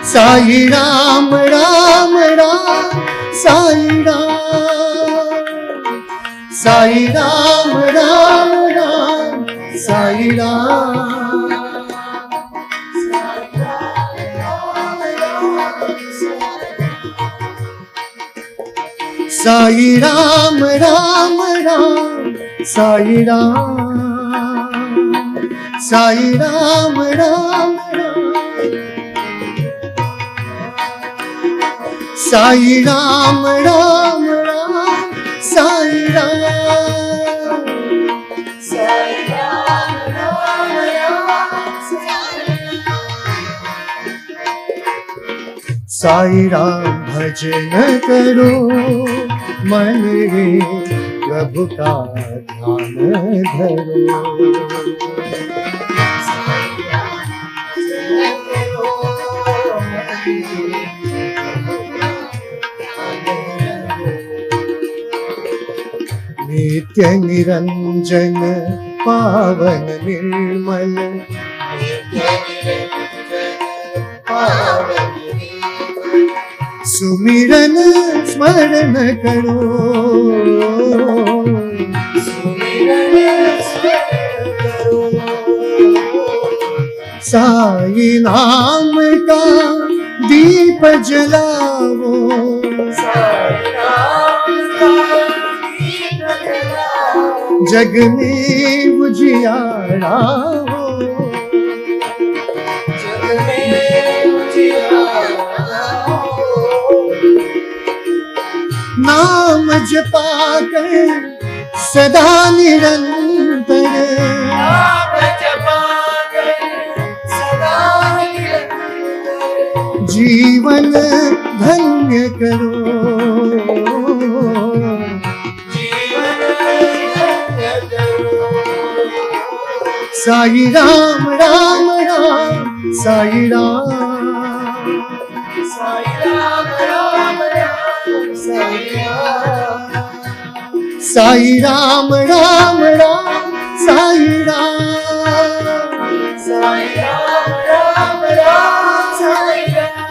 साई राम राम राम साई राम, साई राम राम राम साई राम, साई राम राम राम साई राम, साई राम राम राम, साई राम राम राम साई राम, साई राम राम राम साई राम, भजन करो मन रे प्रभु का ध्यान धरो, नित्य निरंजन पावन निर्मल, सुमिरन स्मरण करो, साई नाम का दीप जलाओ, जग में उजियारा हो, नाम जपा कर सदा निरंतर, नाम जपा कर सदा निरंतर, जीवन धन्य करो, जीवन धन्य करो, साई राम राम राम साई राम, साई राम राम राम साई राम, साई राम राम राम साई राम, साई राम राम राम साई राम,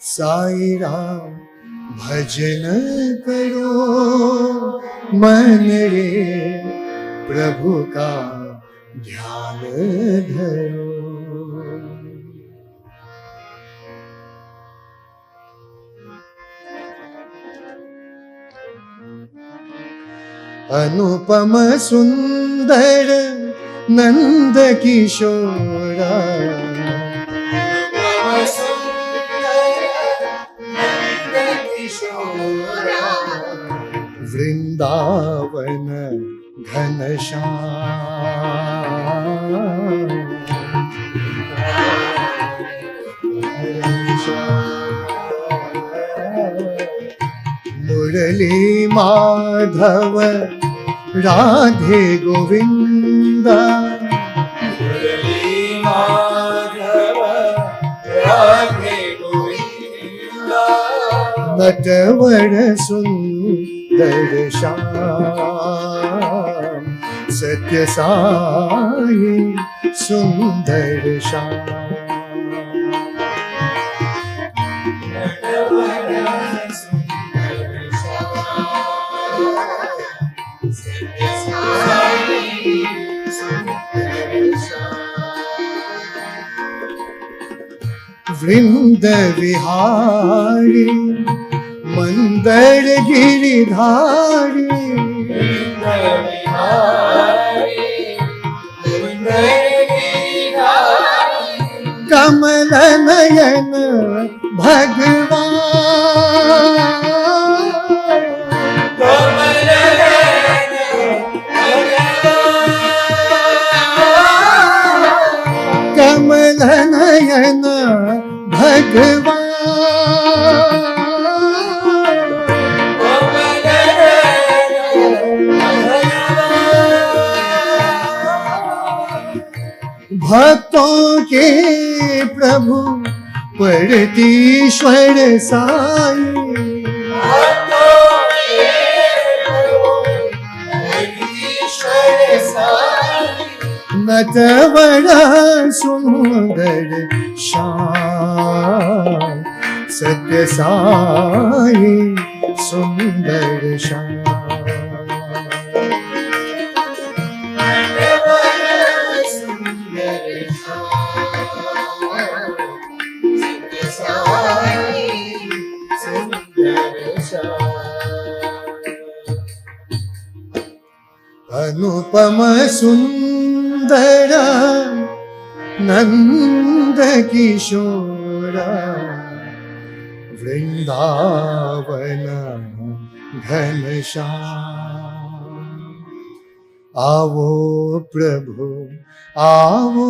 साई राम, भजन करो मन रे प्रभु का ध्यान धरो। अनुपम सुंदर नंद किशोरा, वृंदावन घनश्याम, मुरली माधव राधे गोविंदा, मुरली माधव राधे गोविंदा, नटवर सुंदर श्याम, सत्य साई सुंदर श्याम, वृंद विहारी मंदर गिरिधारी कमल नयन भगवान कमल नयन भगवान भक्तों के प्रभु परतीश्वर साई नटवर सुंदर श्याम सत्य साई सुंदर श्याम अनुपम सुंदर नंद किशोर वृंदावन घनश्याम आवो प्रभु आवो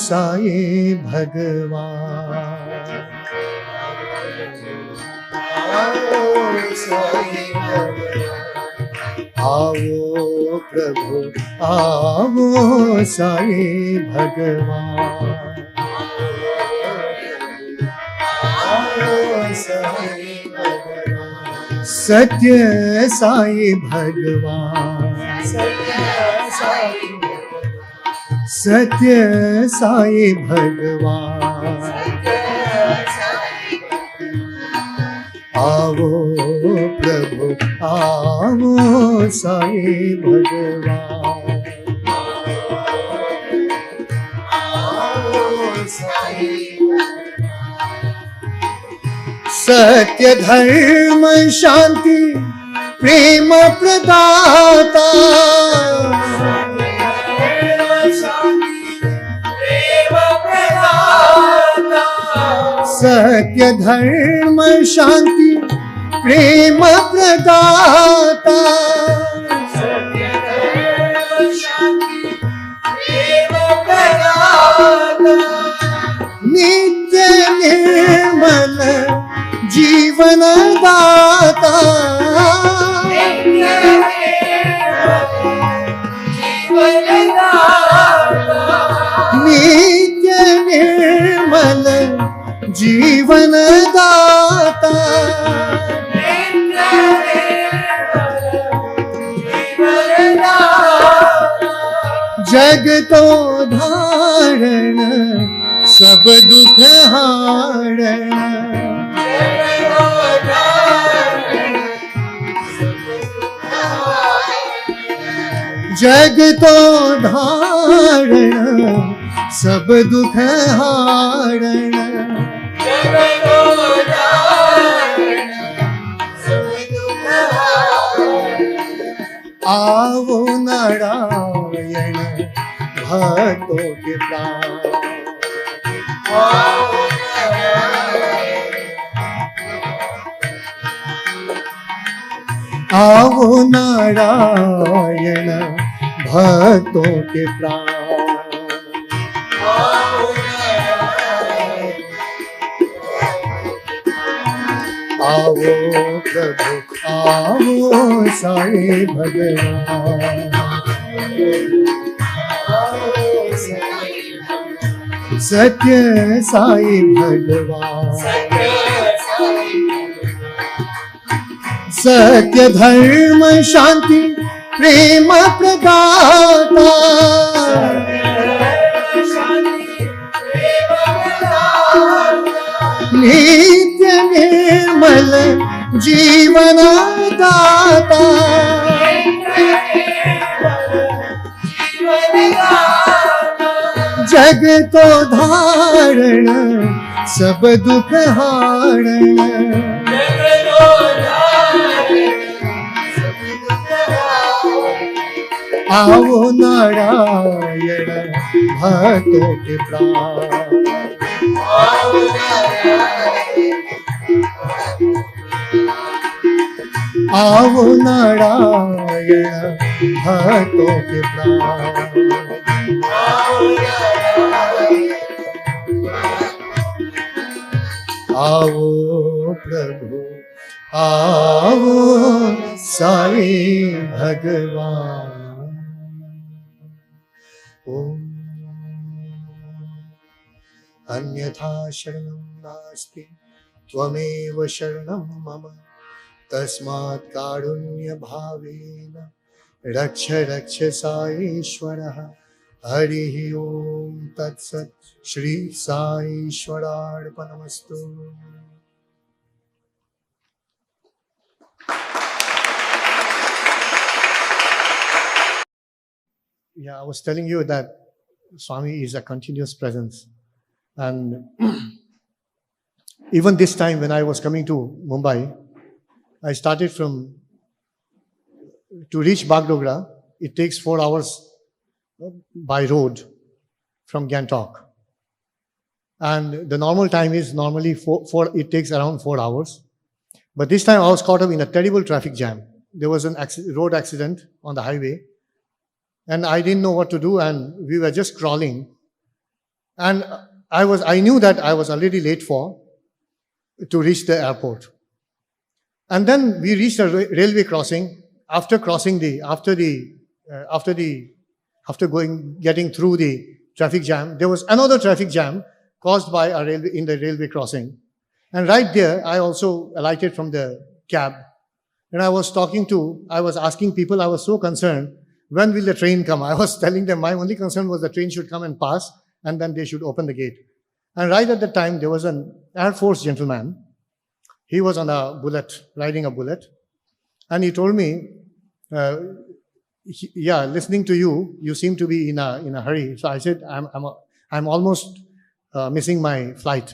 साई भगवान आवो साई भगवान आओ प्रभु आओ साई भगवान आओ साई भगवान सत्य साई भगवान सत्य साई भगवान आवो प्रभु आवो साई भगवान आवो साई सत्य धर्म शांति प्रेम प्रदाता सत्य धर्म शांति प्रेम प्रदाता नित्य निर्मल जीवन दाता नित्य निर्मल जीवन दाता जग तो धारण सब दुख हारण जग तो धारण सब दुख हारण आवो नारायण भक्तों के प्राण आवो नारायण भक्तों के प्राण आवो प्रभु आवो साई भगवान सत्य साई भगवान सत्य धर्म शांति प्रेम प्रदाता नित्य निर्मल जीवन दाता जग तो धारण सब दुख हारण जग तो धारण सब दुख हारण आओ नारायण भक्तों के प्राण आओ नारायण भक्तों के प्राण आओ प्रभु आओ साई भगवान ओम अन्यथा शरणं नास्ति त्वमेव शरणं मम तस्मात् कारुण्य भावेन रक्ष रक्ष साईश्वरः हरिः ओम तत्सत् Shri साईश्वरार्पणमस्तु. Yeah, I was telling you that Swami is a continuous presence. And even this time when I was coming to Mumbai, I started to reach Bagdogra, it takes 4 hours by road from Gangtok. And the normal time is normally it takes around 4 hours. But this time I was caught up in a terrible traffic jam. There was a road accident on the highway. And I didn't know what to do, and we were just crawling. And I knew that I was already late to reach the airport. And then we reached a railway crossing. After getting through the traffic jam, there was another traffic jam caused by in the railway crossing. And right there, I also alighted from the cab. And I was asking people, I was so concerned, when will the train come? I was telling them my only concern was the train should come and pass, and then they should open the gate. And right at the time, there was an Air Force gentleman. He was on a bullet, riding a bullet. And he told me, yeah, listening to you, you seem to be in a hurry. So I said, I'm almost missing my flight.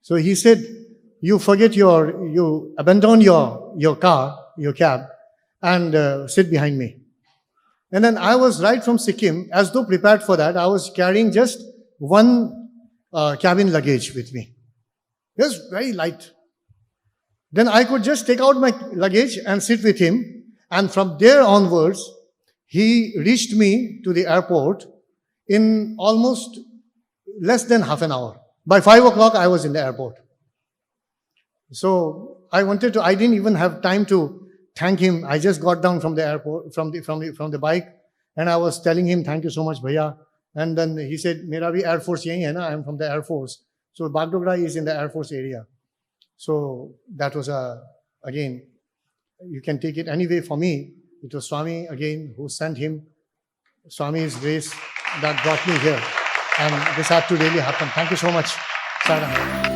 So he said, you abandon your cab, and sit behind me. And then I was right from Sikkim, as though prepared for that. I was carrying just one cabin luggage with me. It was very light. Then I could just take out my luggage and sit with him. And from there onwards, he reached me to the airport in almost less than half an hour. By 5 o'clock, I was in the airport. So I didn't even have time to thank him. I just got down from the airport, from the bike, and I was telling him, thank you so much, bhaiya. And then he said, Mera bhi Air Force yahi hai na, I'm from the Air Force. So Bagdogra is in the Air Force area. So that was again, you can take it any way. For me, it was Swami again who sent him, Swami's grace that brought me here. And this had to really happen. Thank you so much, Sarah.